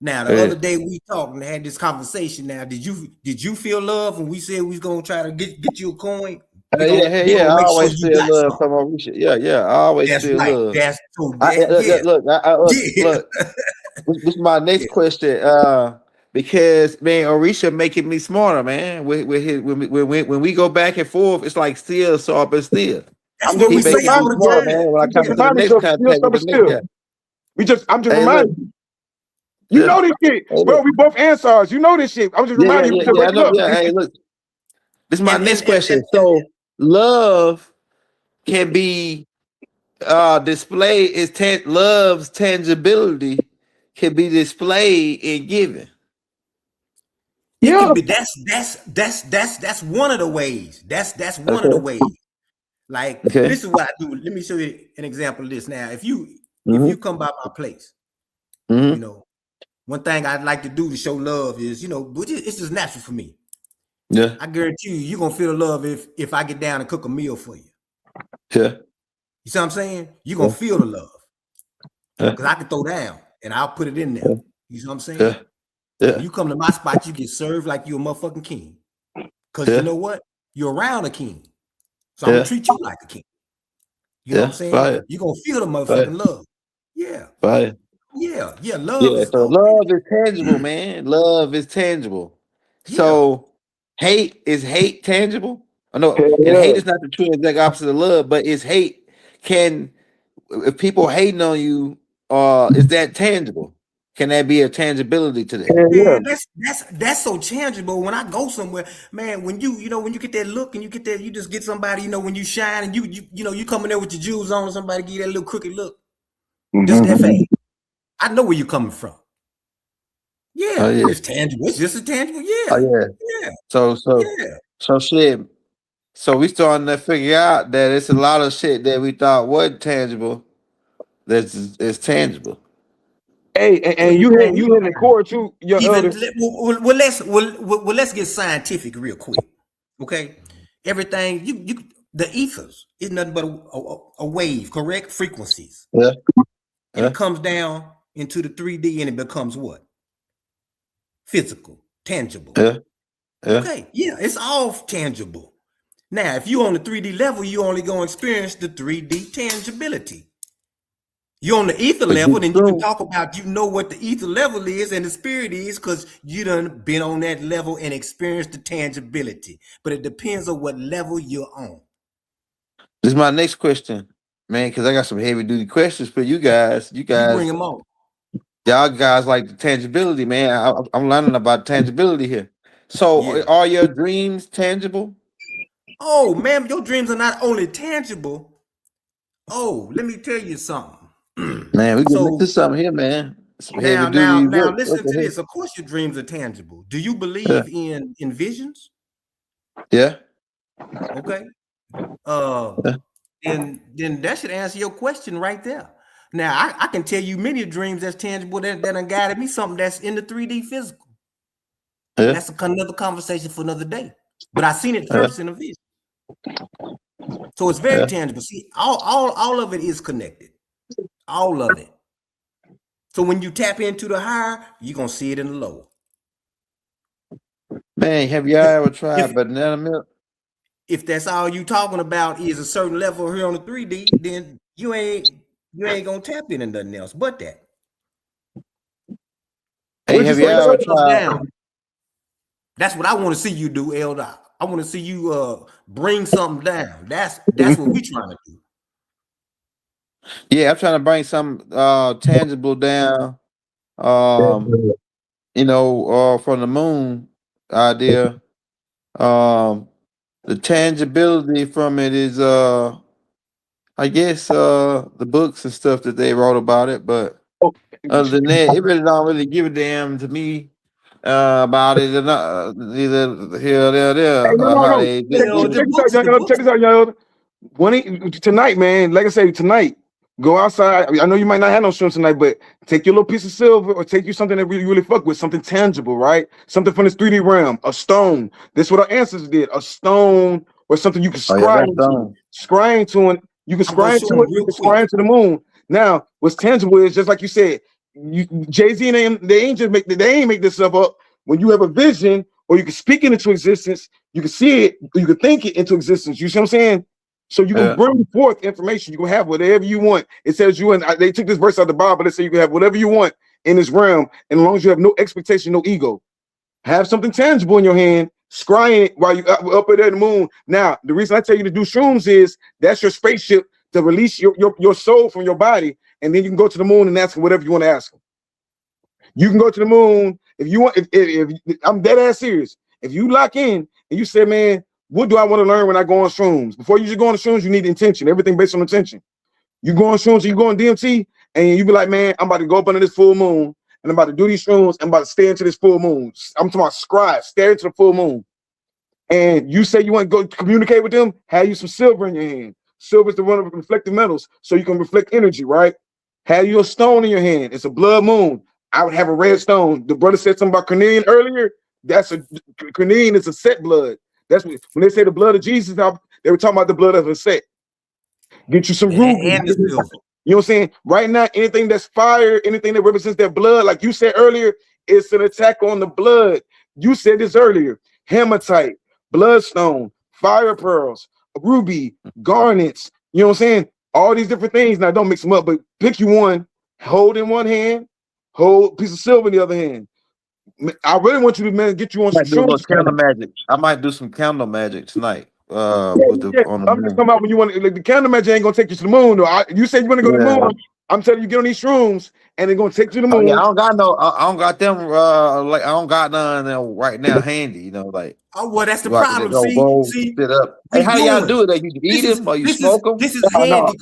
Now Go the other ahead. day we talked and had this conversation. Now, did you feel love when we said we was gonna try to get you a coin? We Yeah. gonna I make sure always you feel got love something. from Mauricia. Yeah. I always That's feel right. love. That's so Look, yeah. look, Yeah. look. This is my next Yeah. question. Because man, Orisha making me smarter, man. With his when we go back and forth, it's like steel sharp steel. That's I'm what just, He we we say just making me all reminding, the smart, time. man. When I we just come to the reminding next you, still contact with stubborn the next still. guy. I'm just Hey, look, reminding you. You yeah, know this shit, hey, bro. look, We both answers. You know this shit. I'm just reminding you. We just I waking know, up. yeah. Hey, look, this is my And next question. So, love can be display is love's tangibility can be displayed in giving. it Yeah. can be that's one of the ways. That's one of the Okay. ways. Like Okay. this is what I do. Let me show you an example of this. Now, if Mm-hmm. you come by my place, you Mm-hmm. know, one thing I'd like to do to show love is, it's just natural for me. Yeah. I guarantee you're gonna feel the love if I get down and cook a meal for you. Yeah. You see what I'm saying? You're gonna Yeah. feel the love Yeah. because I can throw down and I'll put it in there. Yeah. You see what I'm saying? Yeah. When Yeah. you come to my spot, you get served like you're a motherfucking king. Because you Yeah. know what? You're around a king. So I'm gonna Yeah. treat you like a king. You know what I'm Yeah. saying? Fire. You're gonna feel the Fire. motherfucking love. Yeah. Fire. Yeah. Love Yeah. is So love is tangible, man. Love is tangible. yeah. So hate tangible? I know, Hell and yeah. hate is not the true exact opposite of love, but is hate can if people hating on you, is that tangible? Can that be a tangibility to that? Hell yeah. Man, that's so tangible. When I go somewhere, man, when you get that look and you just get somebody, when you shine and you come in there with your jewels on, and somebody give you that little crooked look, just that fast. I know where you're coming from. Oh Yeah, yeah. it's tangible. It's just a tangible. Oh Yeah, yeah. yeah, So yeah. shit. So we starting to figure out that it's a lot of shit that we thought wasn't tangible that's is tangible. Hey, and you hit the core too, your Even elder. let's get scientific real quick. Okay, everything the ethers is nothing but a wave, correct? Frequencies, Yeah. and it comes down into the 3D and it becomes what? Physical, tangible. Yeah. Okay, yeah, it's all tangible. Now, if you on the 3D level, you only gonna experience the 3D tangibility. You're on the ether level, then you can talk about what the ether level is and the spirit is, because you done been on that level and experienced the tangibility. But it depends on what level you're on. This is my next question, man, because I got some heavy duty questions for you guys. You bring them on. Y'all guys like the tangibility, man. I'm learning about tangibility here. So, are your dreams tangible? Oh, man, your dreams are not only tangible. Oh, let me tell you something. Man, we getting into something here, man. Some heavy duty. Now, listen to this. Of course, your dreams are tangible. Do you believe in visions? Yeah. Okay. Then that should answer your question right there. Now, I can tell you many dreams that's tangible that done guided me something that's in the 3D physical. Yeah. That's another conversation for another day. But I seen it first in a vision. So it's very tangible. See, all of it is connected. All of it. So when you tap into the higher, you're gonna see it in the lower. Man, have y'all ever tried banana milk? If that's all you talking about is a certain level here on the 3D, then you ain't gonna tap into nothing else but that. Hey, have you ever tried? That's what I want to see you do, Elder. I want to see you bring something down. That's what we trying to do. Yeah, I'm trying to bring some tangible down. From the moon idea. The tangibility from it is I guess the books and stuff that they wrote about it, but other than that, it really don't really give a damn to me about it or not. Either here or there. How they Check this out, y'all. Tonight, man, like I say, tonight, go outside. I know you might not have no shrooms tonight, but take your little piece of silver or take you something that really fuck with, something tangible, right? Something from this 3D realm, a stone. This is what our ancestors did, a stone or something you can scry into. Scrying to it, you can scry into it, you can scry into the moon. Now, what's tangible is just like you said, Jay-Z and they ain't make this stuff up. When you have a vision or you can speak it into existence, you can see it, you can think it into existence. You see what I'm saying? So you can bring forth information. You can have whatever you want. It says they took this verse out of the Bible. They say you can have whatever you want in this realm, and as long as you have no expectation, no ego. Have something tangible in your hand, scrying it while you up there in the moon. Now, the reason I tell you to do shrooms is that's your spaceship to release your soul from your body, and then you can go to the moon and ask them whatever you want to ask them. You can go to the moon if you want. If I'm dead ass serious. If you lock in and you say, man, what do I want to learn when I go on shrooms? Before you just go on the shrooms, you need intention. Everything based on intention. You go on shrooms, you go on DMT, and you be like, man, I'm about to go up under this full moon, and I'm about to do these shrooms. I'm about to stare into this full moon. I'm talking about scribe, stare into the full moon. And you say you want to go communicate with them, have you some silver in your hand. Silver is the one of reflective metals, so you can reflect energy, right? Have you a stone in your hand. It's a blood moon. I would have a red stone. The brother said something about carnelian earlier. Carnelian is a set blood. That's when they say the blood of Jesus, they were talking about the blood of a set. Get you some rubies. You know what I'm saying? Right now, anything that's fire, anything that represents that blood, like you said earlier, it's an attack on the blood. You said this earlier. Hematite, bloodstone, fire pearls, ruby, garnets. You know what I'm saying? All these different things. Now, don't mix them up, but pick you one, hold in one hand, hold a piece of silver in the other hand. I really want you to get you on some candle magic. I might do some candle magic tonight. I'm just talking about when you want the candle magic ain't gonna take you to the moon. Though. You said you want to go to the moon. I'm telling you, get on these shrooms and they're gonna take you to the moon. Yeah, I don't got them. I don't got none right now handy. You know, like. Oh well, that's the problem. See, hey, how do y'all do it? Like you eat them or you smoke them? This is handy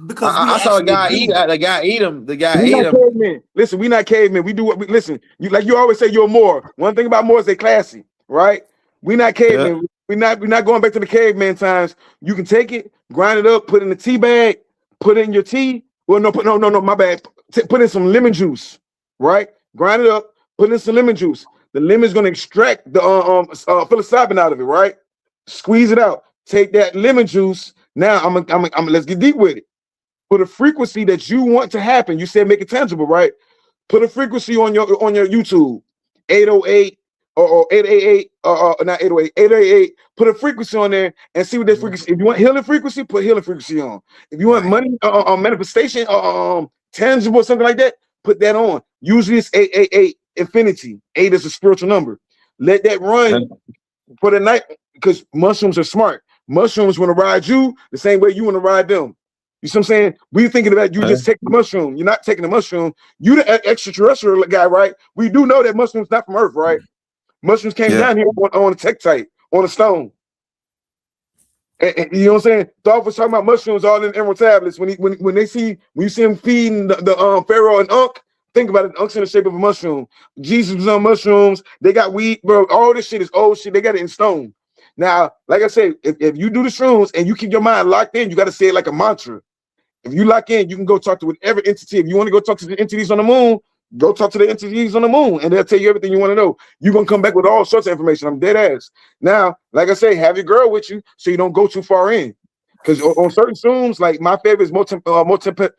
because I saw a guy eat. The guy ate them. The guy ate them. Cavemen. Listen, we not cavemen. We do what we listen. You always say you're Moor. One thing about Moors, they classy, right? We not cavemen. Yeah. We're not going back to the caveman times. You can take it, grind it up, put it in the tea bag, put it in your tea. Well, no, my bad. Put in some lemon juice. right? Grind it up, put in some lemon juice. The lemon is going to extract the psilocybin out of it, right? Squeeze it out. Take that lemon juice. Now let's get deep with it. Put a frequency that you want to happen. You said make it tangible, right? Put a frequency on your YouTube, 808 or 888, not 808, 888. Put a frequency on there and see what that frequency. If you want healing frequency, put healing frequency on. If you want money, manifestation, tangible, something like that, put that on. Usually it's 888 infinity. 8 is a spiritual number. Let that run for the night because mushrooms are smart. Mushrooms want to ride you the same way you want to ride them. You see what I'm saying? We thinking about you just take the mushroom. You're not taking the mushroom. You the extraterrestrial guy, right? We do know that mushrooms not from Earth, right? Mushrooms came down here on a tektite, on a stone. And you know what I'm saying? Dolph was talking about mushrooms all in emerald tablets. When you see him feeding the Pharaoh and Ankh, think about it. Ankh's in the shape of a mushroom. Jesus was on mushrooms. They got wheat, bro. All this shit is old shit. They got it in stone. Now, like I say, if you do the shrooms and you keep your mind locked in, you got to say it like a mantra. If you lock in, you can go talk to whatever entity. If you want to go talk to the entities on the moon, go talk to the entities on the moon, and they'll tell you everything you want to know. You're going to come back with all sorts of information. I'm dead ass. Now, like I say, have your girl with you so you don't go too far in. Because on certain Zooms, like my favorite is Motempec.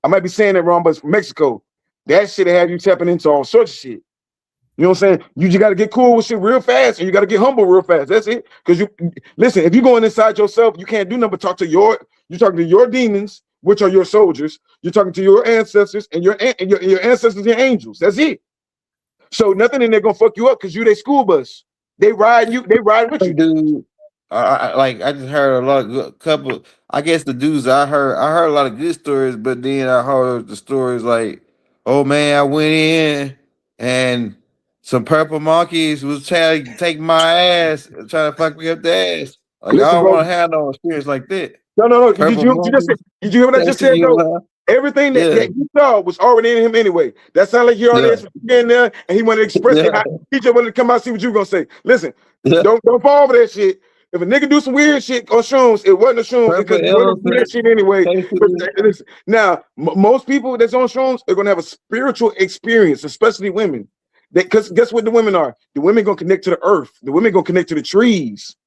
I might be saying it wrong, but it's from Mexico. That shit have you tapping into all sorts of shit. You know what I'm saying? You just got to get cool with shit real fast, and you got to get humble real fast. That's it. Because you listen, if you're going inside yourself, you can't do nothing but talk to you're talking to your demons, which are your soldiers. You're talking to your ancestors and your ancestors and angels. That's it. So nothing in there gonna fuck you up because you their school bus. They ride with you. Dude, I just heard a lot of couple. I guess the dudes I heard a lot of good stories, but then I heard the stories like, oh man, I went in and some purple monkeys was trying to take my ass, trying to fuck me up the ass. Like Listen, I don't bro. want to have no experience like that. No. Purple Did you hear what I just said though? Everything that he saw was already in him anyway. That sounded like he already in there and he wanted to express it. He just wanted to come out and see what you were gonna say. Listen, don't fall for that shit. If a nigga do some weird shit on shrooms, it wasn't a shrooms because it wasn't weird shit anyway. Now, most people that's on shrooms are gonna have a spiritual experience, especially women. Because guess what the women are? The women gonna connect to the earth. The women gonna connect to the trees.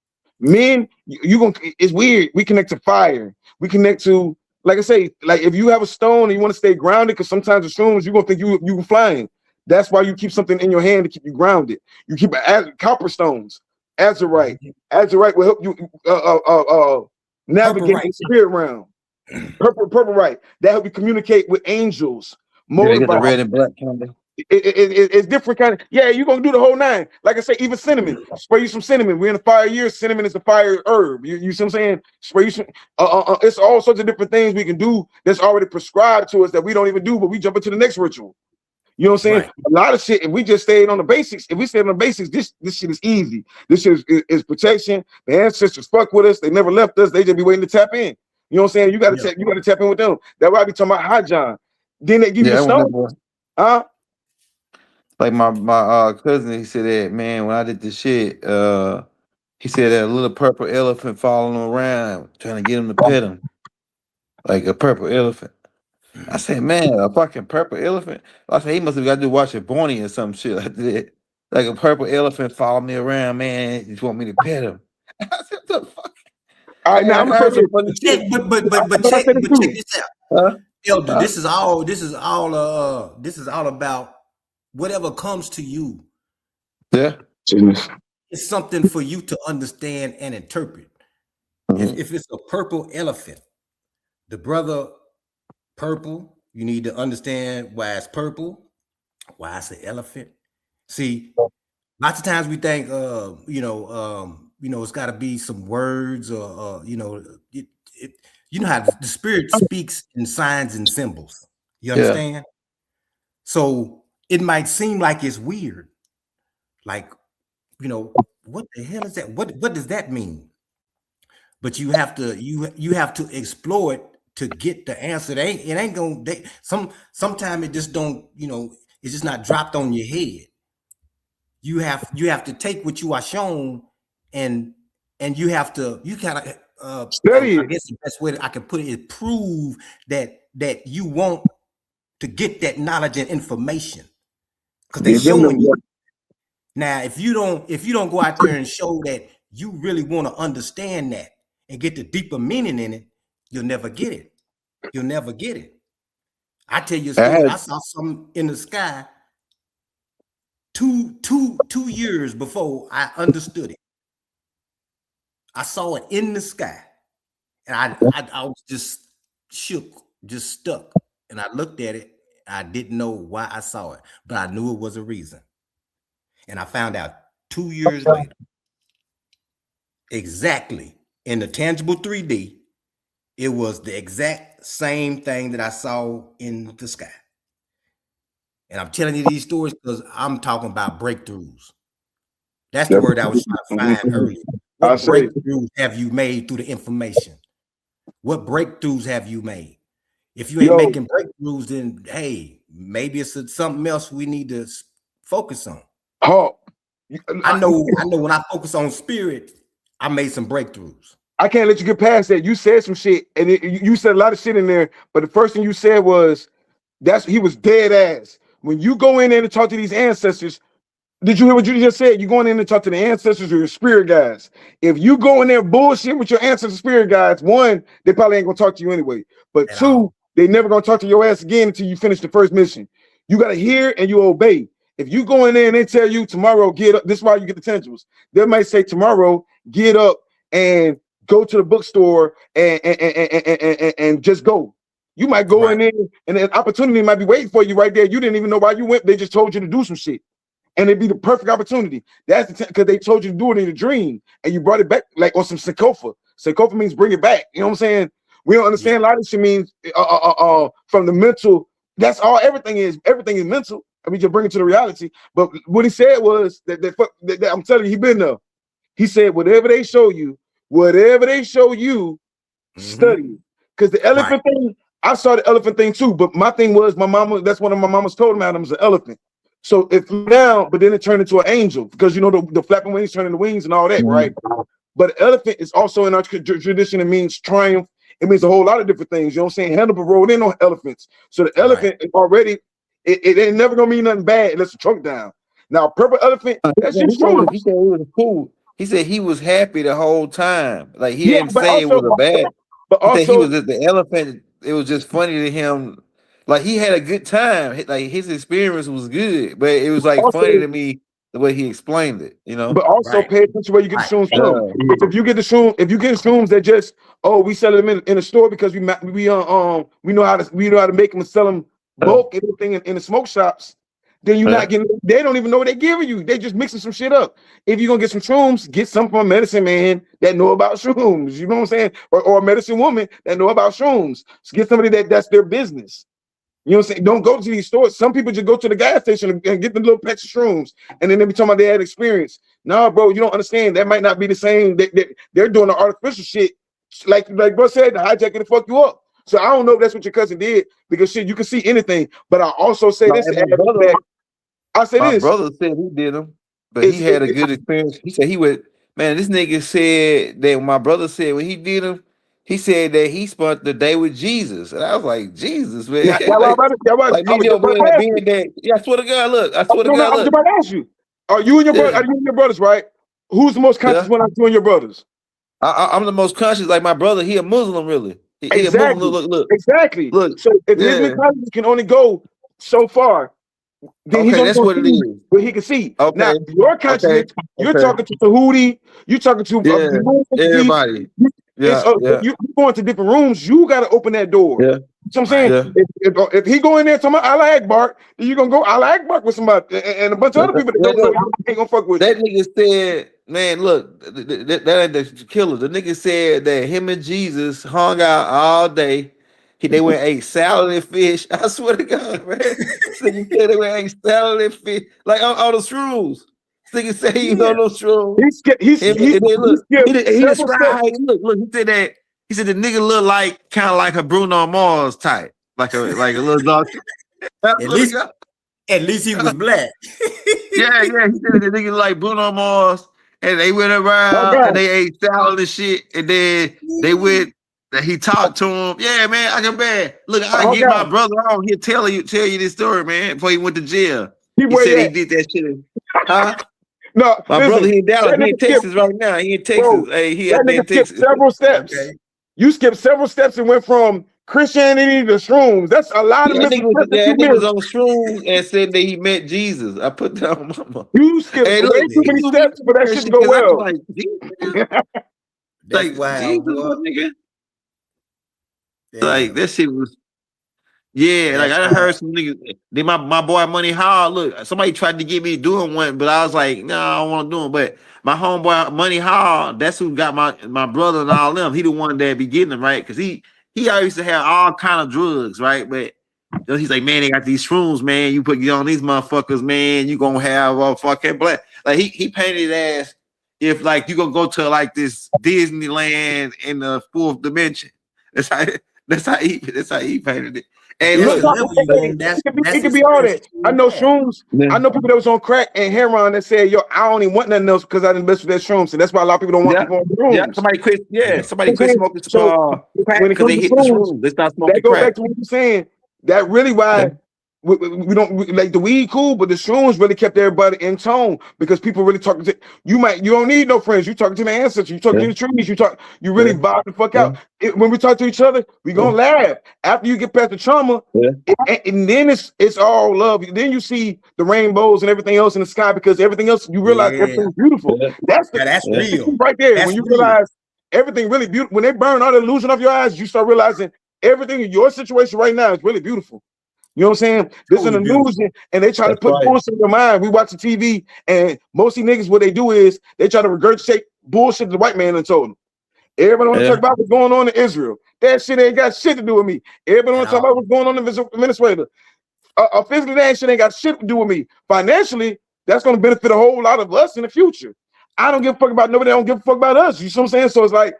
Men, it's weird. We connect to fire. We connect to, like I say, like if you have a stone and you want to stay grounded, because sometimes the shrooms you're gonna think you flying. That's why you keep something in your hand to keep you grounded. You keep copper stones, azurite. Azurite will help you navigate the spirit realm. Purple right. That help you communicate with angels. Get the red and black kind of. It's different kind of. Yeah, you're gonna do the whole nine. Like I say, even cinnamon. Spray you some cinnamon. We're in the fire year. Cinnamon is a fire herb. You see what I'm saying? Spray you some. It's all sorts of different things we can do that's already prescribed to us that we don't even do, but we jump into the next ritual. You know what I'm saying? Right. A lot of shit. If we just stayed on the basics, this shit is easy. This shit is protection. The ancestors fuck with us. They never left us. They just be waiting to tap in. You know what I'm saying? You got to tap in with them. That's why I be talking about hot John. Then they give you the stone. Huh? Like my cousin, he said that, man, when I did this shit, he said that a little purple elephant following him around, trying to get him to pet him. Like a purple elephant. I said, man, a fucking purple elephant? I said, he must have got to watch it Bonnie or some shit like that. Like a purple elephant followed me around, man. He just want me to pet him. I said, what the fuck? All right, now I'm gonna check this out. Huh? Elder, this is all about whatever comes to you. Yeah. It's something for you to understand and interpret. If it's a purple elephant, the brother purple, you need to understand why it's purple, why it's an elephant. See, lots of times we think it's got to be some words or you know how the spirit speaks in signs and symbols. You understand? Yeah. So it might seem like it's weird. Like, what the hell is that? What does that mean? But you have to explore it to get the answer. It ain't gonna. Sometimes it just don't. It's just not dropped on your head. You have to take what you are shown, and you gotta study. I guess the best way I can put it is prove that that you want to get that knowledge and information, because they're showing you. Now, if you don't go out there and show that you really want to understand that and get the deeper meaning in it, you'll never get it. You'll never get it. I tell you a story. I saw something in the sky two years before I understood it. I saw it in the sky, and I was just shook, just stuck. And I looked at it. I didn't know why I saw it, but I knew it was a reason. And I found out 2 years later, exactly in the tangible 3D, it was the exact same thing that I saw in the sky. And I'm telling you these stories because I'm talking about breakthroughs. That's the word I was trying to find earlier. What breakthroughs have you made through the information? What breakthroughs have you made? If you ain't making breakthroughs, then hey, maybe it's something else we need to focus on. I know when I focus on spirit, I made some breakthroughs. I can't let you get past that. You said some shit, and you said a lot of shit in there, but the first thing you said was he was dead ass. When you go in there to talk to these ancestors, did you hear what you just said? You're going in to talk to the ancestors or your spirit guides. If you go in there bullshit with your ancestors spirit guides, one, they probably ain't gonna talk to you anyway. But two, they never gonna talk to your ass again until you finish the first mission. You gotta hear and you obey. If you go in there and they tell you tomorrow, get up, this is why you get the tangibles. They might say tomorrow, get up and go to the bookstore and just go. You might go in there and an opportunity might be waiting for you right there. You didn't even know why you went. They just told you to do some shit. And it'd be the perfect opportunity. That's because they told you to do it in a dream and you brought it back like on some Sankofa. Sankofa means bring it back. You know what I'm saying? We don't understand a lot of this shit means from the mental. That's all everything is. Everything is mental. I mean, just bring it to the reality. But what he said was that I'm telling you, he been there. He said, whatever they show you, study. Because the elephant thing, I saw the elephant thing too. But my thing was my mama, that's one of my mama's told me Adam's an elephant. So if now, but then it turned into an angel because you know the flapping wings turn into wings and all that, right? But elephant is also in our tradition. It means triumph. It means a whole lot of different things. You know what I'm saying? Hannibal rode in on elephants. So the elephant is already, it ain't never gonna mean nothing bad unless the trunk down. Now, purple elephant, that's just true. He said it was cool. He said he was happy the whole time. Like he didn't say it was a bad. But also, he was the elephant. It was just funny to him. Like he had a good time. Like his experience was good, but it was like also, funny to me the way he explained it. You know. But also pay attention to where you get the shrooms from. If you get the shrooms that just we sell them in a store because we know how to make them and sell them bulk everything in the smoke shops. Then you're not getting. They don't even know what they're giving you. They just mixing some shit up. If you're gonna get some shrooms, get some from a medicine man that know about shrooms. You know what I'm saying? Or a medicine woman that know about shrooms. So get somebody that's their business. You know what I'm saying? Don't go to these stores. Some people just go to the gas station and get the little packs of shrooms, and then they be talking about they had experience. No, bro, you don't understand. That might not be the same. They're doing the artificial shit, like bro said, the hijacking to fuck you up. So I don't know if that's what your cousin did because shit, you can see anything. But I also say this. My brother said he did them, but he had a good experience. He said he would. Man, this nigga said that my brother said when he did them. He said that he spent the day with Jesus, and I was like, Jesus, man. Yeah, like me being that. Yeah, I swear to God, look. I swear to God, look. I'm about to ask you, are you and your brother? Are you and your brothers right? Who's the most conscious one out of you and your brothers? I'm the most conscious. Like my brother, he a Muslim, really. He a Muslim. Look. Exactly. Look. So if his consciousness can only go so far, then he's that's what it is. What he can see. Okay. Now your consciousness, you're talking to Tahuti, you're talking to everybody. You going to different rooms, you got to open that door. Yeah. So I'm saying, if he go in there talking about Allah Akbar, then you gonna go Allah Akbar with somebody and a bunch of other people that don't know you ain't gonna fuck with. That nigga said, man, look, that ain't the killer. The nigga said that him and Jesus hung out all day. They went ate salad and fish. I swear to God, man. This nigga said they went ate salad and fish, like all the shrooms. This nigga said he on those shrooms. He described. Look. He said that. He said the nigga looked like kind of like a Bruno Mars type, like a little dog. At least he was black. yeah. He said the nigga like Bruno Mars, and they went around and they ate salad and shit, and then they went that he talked to him. Yeah, man, I can bet. Look, I Oh get my God. brother on here tell you this story, man. Before he went to jail, He he where said you he at? did that shit. Huh? No, My listen. brother, he in Dallas. That He in nigga skipped, Texas right now. He in Texas. bro. Hey, he That out there in nigga skipped Texas. several steps. Okay. You skipped several steps and went from Christianity to shrooms. That's a lot of That nigga mental was, steps that yeah, you that nigga was missed. on shrooms and said that he met Jesus. I put that on mama. You skipped Hey, way look, too he many was me steps for that shit to go because I was well. like, Jesus, That's like Jesus, wild, boy. what nigga? Like Damn. that shit was. Yeah, like That's I done wild. heard some niggas. Then my boy Money Hall. Look, somebody tried to get me doing one, but I was like, no, I don't want to do it. But my homeboy Money Hall, that's who got my brother and all them. He the one that be getting them, right? Because he used to have all kind of drugs, right? But he's like, man, they got these shrooms, man. You put on these motherfuckers, man. You gonna have a fucking black. Like he painted as if like you gonna go to like this Disneyland in the fourth dimension. That's how he painted it. Hey, That's Look, the look, level you on. it That's could his be all spiritual that. I know level. shrooms. I know people that was on crack and heroin that said, yo, I don't even want nothing else because I didn't mess with that shrooms. And that's why a lot of people don't want yeah, people on yeah. shrooms. Somebody quit. Yeah. Yeah, somebody You know what I'm quit saying? smoking So crack when it because comes they to hit the shrooms, shrooms. They start that smoking go back crack. to what you're saying. That really why we don't like the weed cool, but the shrooms really kept everybody in tone because people really talking to you. You don't need no friends. You talking to the ancestors. You talking to the trees. You really vibe the fuck out. When we talk to each other, we gonna laugh. After you get past the trauma, and then it's all love. Then you see the rainbows and everything else in the sky because everything else you realize Yeah. everything's beautiful. That's Yeah, that's the real. right there. That's When you real. realize everything really beautiful, when they burn all the illusion of your eyes, you start realizing everything in your situation right now is really beautiful. You know what I'm saying? This is an Totally beautiful. illusion, and they try to That's put right. bullshit in your mind. We watch the TV, and most of these niggas, what they do is they try to regurgitate bullshit the white man done told them. Everybody want to talk about what's going on in Israel. That shit ain't got shit to do with me. Everybody want At to talk all. about what's going on in Venezuela. Physically, that shit ain't got shit to do with me. Financially, that's going to benefit a whole lot of us in the future. I don't give a fuck about nobody. I don't give a fuck about us. You see what I'm saying? So it's like,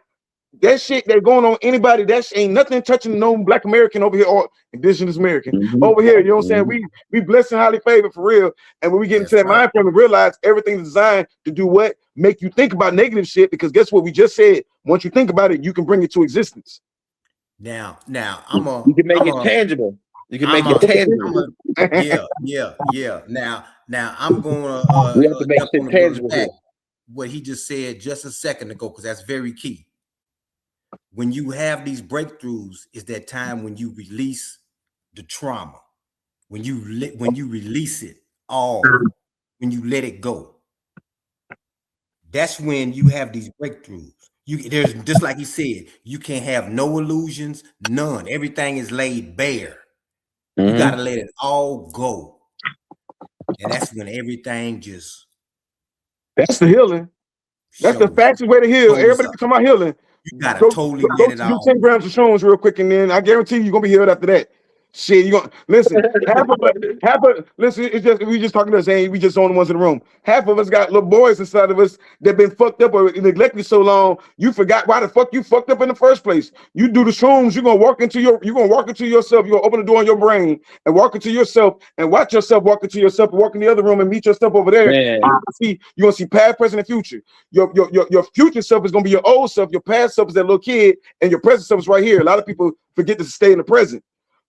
that shit that going on anybody, that shit ain't nothing touching no black American over here or indigenous American over here. You know what I'm saying? We blessed and highly favored for real. And when we get into That's that right. mind frame and realize everything's designed to do what? Make you think about negative shit, because guess what? We just said, once you think about it, you can bring it to existence. Now, You can make it tangible. You can make it tangible. yeah. Now I'm gonna We have to make jump shit on the brother's tangible back. here. What he just said just a second ago, because that's very key. When you have these breakthroughs, is that time when you release the trauma, when you release it all, when you let it go. That's when you have these breakthroughs. There's just like he said, you can't have no illusions, none. Everything is laid bare. You got to let it all go. And that's when everything just. That's the healing. That's the fastest way to heal. Everybody can talk about healing. You got to Go totally let it do all. 10 grams of shrooms real quick, and then I guarantee you're gonna be healed after that. Shit, you gonna listen. Listen. It's just we just talking to us, saying we just the only ones in the room. Half of us got little boys inside of us that been fucked up or neglected so long. You forgot why the fuck you fucked up in the first place. You do the shrooms, you're gonna walk into yourself. You're gonna open the door in your brain and walk into yourself and watch yourself walk into yourself and walk in the other room and meet yourself over there. You're gonna see past, present, and future. Your future self is gonna be your old self. Your past self is that little kid, and your present self is right here. A lot of people forget to stay in the present.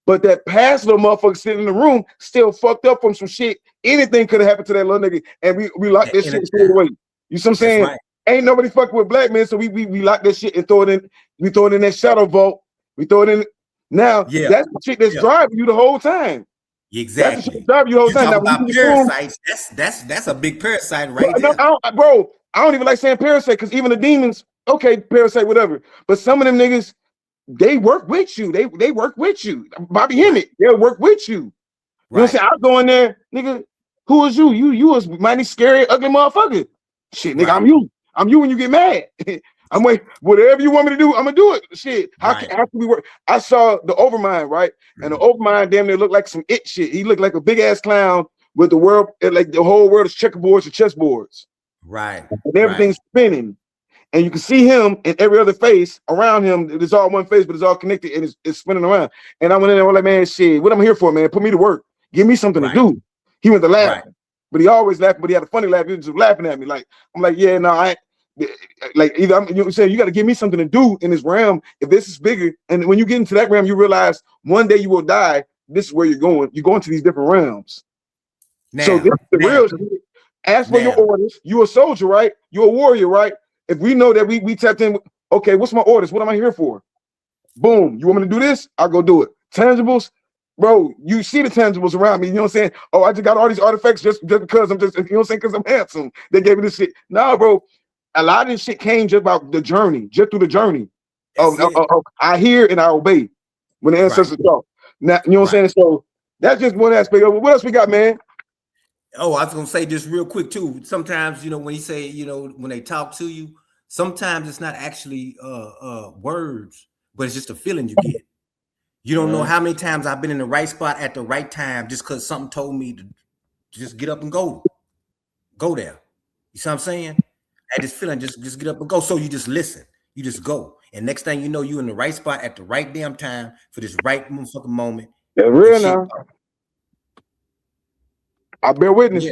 But that past little motherfucker sitting in the room still fucked up from some shit. Anything could have happened to that little nigga, and we lock this shit and throw it away. You see what I'm saying? Right. Ain't nobody fucking with black men, so we lock that shit and throw it in. We throw it in that shadow vault. We throw it in. Now that's the shit that's driving you the whole time. Exactly. That's the shit driving you the whole time. Now, about parasites. That's a big parasite right there. Bro, I don't even like saying parasite, because even the demons, okay, parasite, whatever. But some of them niggas, they work with you. They work with you. Bobby Hemmett, they'll work with you. You know what I'm saying? I'll go in there, nigga. Who is you? You was mighty scary, ugly motherfucker. Shit, nigga, I'm you. I'm you when you get mad. I'm like, whatever you want me to do, I'm gonna do it. Shit. How can we work? I saw the Overmind, right? And the Overmind damn near looked like some it shit. He looked like a big ass clown with the world, like the whole world is checkerboards and chessboards. Right. And everything's spinning. And you can see him in every other face around him. It's all one face, but it's all connected and it's spinning around. And I went in there and was like, man, shit, what am I here for, man? Put me to work. Give me something to do. He went to laugh. But he always laughing, but he had a funny laugh. He was just laughing at me. Like, I'm like, yeah, no, like either you say you got to give me something to do in this realm. If this is bigger, and when you get into that realm, you realize one day you will die. This is where you're going. You're going to these different realms. Now, So this is the real shit. Ask for your orders. You're a soldier, right? You're a warrior, right? If we know that we tapped in, okay, what's my orders? What am I here for? Boom. You want me to do this? I'll go do it. Tangibles, bro, you see the tangibles around me. You know what I'm saying? Oh, I just got all these artifacts just because I'm just, you know what I'm saying? Because I'm handsome. They gave me this shit. No, bro. A lot of this shit came just about the journey, just through the journey. I hear and I obey when the ancestors talk. Now, you know what I'm saying? So that's just one aspect of it. What else we got, man? Oh, I was gonna say this real quick too. Sometimes, you know, when you say, you know, when they talk to you, sometimes it's not actually words, but it's just a feeling you get. You don't know how many times I've been in the right spot at the right time just because something told me to just get up and go there. You see what I'm saying? I had this feeling, just get up and go. So you just listen, you just go, and next thing you know, you in the right spot at the right damn time for this right motherfucking moment. Yeah, real now. I bear witness.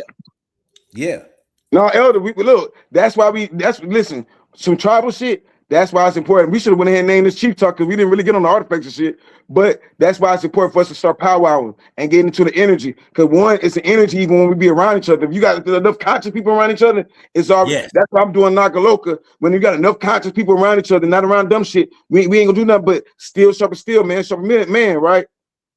Yeah. No, Elder, we look. That's why listen. Some tribal shit. That's why it's important. We should have went ahead and named this Chief Talk because we didn't really get on the artifacts and shit. But that's why it's important for us to start powwowing and getting into the energy. Because one, it's an energy even when we be around each other. If you got enough conscious people around each other, it's all. Yes. That's why I'm doing Nakaloka. When you got enough conscious people around each other, not around dumb shit, we ain't gonna do nothing but steel sharper steel, man, sharper man, right?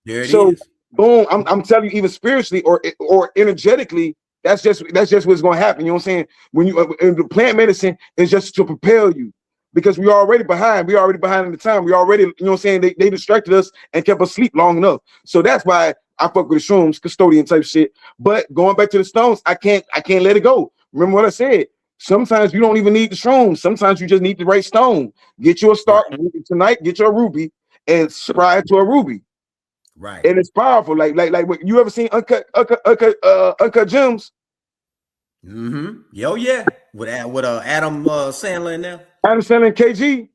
There it is. Boom, I'm telling you, even spiritually or energetically, that's just what's going to happen. You know what I'm saying? When you in the plant medicine is just to propel you, because we're already behind. We're already behind in the time. We already, you know what I'm saying? They distracted us and kept us asleep long enough. So that's why I fuck with the shrooms, custodian type shit. But going back to the stones, I can't let it go. Remember what I said? Sometimes you don't even need the shrooms. Sometimes you just need the right stone. Get you a start tonight. Get your ruby and subscribe to a ruby. Right, and it's powerful. Like you ever seen Uncut Gems? Yo, yeah. With Adam Sandler in there. Adam Sandler and KG.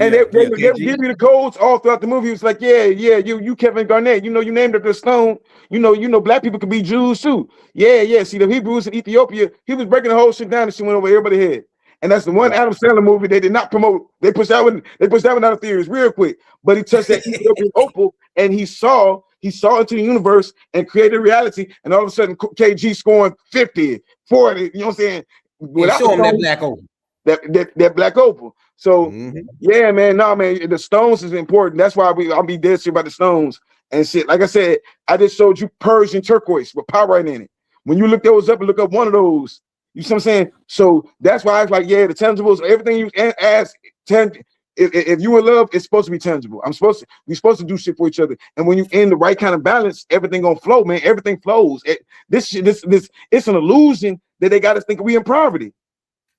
And they give you the codes all throughout the movie. It's like, you Kevin Garnett. You know, you named it the stone. You know, black people could be Jews too. Yeah. See, the Hebrews in Ethiopia, he was breaking the whole shit down and she went over everybody's head. And that's the one Adam Sandler movie they did not promote. They pushed that one out of theaters real quick. But he touched that Ethiopian opal and he saw into the universe and created reality. And all of a sudden, KG scoring 50, 40. You know what I'm saying? Show him that black opal. That black opal. So yeah, man. No, man. The stones is important. That's why I'll be dead shit about the stones and shit. Like I said, I just showed you Persian turquoise with pyrite in it. When you look those up and look up one of those. You see what I'm saying? So that's why I was like, the tangibles, everything you ask, if you in love, it's supposed to be tangible. We're supposed to do shit for each other. And when you in the right kind of balance, everything gonna flow, man. Everything flows. This it's an illusion that they got us thinking we in poverty.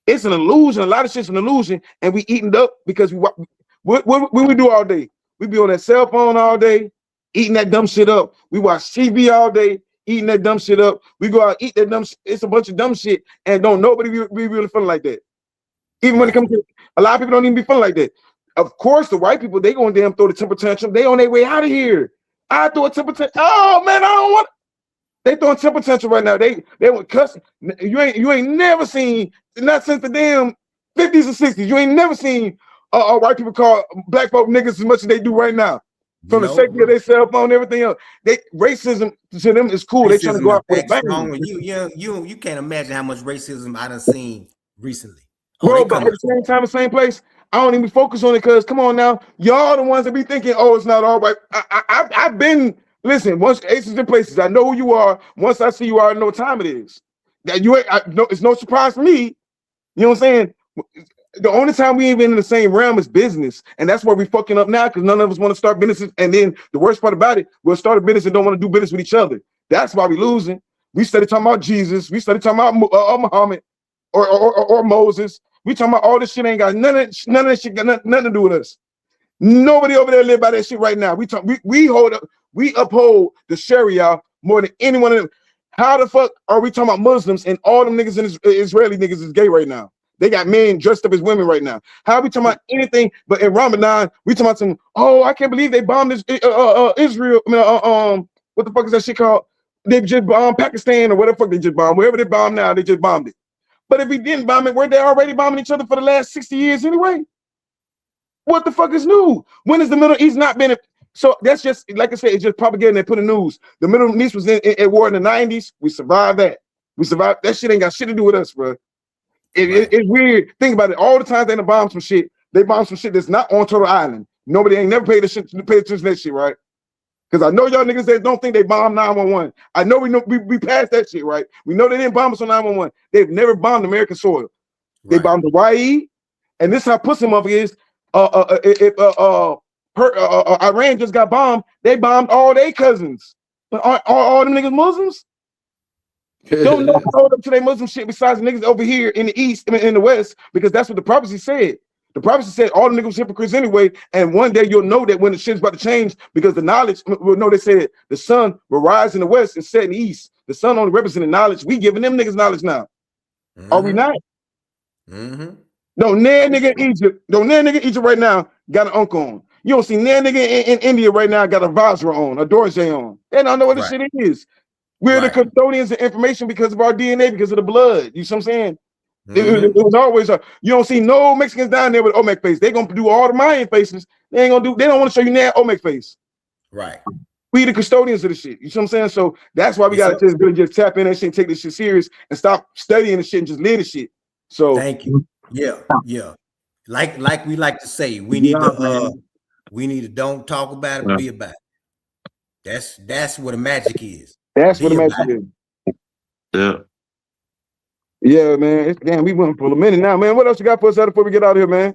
It's an illusion. A lot of shit's an illusion, and we eating up because what we do all day. We be on that cell phone all day, eating that dumb shit up. We watch TV all day, eating that dumb shit up. We go out, eat that dumb shit. It's a bunch of dumb shit, and don't nobody be really feeling like that. Even when it comes to a lot of people don't even be feeling like that. Of course, the white people, they gonna damn throw the temper tantrum. They on their way out of here. I throw a temper tantrum. Oh man, I don't want. They throwing temper tantrum right now. They were cussing. You ain't never seen, not since the damn 50s and 60s. You ain't never seen white people call black folk niggas as much as they do right now. From the safety of their cell phone and everything else. Racism to them is cool. They trying to go out with a bang. You can't imagine how much racism I done seen recently. Bro, but at the same time, the same place, I don't even focus on it because come on now, y'all the ones that be thinking, oh, it's not all right. I've been, listen, once aces in places, I know who you are. Once I see you, I know what time it is. That you ain't, it's no surprise for me. You know what I'm saying? The only time we ain't been in the same realm is business. And that's where we fucking up now because none of us want to start businesses. And then the worst part about it, we'll start a business and don't want to do business with each other. That's why we losing. We started talking about Jesus. We started talking about Muhammad or Moses. We talking about all this shit ain't got none of that shit got nothing to do with us. Nobody over there live by that shit right now. We uphold the Sharia more than any one of them. How the fuck are we talking about Muslims and all them niggas and Israeli niggas is gay right now? They got men dressed up as women right now. How are we talking about anything but in Ramadan? We talking about some, I can't believe they bombed this Israel. What the fuck is that shit called? They just bombed Pakistan or whatever the fuck they just bombed. Wherever they bombed now, they just bombed it. But if we didn't bomb it, weren't they already bombing each other for the last 60 years anyway? What the fuck is new? When has the Middle East not been? So that's just, like I said, it's just propaganda. They put in the news. The Middle East was in war in the 90s. We survived that. We survived. That shit ain't got shit to do with us, bro. It's weird. Think about it. All the times they bomb some shit, they bomb some shit that's not on Turtle Island. Nobody ain't never paid attention to that shit, right? Because I know y'all niggas that don't think they bombed 911. I know we passed that shit, right? We know they didn't bomb us on 911. They've never bombed American soil. They bombed Hawaii, and this how pussy mother is. Iran just got bombed. They bombed all their cousins. But all them niggas Muslims? Don't know hold up to their Muslim shit besides the niggas over here in the East and in the West, because that's what the prophecy said. The prophecy said all the niggas was hypocrites anyway, and one day you'll know that when the shit's about to change, because the knowledge, well, no, they said the sun will rise in the West and set in the East. The sun only represented knowledge. We giving them niggas knowledge now. Are we not? No, near nigga in Egypt, right now got an uncle on. You don't see near nigga in India right now got a visor on, a dorje on. They don't know what this shit is. We're the custodians of information because of our DNA, because of the blood. You see what I'm saying? It was always you don't see no Mexicans down there with Olmec face. They're gonna do all the Mayan faces. They don't want to show you that Olmec face. Right. We the custodians of the shit. You see what I'm saying? So that's why we gotta just tap in that shit and take this shit serious and stop studying the shit and just live the shit. So thank you. Yeah. Like we like to say, we need to don't talk about it, but be about it. That's what the magic is. That's what the magic is. Yeah. Yeah, man. Damn, we went for a minute now, man. What else you got for us before we get out of here, man?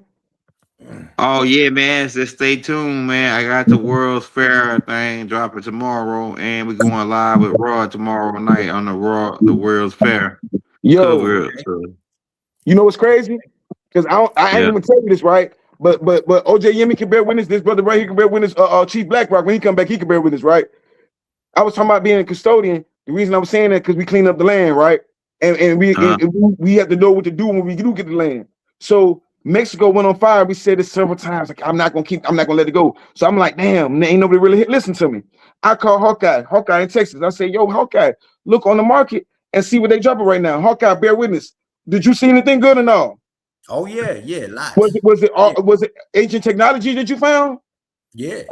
Oh yeah, man. So stay tuned, man. I got the World's Fair thing dropping tomorrow, and we're going live with Raw tomorrow night on the World's Fair. Yo, you know what's crazy? Because I ain't even tell you this, right? But OJ Yemi can bear witness. This brother right here can bear witness. Chief Blackrock, when he come back, he can bear witness, right? I was talking about being a custodian. The reason I was saying that because we clean up the land, right? And we have to know what to do when we do get the land. So Mexico went on fire. We said this several times. Like, I'm not gonna let it go. So I'm like, damn, ain't nobody really listen to me. I call Hawkeye in Texas. I say, yo, Hawkeye, look on the market and see what they dropping right now. Hawkeye, bear witness. Did you see anything good or no? Oh yeah, lots. Was it ancient technology that you found? Yeah.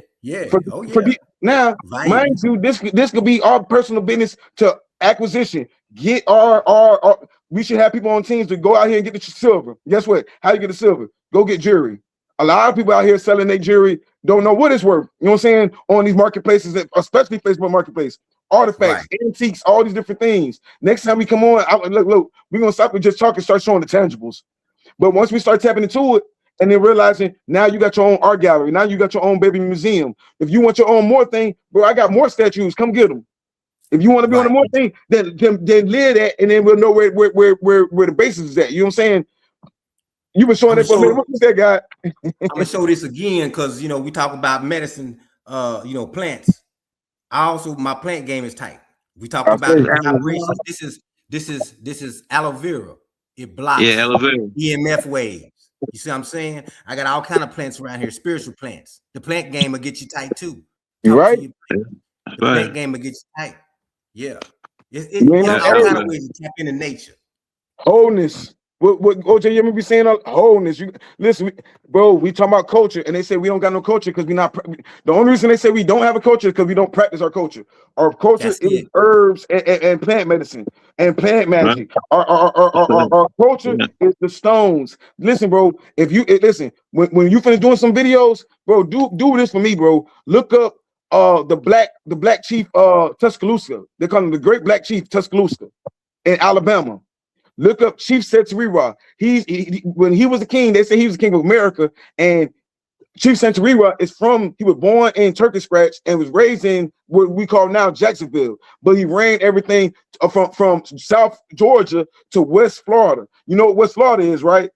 Now, mind you, this could be our personal business to acquisition. Get our we should have people on teams to go out here and get the silver. Guess what? How you get the silver? Go get jewelry. A lot of people out here selling their jewelry don't know what it's worth. You know what I'm saying? On these marketplaces, especially Facebook Marketplace, artifacts, antiques, all these different things. Next time we come on, look, we're gonna stop and just talk and start showing the tangibles. But once we start tapping into it and then realizing now you got your own art gallery, now you got your own baby museum. If you want your own more thing, bro, I got more statues. Come get them. If you want to be on the more thing, then live that, and then we'll know where the basis is at. You know what I'm saying? You've been showing that for a minute. What's that, guy? I'm gonna show this again because we talk about medicine, plants. My plant game is tight. We talk about vibrations. This is aloe vera. It blocks aloe vera. EMF waves. You see what I'm saying? I got all kind of plants around here, spiritual plants. The plant game will get you tight too. Right? The plant game will get you tight. Yeah. It's all kind of ways to tap into nature. Wholeness. What OJ Yemi be saying? Wholeness. Listen, bro. We talking about culture, and they say we don't got no culture because we not. The only reason they say we don't have a culture is because we don't practice our culture. Our culture is herbs and plant medicine and plant magic. Our culture is the stones. Listen, bro. If you listen, when you finish doing some videos, bro, do this for me, bro. Look up the black chief Tuscaloosa. They call him the Great Black Chief Tuscaloosa in Alabama. Look up Chief Senteriwa. When he was the king, they say he was the king of America. And Chief Senteriwa he was born in Turkey Scratch and was raised in what we call now Jacksonville. But he ran everything from South Georgia to West Florida. You know what West Florida is, right?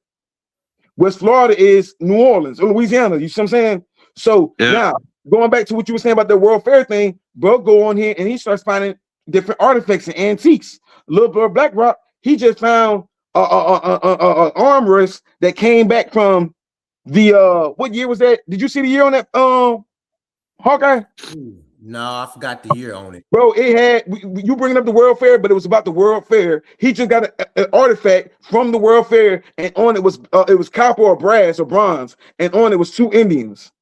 West Florida is New Orleans or Louisiana. You see what I'm saying? So now, going back to what you were saying about the World Fair thing, bro, go on here and he starts finding different artifacts and antiques. Little Bro Blackrock, he just found a armrest that came back from the what year was that? Did you see the year on that Hawkeye? No, I forgot the year on it. Bro, it had you bringing up the World Fair, but it was about the World Fair. He just got an artifact from the World Fair, and on it was copper or brass or bronze, and on it was two Indians,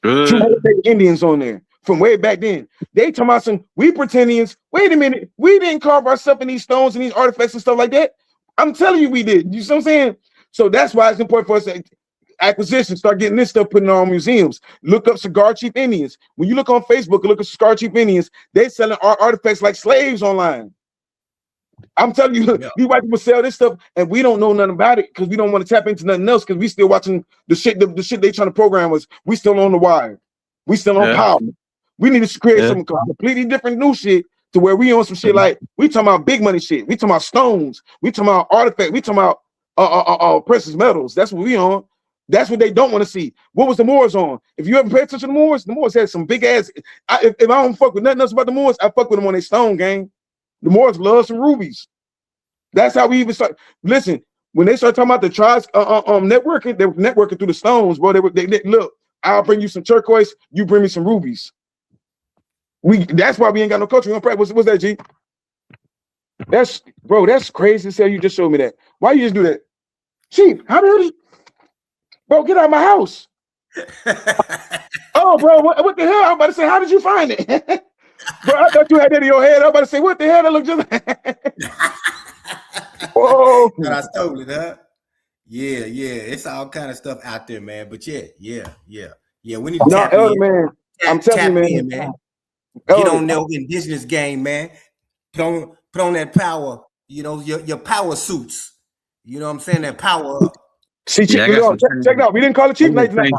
two Indians on there from way back then. They talking about some we pretendians. Wait a minute, we didn't carve ourselves in these stones and these artifacts and stuff like that. I'm telling you, we did. You see what I'm saying? So that's why it's important for us to acquisition, start getting this stuff put in our armuseums. Look up Cigar Chief Indians. When you look on Facebook and look at Cigar Chief Indians, they selling our artifacts like slaves online. I'm telling you, these white people sell this stuff, and we don't know nothing about it because we don't want to tap into nothing else because we still watching the shit. The shit they trying to program us. We still on the wire. We still on power. We need to create some completely different new shit to where we on some shit like we talking about big money shit. We talking about stones. We talking about artifacts. We talking about precious metals. That's what we on. That's what they don't want to see. What was the Moors on? If you ever pay attention to the Moors had some big ass. If I don't fuck with nothing else about the Moors, I fuck with them on their stone game. The Moors love some rubies. That's how we even start. Listen, when they start talking about the tribes networking, they were networking through the stones, bro. They look. I'll bring you some turquoise. You bring me some rubies. That's why we ain't got no culture. We don't practice. What's that, G? That's crazy. Say you just showed me that. Why you just do that? Chief, how the hell did you... Bro, get out of my house. Oh, bro, what the hell? I'm about to say, how did you find it? Bro, I thought you had that in your head. I'm about to say, what the hell? That look just whoa. But I stole it, huh? Yeah. It's all kind of stuff out there, man. But yeah. We need to tap in. Man. I'm telling you, man. Get on their indigenous game, man. Put on that power, your power suits. You know what I'm saying? That power up. See, Chief, check it out. We didn't call it Chief Night tonight.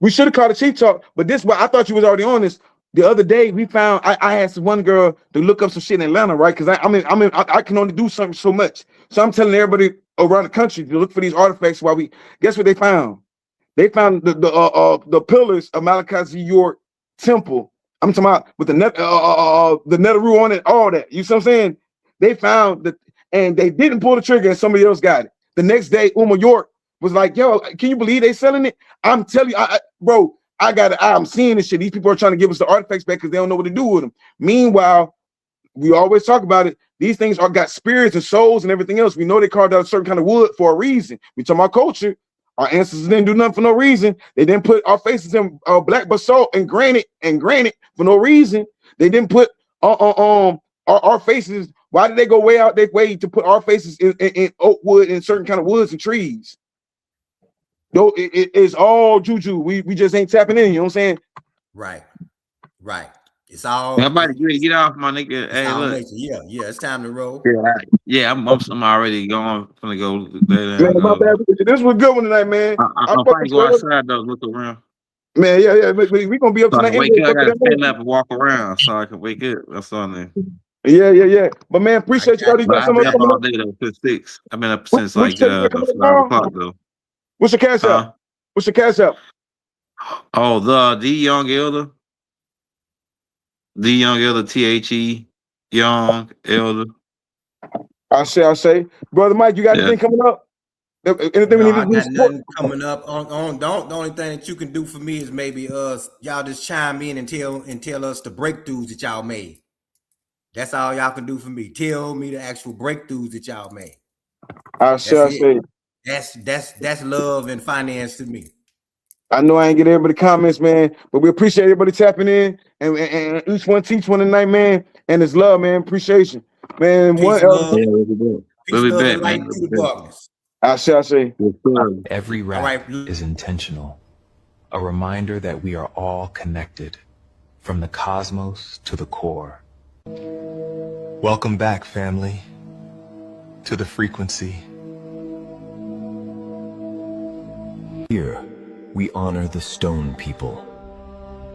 We should have called it Chief Talk, but this one I thought you was already on this. The other day we found I had some one girl to look up some shit in Atlanta, right? Because I can only do something so much. So I'm telling everybody around the country to look for these artifacts while guess what they found? They found the pillars of Malachi Z. York Temple. I'm talking about with the Neteru on it, all that. You see what I'm saying? They found that, and they didn't pull the trigger, and somebody else got it. The next day, Uma York was like, yo, can you believe they selling it? I'm telling you, bro, I'm seeing this shit. These people are trying to give us the artifacts back because they don't know what to do with them. Meanwhile, we always talk about it. These things got spirits and souls and everything else. We know they carved out a certain kind of wood for a reason. We talk about culture. Our ancestors didn't do nothing for no reason. They didn't put our faces in black basalt and granite for no reason. They didn't put our faces. Why did they go way out their way to put our faces in oak wood and certain kind of woods and trees? Though it's all juju. We just ain't tapping in. You know what I'm saying? Right. It's all. Everybody get off, my nigga. Hey, look. Yeah. It's time to roll. Yeah, I'm already going. I'm gonna go. Man, my bad. This was a good one tonight, man. I'm probably go outside though. Look around. Man, yeah. We gonna be up tonight. Wake up, I gotta stand up and walk around so I can wake up. That's all there. Yeah. But man, appreciate you. I've been up all day though, since 6. I've been up since like 5 o'clock though. What's your cash out? What's your cash out? Oh, the Young Elder. The Young Elder, THE, Young Elder. I say, brother Mike, you got anything coming up? Anything we need to do? I got nothing coming up. The only thing that you can do for me is maybe y'all just chime in and tell us the breakthroughs that y'all made. That's all y'all can do for me. Tell me the actual breakthroughs that y'all made. I say. That's love and finance to me. I know I ain't get everybody comments, man, but we appreciate everybody tapping in and each one teach one tonight, man. And it's love, man. Appreciation, man. Peace, love. Peace, love, man. I say. Every rap is intentional. A reminder that we are all connected, from the cosmos to the core. Welcome back, family, to the frequency. Here, we honor the stone people,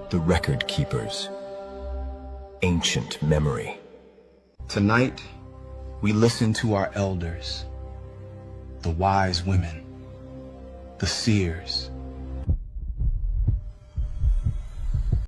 the record keepers, ancient memory. Tonight, we listen to our elders, the wise women, the seers,